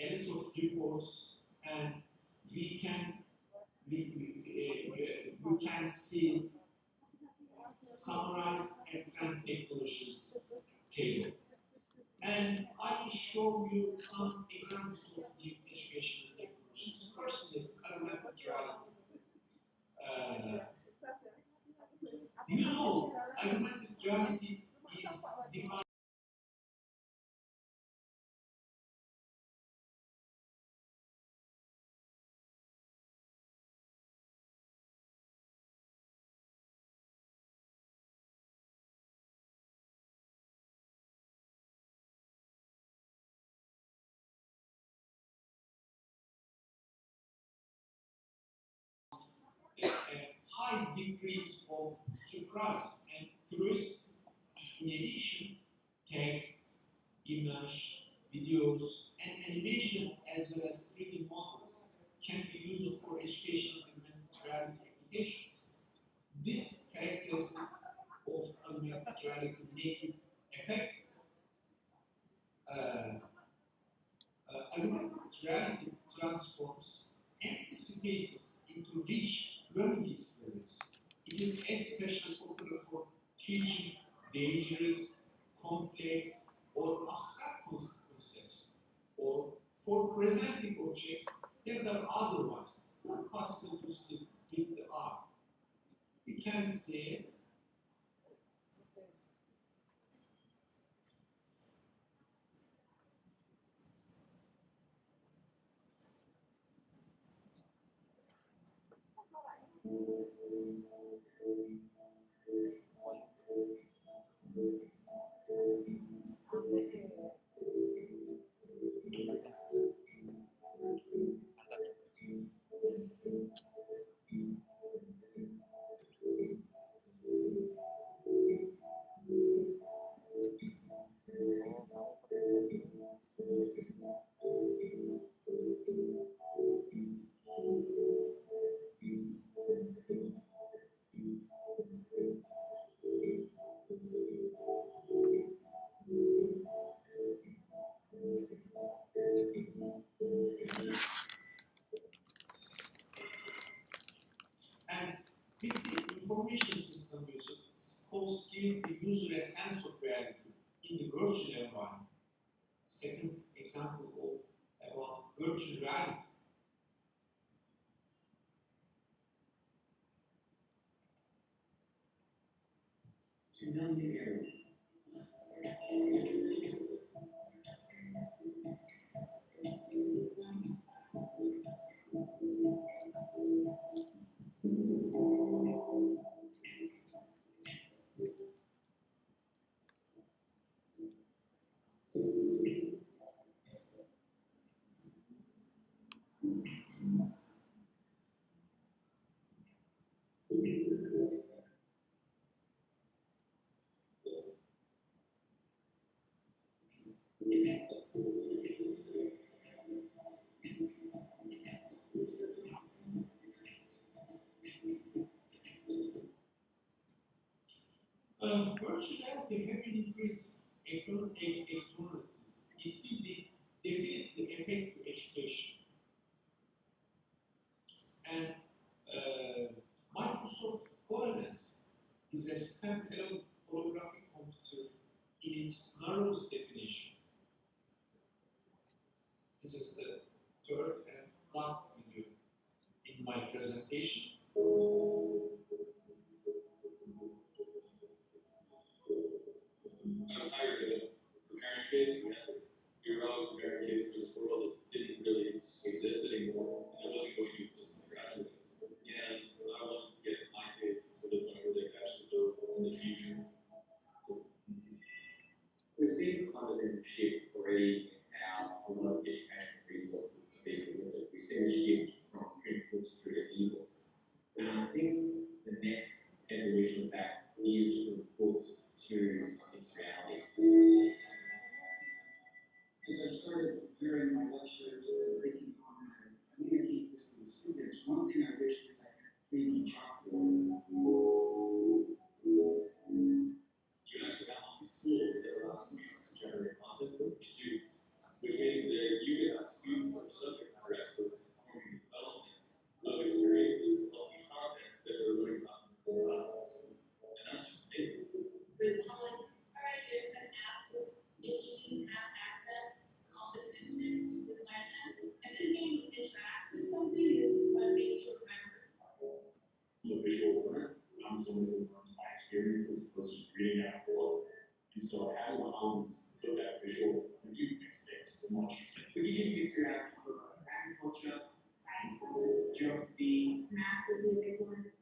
S10: a lot of reports, and we can see summarized and trend technologies table. And I will show you some examples of new educational technologies. Firstly, augmented reality. You know, augmented reality is defined high degrees of surprise and curiosity. In addition, text, image, videos, and animation, as well as 3D models, can be used for educational augmented reality applications. This characteristic of augmented reality make it effective. Augmented reality transforms empty spaces into rich learning experience. It is especially popular for teaching dangerous, complex, or abstract concepts, or for presenting objects that are otherwise not possible to see with the eye. We can say And with the information system user, suppose giving the user a sense of reality in the virtual environment. Second example about virtual reality. Virtual reality have been increasing externally. It will be definitely affect to education. And Microsoft HoloLens is a standalone holographic computer in its narrowest definition. This is the third and last video in my presentation.
S12: I was tired of preparing kids for yesterday. We were always preparing kids for this world that didn't really exist anymore, and it wasn't going to exist when I graduated. And I wanted to get my kids to the point where they could actually go in the future. We've seen a fundamental shift already in how a lot of educational resources are being delivered. We've seen a shift from print books through to e-books. And I think the next evolution of that is from books to mixed reality.
S13: As I started preparing my lectures and thinking on how to communicate this with the students, one thing I wish was I had 3D chalkboard.
S12: You actually have all these tools that allow students to generate content for their students, which means that you can have students that are subject matter experts performing the development of experiences of teach content that they're learning about in the classes. And that's just amazing.
S11: With HoloLens, alright, there's an app if you didn't have access to all the participants, you could learn them. And then being able to interact with something is what makes you remember.
S12: I'm a visual learner. I'm someone who learns by experience as opposed to just reading out a book. And so having to put that visual in you makes things much easier.
S13: We could use mixed reality for agriculture, science classes, geography, math would be a big one.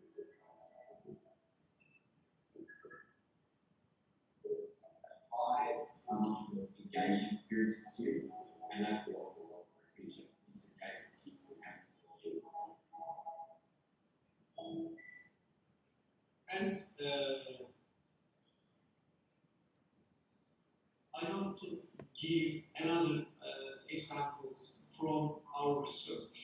S12: Provides a much more engaging experience for students, and that's the goal of a teacher, is to engage the students that have
S10: And I want to give another examples from our research.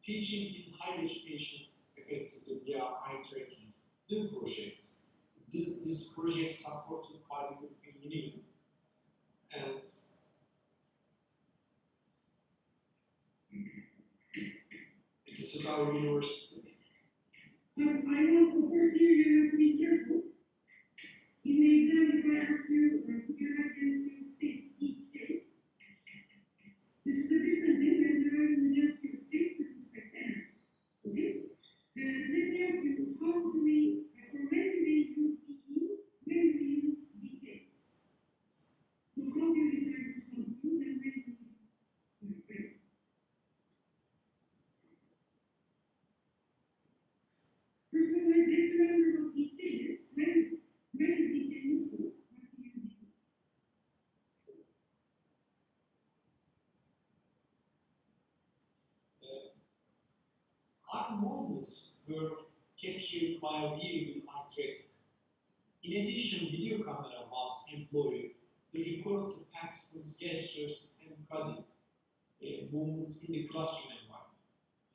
S10: Teaching in higher education effectively via eye tracking, the project. This project supported by the European Union, and this is our university.
S13: So I know, of course, here you have to be careful. In the exam, if I ask you to put your right hand states EK, this is a different thing than the United States with respect to energy. Okay? Let me ask you, how do we, for when do we use EE, when do we use DK? So how do we decide which one to use and when do we use? First of all, let's remember what DK is. When is DK useful? What do you do?
S10: Our moments were captured by a vehicle eye tracking. In addition, video camera was employed to record the participants' gestures and body movements in the classroom environment.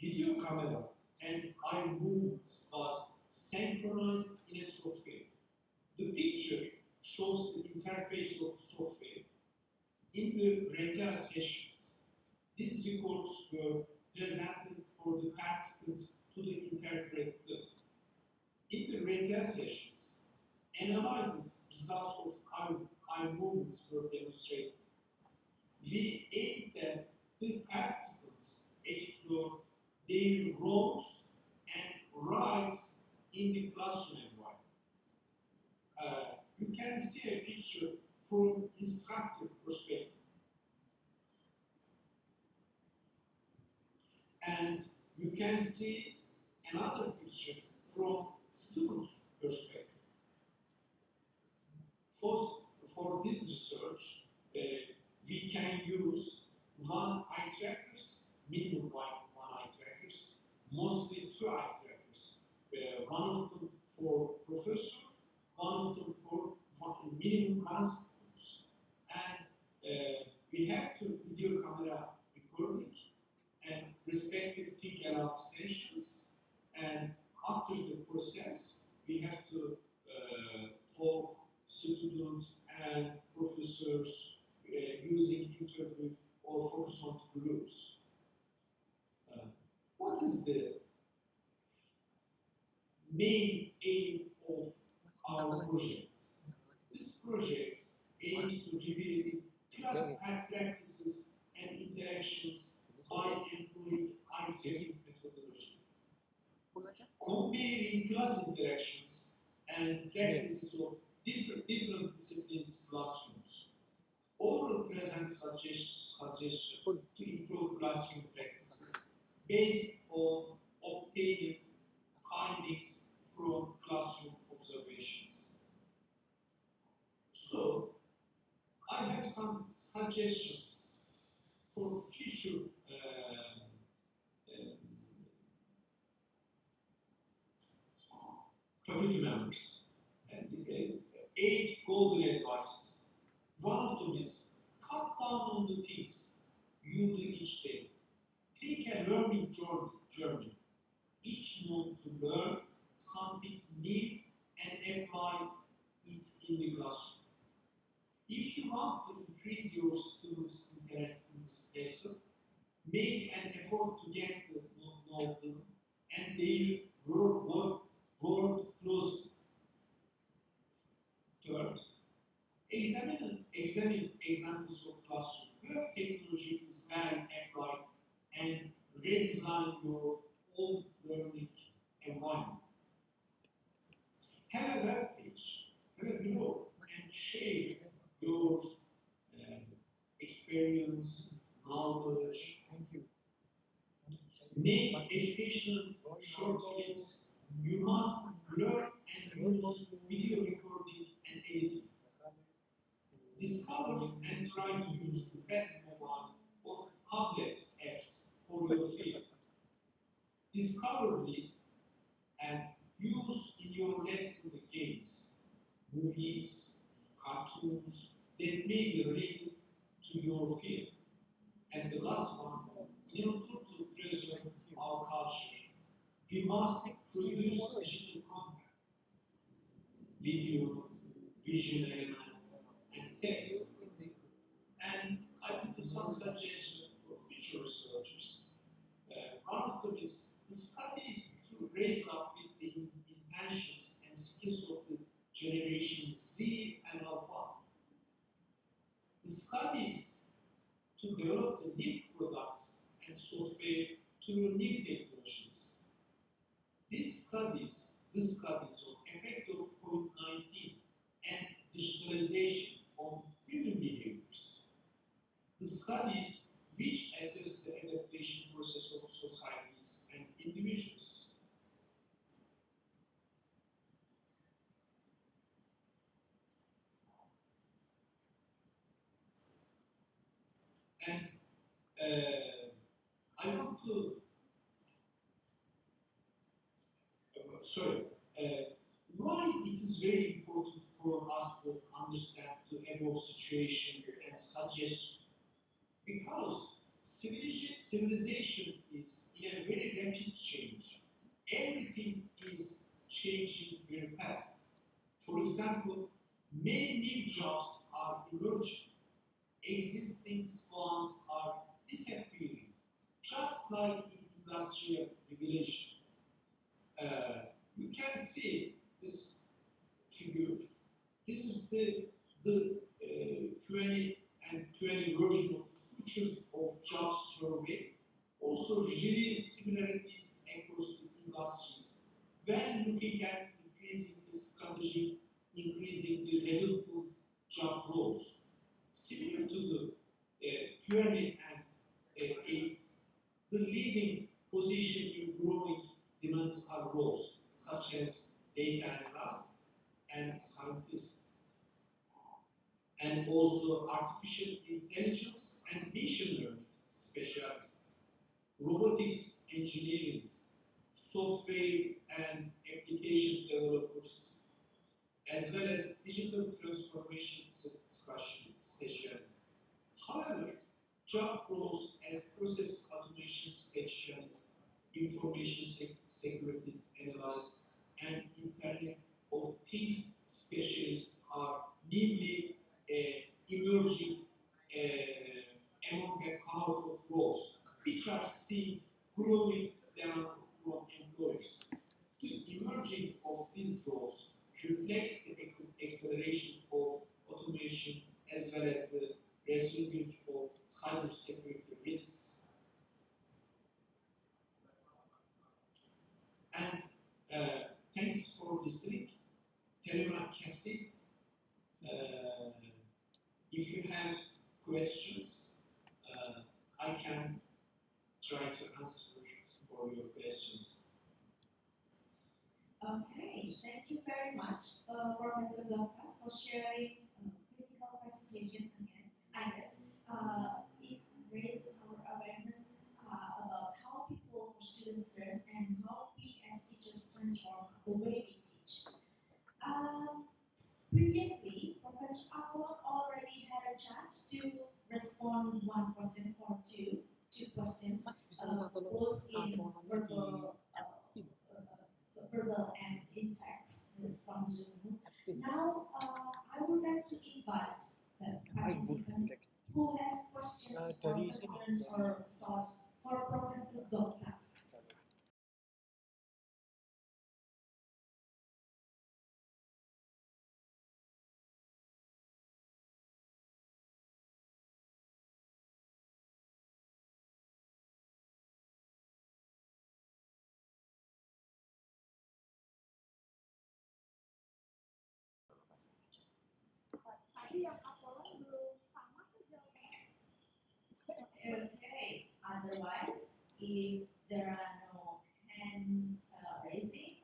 S10: Video camera and eye movements was synchronized in a software. The picture shows the interface of the software. In the regular sessions, these records were presented for the participants to the interpreter their roles and rights in the classroom environment. You can see a picture from instructor perspective. And you can see another picture from student perspective. For this research, we can use one eye trackers, minimum one eye trackers, mostly two eye trackers. One of them for professor, one of them for minimum classrooms. And we have to video camera recording and respective think aloud sessions. And after the process, we have to talk students and professors using interview or focus on groups. What is the main aim of our projects? This project aims to reveal class practices and interactions by employing eye tracking methodology. Comparing class interactions and practices of different disciplines classrooms. All present suggestions to improve classroom practices based on obtained findings from classroom observations. So, I have some suggestions for future committee members. And 8 golden advices. One of them is cut down on the things you do each day. Take a learning journey each month to learn something new and apply it in the classroom. If you want to increase your students' interest in this lesson, make an effort to get to know them and they work closely. Third, examine examples of classroom where technology is well applied and redesign your own learning environment. Have a web page, have a blog, and share your experience, knowledge. Make educational short films. You must learn and use video recording and editing. Discover and try to use the best mobile or tablet apps for your field. Discover this and use in your lesson games, movies, cartoons that may be related to your field. And the last one, in order to preserve our culture, we must produce digital content, video, visual element, and text. And I will do some suggestions for future researchers. One of them is the studies to raise up with the intentions and skills of the generation Z and Alpha. The studies to develop the new products and software to new technologies. These studies of effect of COVID-19 and digitalization on human behaviors. The studies which assess the adaptation process of societies and individuals. And I want to, why it is very important for us to understand the above situation and suggestion? Because civilization is in a very rapid change. Everything is changing very fast. For example, many new jobs are emerging. Existing ones are disappearing, just like in industrial revolution. You can see this figure. This is the 2020 version of the future of jobs survey or also really similarities across the industries. When looking at increasing the strategy, increasing the readable job roles, similar to the pyramid and 8, the leading position in growing demands are roles such as data analysts and scientists, and also artificial intelligence and machine learning specialists, robotics engineers, software and application developers, as well as digital transformation specialists. However, job roles as process automation specialist, information security analyst, and Internet of Things specialists are newly emerging among a crowd of roles, which are seeing growing demand from employers. The emerging of these roles reflects the acceleration of automation as well as the resolving of cybersecurity risks. And thanks for listening. Terima kasih. If you have questions, I can try to answer for your questions.
S9: Okay, thank you very much, Professor Goktas, for sharing critical presentation again. I guess it raises our awareness about how people or students learn and how we as teachers transform the way we teach. Previously, Professor Apollon already had a chance to respond one question or two questions, both in verbal and in text from Zoom. Now, I would like to invite the participant who has questions or concerns or thoughts for Professor Goktas. Okay, otherwise, if there are no hands raising,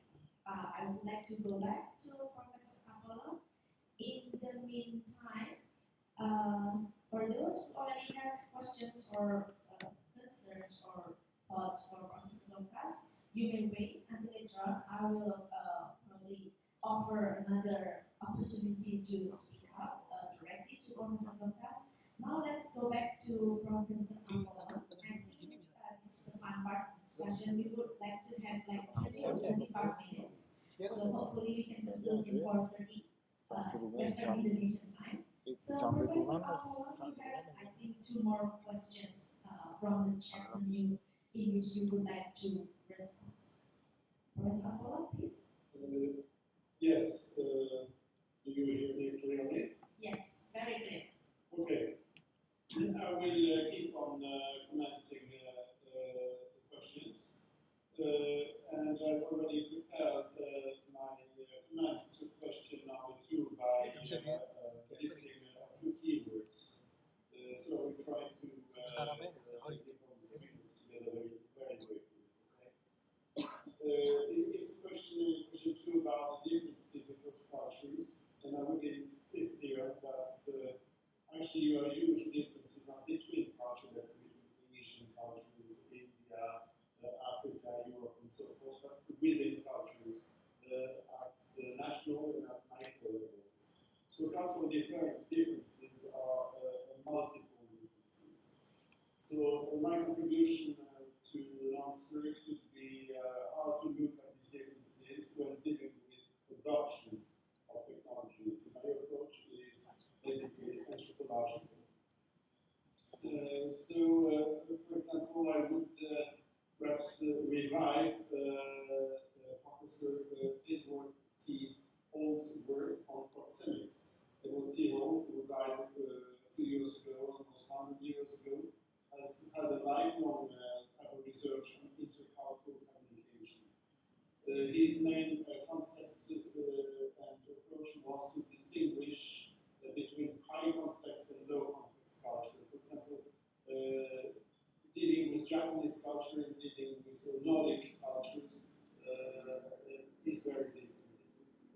S9: I would like to go back to Professor Apollon. In the meantime, for those who already have questions or concerns or thoughts for Professor Goktas, you may wait until later on. I will probably offer another opportunity to speak up directly to Professor Goktas. Now let's go back to Professor Apollon. I think this is the fun part of the discussion. We would like to have like 30 or 35 minutes. So hopefully we can conclude in 4:30 Western Indonesian time. So Professor Apollon, we have I think 2 more questions from the chat menu in which you would like to respond. Professor Apollon, please.
S8: Yes, do you hear me clearly?
S9: Yes, very clear.
S8: Okay. I will keep on commenting the questions. And I've already prepared my comments to question number 2 by listing a few keywords. So we try to get all these keywords together very briefly. Okay? It's question 2 about the differences across cultures, and I would insist here that actually you are huge differences between cultures, that's between Asian cultures, India, Africa, Europe, and so forth, but within cultures at national and at micro levels. So cultural differences are multiple differences. So my contribution to an answer could be how to look at these differences when dealing with adoption of technologies. My approach is basically anthropological. For example, I would perhaps revive Professor Edward T. Hall's work on proxemics. Edward T. Hall, who died a few years ago, almost 100 years ago, has had a lifelong His main concept and approach was to distinguish between high context and low context culture. For example, dealing with Japanese culture and dealing with Nordic cultures is very different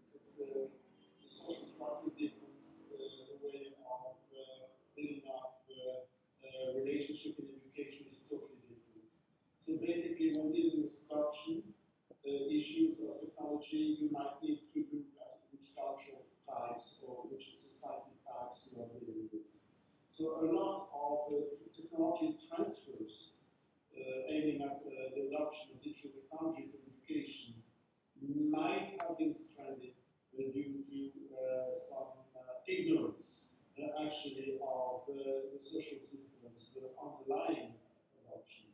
S8: because the social structure is different, the way of building up relationship in education is totally different. So basically, when dealing with corruption issues of technology, you might need to look at which cultural types or which society types you are dealing with. So a lot of technology transfers aiming at the adoption of digital technologies in education might have been stranded due to some ignorance actually of the social systems underlying adoption.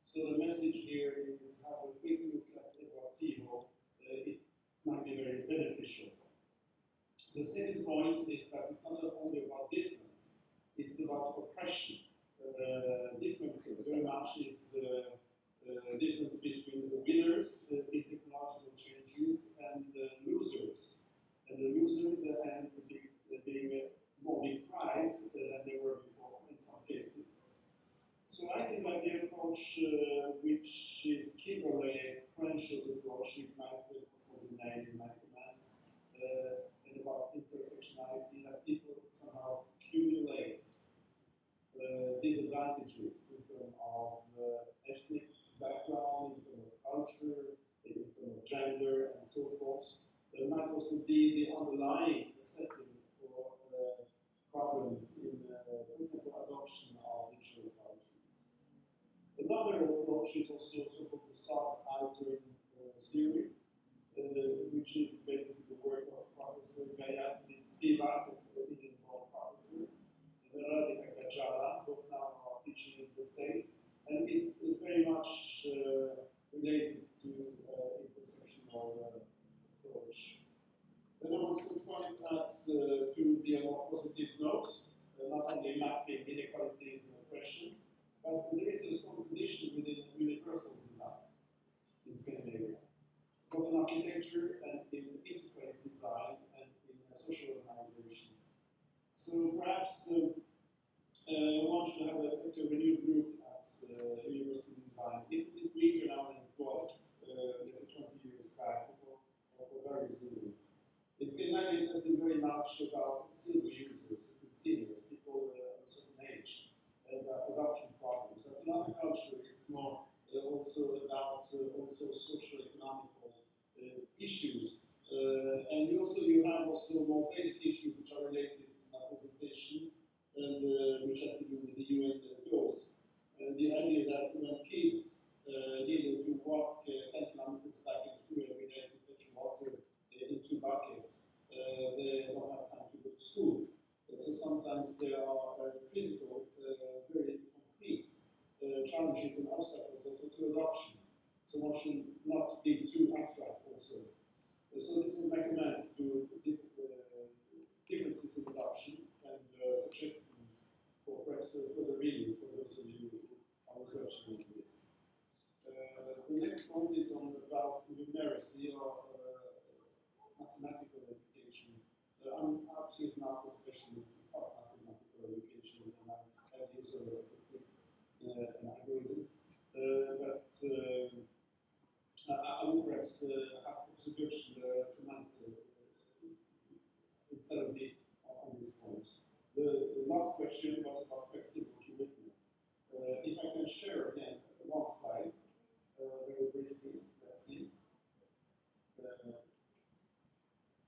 S8: So the message here is have a quick look at Equativo. It might be very beneficial. The second point is that it's not only about difference, it's about oppression. Difference very much is the difference between the winners in technological changes and the losers. And the losers end up being more deprived than they were before in some cases. So I think that the approach, which is Kimberley Crenshaw's approach, it might also be named in my comments, and about intersectionality, that people somehow accumulate disadvantages in terms of ethnic background, in terms of culture, in terms of gender, and so forth. There might also be the underlying setting for problems in, for example, adoption of digital culture. Another approach is also so-called the subaltern theory, which is basically the work of Professor Gayatri Spivak, Edinburgh professor, and Radhika Gajala, both now are teaching in the States, and it is very much related to intersectional approach. Then I want to point that to be a more positive note, not only mapping inequalities and oppression, but there is a strong condition within universal design in Scandinavia, both in architecture and in interface design and in social organization. So perhaps one should have a renewed group at university design. It's a bit weaker now than it was, let's say 20 years back, for various reasons. In Scandinavia, it has been very much about silver users, seniors, people of a certain age, and adoption problems. But in other culture, it's more also about also socio-economical issues. And you have also more basic issues which are related to representation and which has to do with the UN goals. And the idea that when kids needed to walk 10 kilometers back in school every day to fetch water in 2 buckets, they don't have time to go to school. So sometimes there are physical, very concrete challenges and obstacles also to adoption. So one should not be too abstract also. So this will recommend to differences in adoption and suggestions for perhaps further readings for those of you who are researching on this. The next point is on about numeracy or mathematical education. I'm absolutely not a specialist in mathematical education, and I have used statistics and algorithms, but I would perhaps have Professor Yuksel comment instead of me on this point. The last question was about flexible curriculum. If I can share again one slide, very briefly, let's see.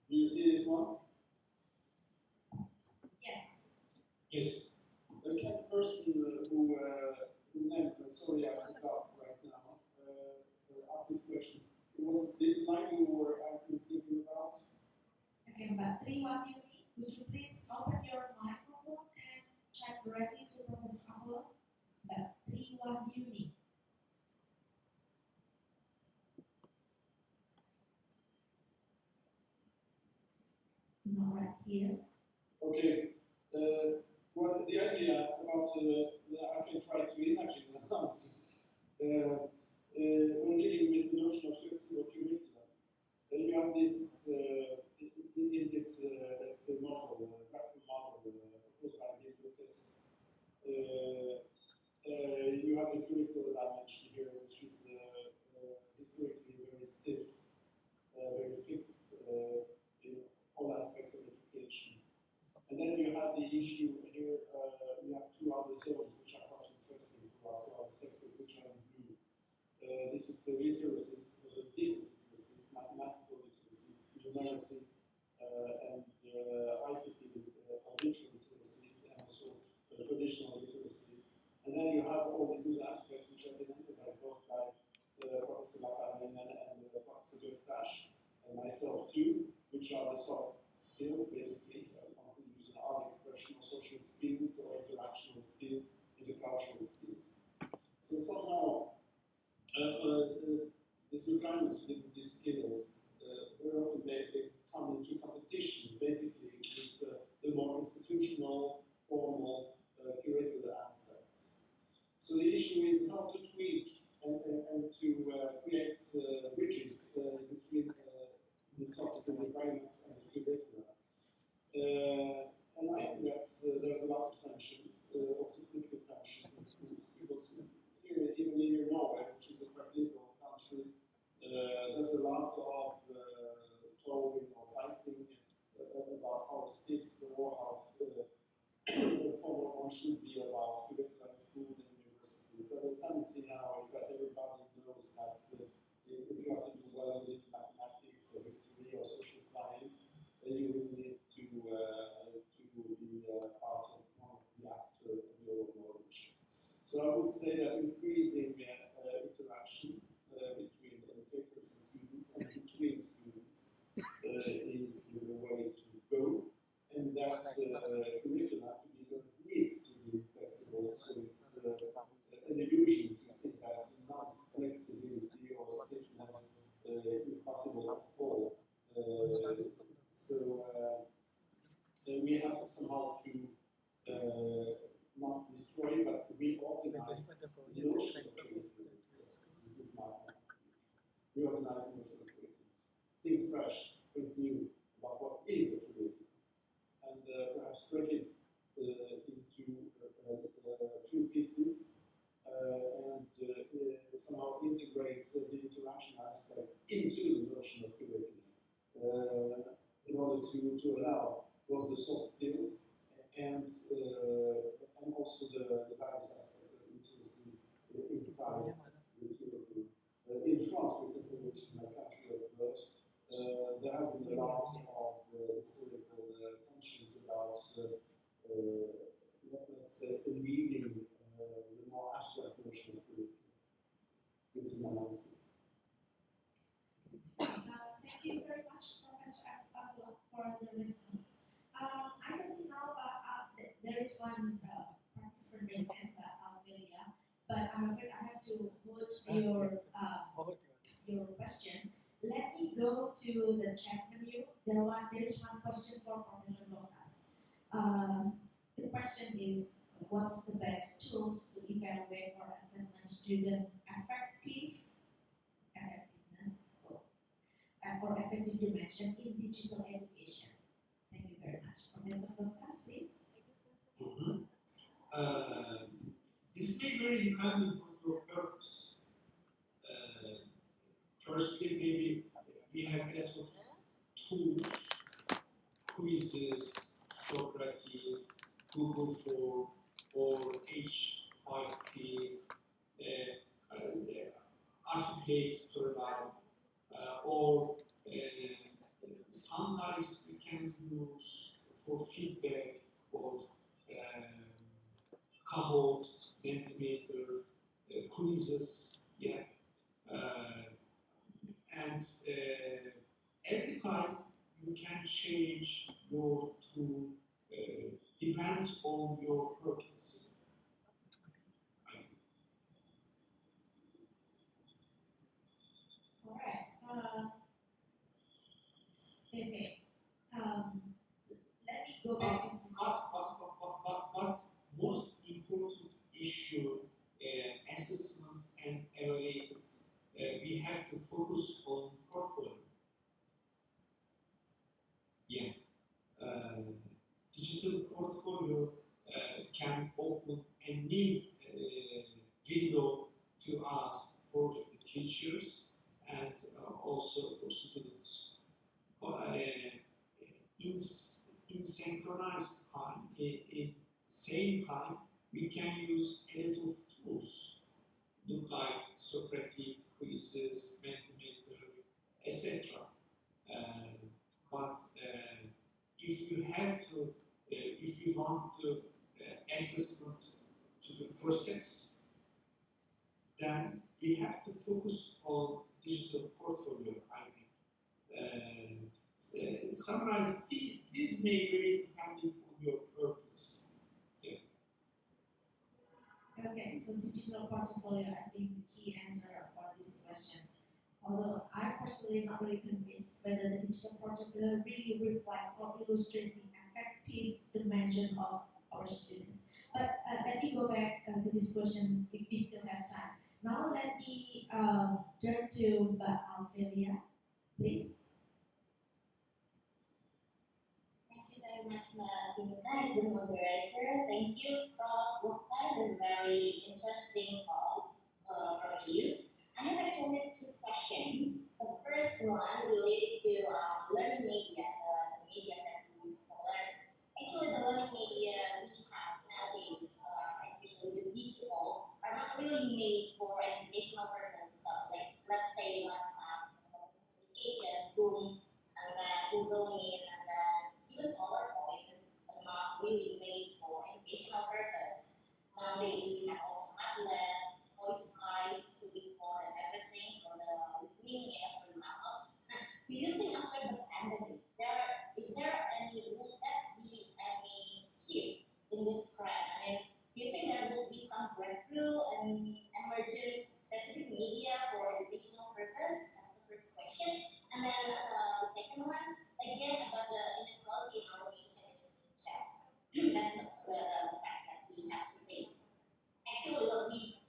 S8: Do you see this one?
S9: Yes.
S8: Yes. The person who named, sorry, I forgot right now, asked this question. Was this slide you were actually thinking about?
S9: Okay, but Triwahyuni, would you please open your microphone and chat directly to Professor Apollon? But Triwahyuni. Not right here.
S8: Okay. Well, the idea about I can try to imagine the answer. When dealing with the notion of flexible curriculum, this in this let's say model, graphical model proposed by Goktas, you have the curricular dimension here, which is historically very stiff, very fixed in all aspects of education. And then you have the issue here, you have two other zones which are quite interesting to us, or sectors which are in blue. This is the literacies, the different literacies, mathematical literacies, numeracy, and ICT, digital literacies, and also traditional literacies. And then you have all these other aspects which have been emphasized both by Professor Lappalainen and Professor Goktas, and myself too, which are the soft skills, basically, use an art expression, or social skills, or interactional skills, intercultural skills. So somehow, these requirements within these skills, very often they come into competition, basically, with the more institutional, formal, curricular aspects. So the issue is how to tweak and to create bridges between the soft skill requirements and the curricula. And I think that's, there's a lot of tensions, also significant tensions in schools, because here, even here in Norway, which is a quite liberal country, there's a lot of talking or fighting about how stiff or how formal one should be about curricula in school and universities. But the tendency now is that everybody knows that if you have to do well in mathematics or history or social science, then you will need to be part of one of the actor of your knowledge. So I would say that increasing interaction between educators and students and between students is the way to go. And that curriculum needs to be flexible, so it's an illusion to think that non-flexibility or stiffness is possible at all. So we have somehow to not destroy, but reorganize the notion of curriculum itself. This is my contribution. Reorganize the notion of curriculum. Think fresh, think new about what is a curriculum. And perhaps break it into a few pieces and somehow integrate the interaction aspect into the notion of curriculum in order to allow both the soft skills and also the various aspects of literacies inside the curriculum. In France, for example, which is my country of birth, there has been a lot of historical tensions about, let's say, leading the more abstract notion of curriculum. This is my answer.
S9: Thank you very much, Professor Apollon, for the response. I can see now there is one participant raised hand, Amelia, but I'm afraid I have to hold your question. Let me go to the chat menu. There is one question for Professor Goktas. The question is, what's the best tools to evaluate or assessment student effectiveness or effective dimension in digital education? Thank you very much. Professor Goktas, please.
S10: This may vary depending on your purpose. Firstly, maybe we have a lot of tools, quizzes, Socrates, Google Form, or H5P, articulates turnaround, or sometimes we can use for feedback or Kahoot, Mentimeter, quizzes, yeah. And every time you can change your tool, depends on your purpose.
S9: All right. Okay. Let me go back to this.
S10: But most important issue, assessment and evaluated, we have to focus on portfolio. new window to us for the teachers and also for students. In synchronized time, in same time, we can use a lot of tools, look like Socratic quizzes, Mentimeter, etc. But if you have to, if you want to assessment to the process, then we have to focus on digital portfolio, I think. Summarize, this may vary depending on your purpose. Yeah.
S9: Okay, so digital portfolio, I think the key answer for this question. Although I'm personally not really convinced whether the digital portfolio really reflects or illustrates the effective dimension of our students. But let me go back to this question if we still have time. Now let me turn to Alvelia, please.
S11: Thank you very much, Mbak as the moderator. Thank you, Prof. Goktas. It's very interesting talk from you. I have actually two questions. The first one related to learning media, the media that we use for learning. Actually, the learning media we have nowadays, especially the digital, are not really made for educational purposes. Like, let's say, WhatsApp, communication, Zoom, and then Google Meet, and then even PowerPoint are not really made for educational purpose. Nowadays, we have also Padlet, voice eyes to record and everything for the listening and for the knowledge. Do you think after the pandemic, is there will that be any shift in this trend? I mean, do you think there will be some breakthrough and emergence specific media for educational purpose? That's the first question. And then the second one, again about the inequality in our nation in Indonesia. That's the fact that we have to face. Actually, what we've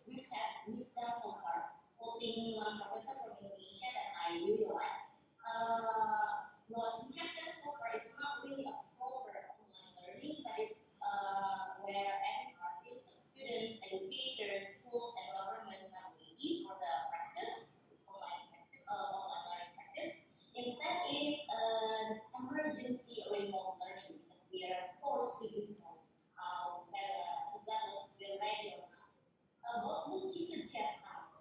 S11: done so far, quoting one professor from Indonesia that I really like, what we have done so far is not really a proper online learning, but it's where every parties, like students, educators, schools, and governments are ready for the practice, online learning practice. Instead, it is an emergency remote learning because we are forced to do so, regardless if we're ready or not. What would you suggest us?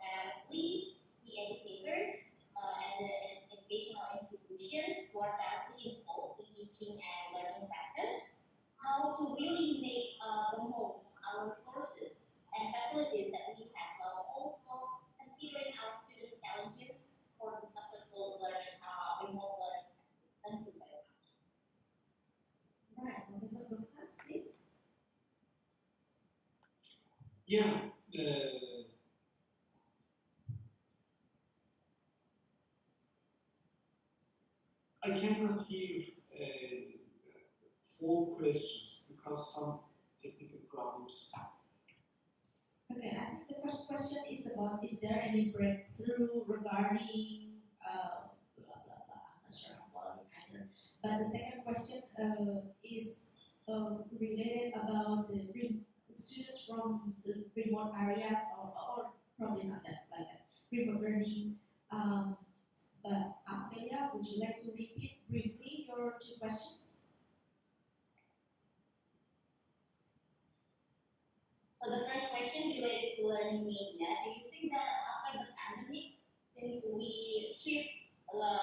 S11: Please, the educators and the educational institutions who are directly involved in teaching and learning practice, how to really make the most of our resources and facilities that we have, while also considering our student challenges for the successful learning, remote learning practice. Thank you very much.
S9: Right, Professor Goktas, please.
S10: Yeah. I cannot hear four questions because some technical problems.
S9: Okay, I think the first question is about, is there any breakthrough regarding blah, blah, blah. I'm not sure I'm following either. But the second question is related about the students from the remote areas, or probably not that, like that, remote learning. But Amelia, would you like to repeat briefly your two questions?
S11: So the first question related to learning media, do you think that after the pandemic, since we shift the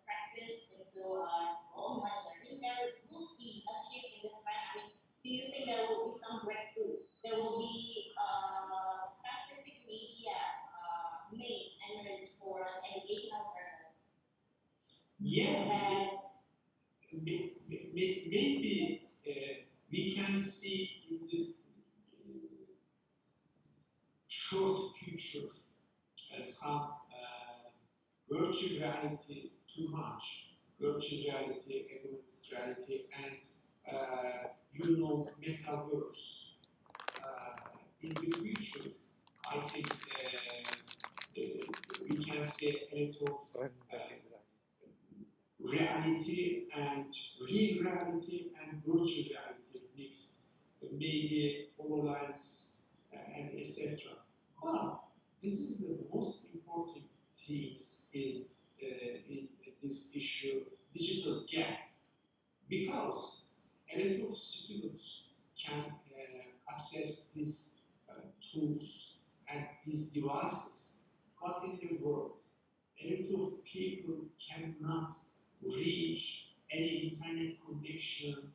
S11: practice into online learning, there will be a shift in this trend? I mean, do you think there will be some breakthrough? There will be specific media made and emerged for educational purpose?
S10: Yeah, maybe we can see in the short future some virtual reality too much, virtual reality, augmented reality, and metaverse. In the future, I think we can see a lot of reality and real reality and virtual reality maybe HoloLens, and etc. But this is the most important things is in this issue, digital gap, because a lot of students can access these tools and these devices, but in the world, a lot of people cannot reach any internet connection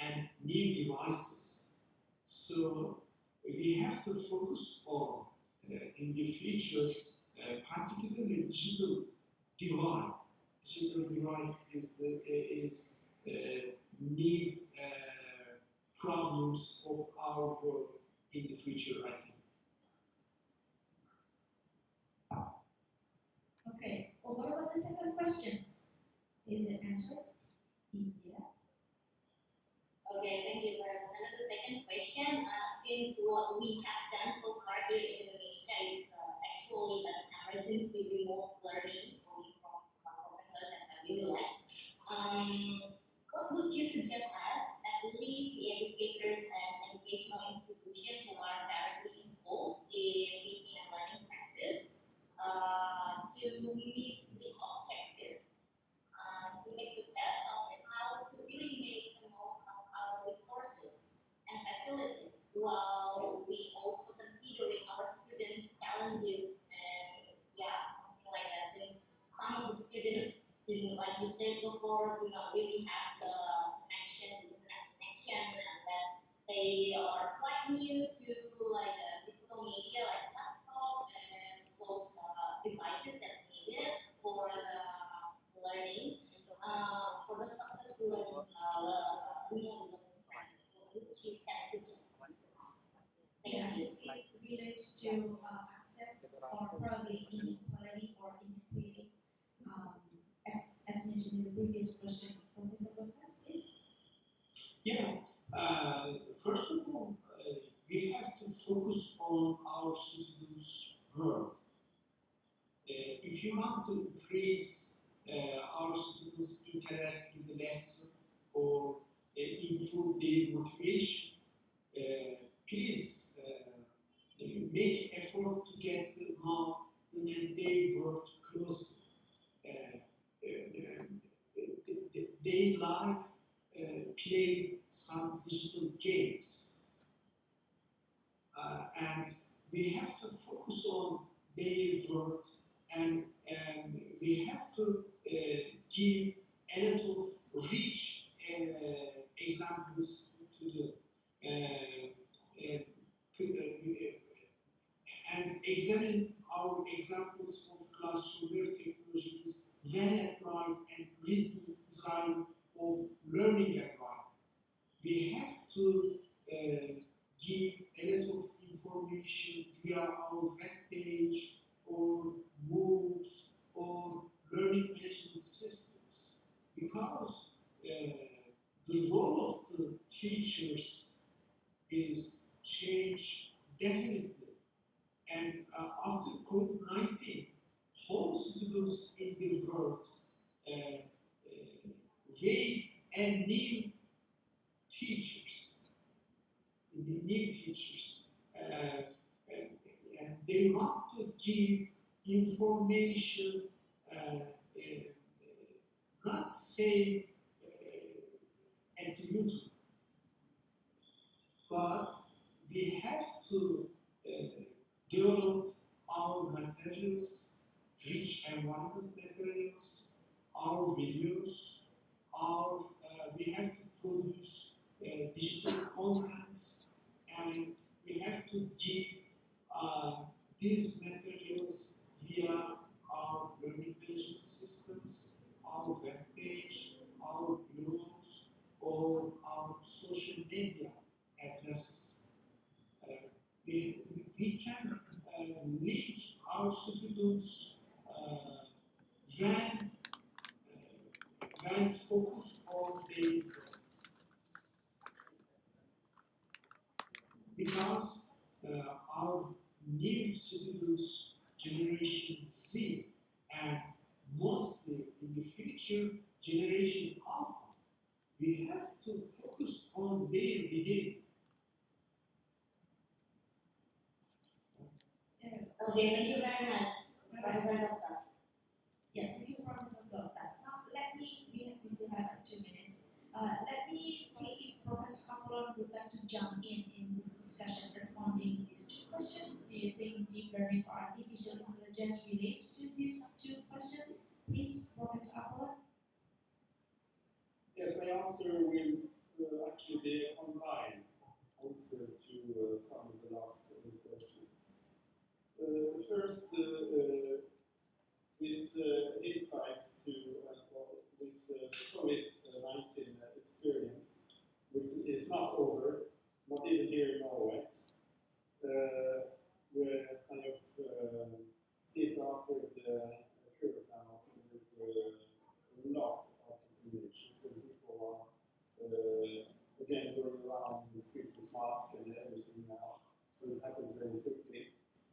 S10: and new devices. So we have to focus on, in the future, particularly digital divide. Digital divide is new problems of our world in the future, I think.
S9: Okay, well, what about the second questions? Is it answered? Yeah.
S11: Okay, thank you very much. And the second question, since what we have done so far here in Indonesia is actually an emergency remote learning from Professor that I really like. What would you suggest us, at least the educators and educational institutions who are directly involved in teaching and learning practice, to meet the objective, to make the best of it, how to really make the most of our resources and facilities, while we also considering our students' challenges and something like that. Since some of the students didn't, like you said before, do not really have the connection, and that they are quite new to like digital media, like laptop and those devices that needed for the learning, for the successful learning, remote learning practice. So which you can suggest? Thank you.
S9: It relates to access or probably inequality or inequity, as mentioned in the previous question. Professor Goktas, please.
S10: Yeah, first of all, we have to focus on our students' world. If you want to increase our students' interest in the lesson or improve their motivation, please make effort to get them now in their world closely. They like play some digital games, and we have to focus on their world, and we have to give a lot of rich examples to them, and examine our examples of classroom technologies, well applied and redesign of learning environment. We have to give a lot of information via our web page or MOOCs or learning management systems, because the role of the teachers is changed definitely. And after COVID-19, whole students in the world wait and need teachers, and they want to give information, not say at YouTube, but we have to develop our materials, rich environment materials, our videos, we have to produce digital contents, and we have to give these materials via our learning management systems, our web page, our blogs, or our social media addresses. We can link our students when focus on their growth. Because our new students, Generation Z, and mostly in the future, Generation Alpha, we have to focus on their behavior.
S11: Okay, thank you very much, Professor Goktas.
S9: Yes, thank you, Professor Goktas. Now, we still have 2 minutes. Let me see if Professor Apollon would like to jump in this discussion responding these 2 questions. Do you think deep learning or artificial intelligence relates to these 2 questions? Please, Professor Apollon.
S8: Yes, my answer will actually be a combined answer to some of the last questions. First, with insights to with the COVID-19 experience, which is not over, not even here in Norway. We're kind of steep upward curve now with a lot of contaminations, and people are again going around in the street with masks and everything now, so it happens very quickly.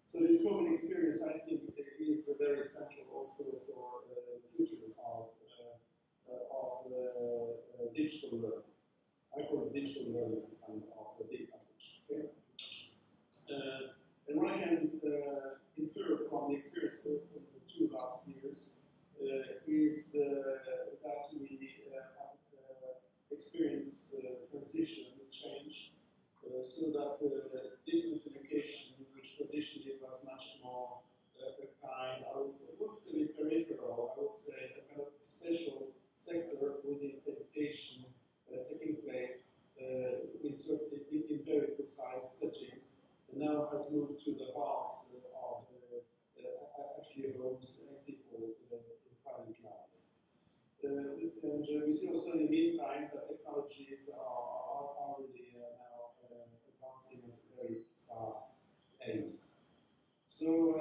S8: So this COVID experience, I think, is very essential also for the future of digital learning. I call it digital learning as a kind of a big package. Okay? And what I can infer from the experience from the 2 last years is that we have experienced transition, change, so that distance education, which traditionally was much more kind, I would say, not really peripheral, I would say a kind of special sector within education taking place in very precise settings, and now has moved to the hearts of actually homes and people in private life. And we see also in the meantime that technologies are really now advancing at a very fast pace. So a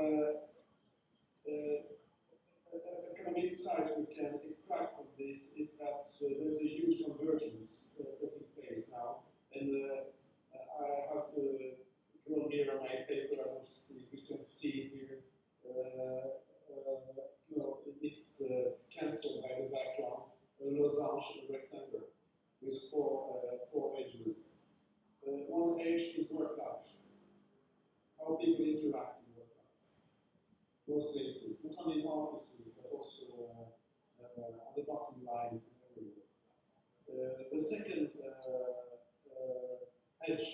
S8: kind of insight we can extract from this is that there's a huge convergence taking place now, and I have drawn here on my paper. I don't see if you can see it here. It's cancelled by the background, a losange rectangle with four edges. One edge is work life. How people interact in work life. Most places, not only in offices, but also at the bottom line everywhere. The second edge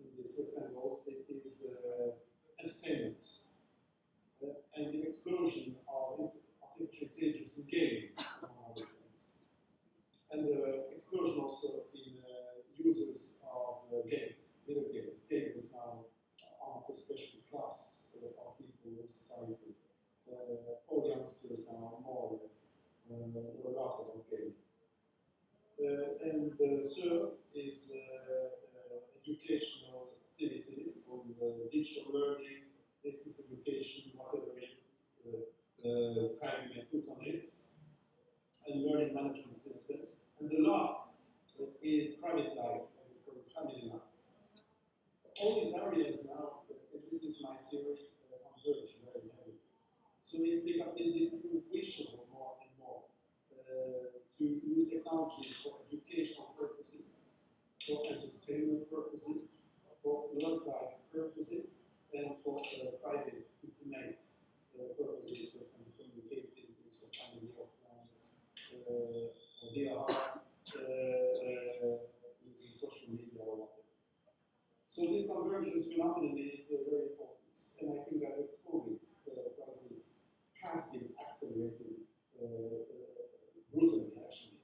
S8: in this rectangle is entertainment and the explosion of artificial intelligence in gaming, among other things. And the explosion also in users of games, video games. Gamers now aren't a special class of people in society. All youngsters now, more or less, know a lot about gaming. And the third is educational activities on digital learning, distance education, whatever time you may put on it, and learning management systems. And the last is private life, and family life. All these areas now, and this is my theory, converge very heavily. So it's becoming indistinguishable more and more to use technologies for educational purposes, for entertainment purposes, for work-life purposes, and for private, intimate purposes, for example, communicating with your family or friends via arts, using social media or whatever. So this convergence phenomenon is very important, and I think that the COVID crisis has been accelerated brutally, actually,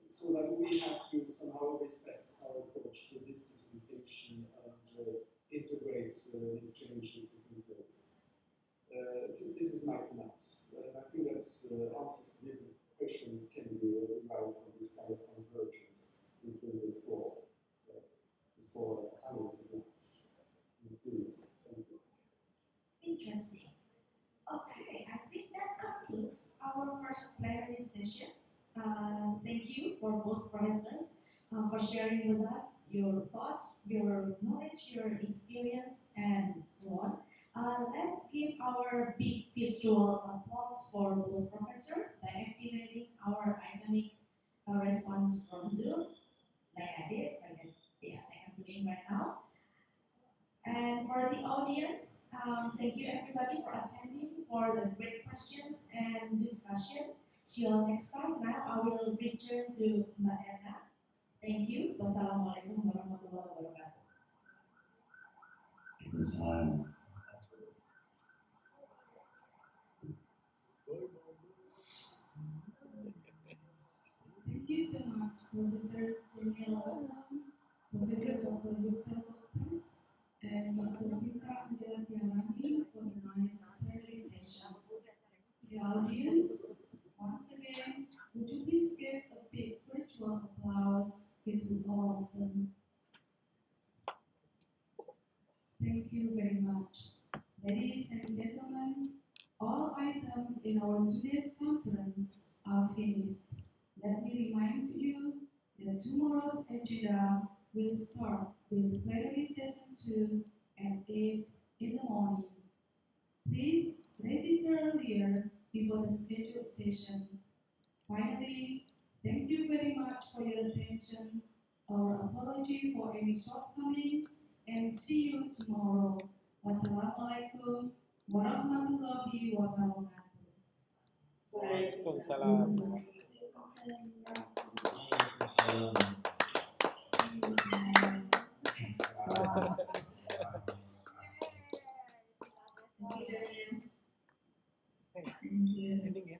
S8: so that we have to somehow reset our approach to distance education and integrate these changes taking place. So this is my comments. I think that's answers to different questions can be derived from this kind of convergence between the four elements of life. Thank you.
S9: Interesting. Okay, I think that concludes our first plenary sessions. Thank you for both professors for sharing with us your thoughts, your knowledge, your experience, and so on. Let's give our big virtual applause for both professors by activating our iconic response from Zoom, like I did, like I'm doing right now. And for the audience, Thank you everybody for attending, for the great questions and discussion. See you all next time. Now I will return to Mbak Erna. Thank you. Wassalamualaikum warahmatullahi wabarakatuh.
S3: Thank you so much, Professor Daniel, Professor Dr. Yuksel Goktas, and Dr. Vita Angelatiarani for the nice plenary session. The audience, once again, would you please give a big virtual applause to all of them? Thank you very much. Ladies and gentlemen, all items in our today's conference are finished. Let me remind you that tomorrow's agenda will start with Plenary Session 2 at 8 in the morning. Please register earlier before the scheduled session. Finally, thank you very much for your attention. Our apology for any shortcomings, and see you tomorrow. Wassalamualaikum warahmatullahi wabarakatuh.
S1: Waalaikumsalam. Ending ya.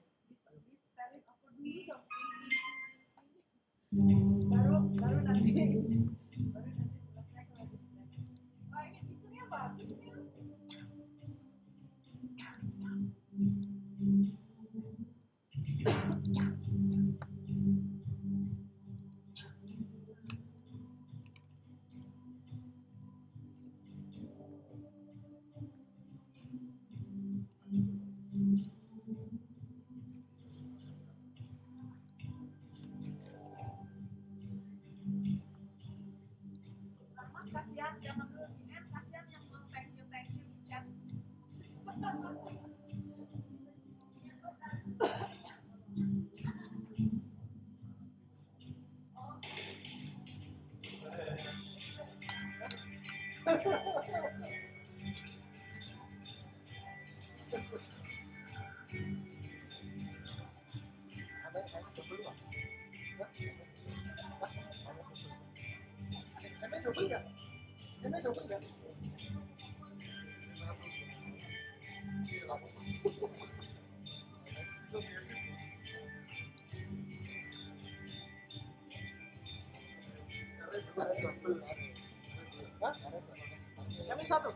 S1: Baru nanti selesai kalau Wah, ini visualnya bagus nih. Kasihan yang menurutnya, kasihan yang mau thank you di chat. Kami satu.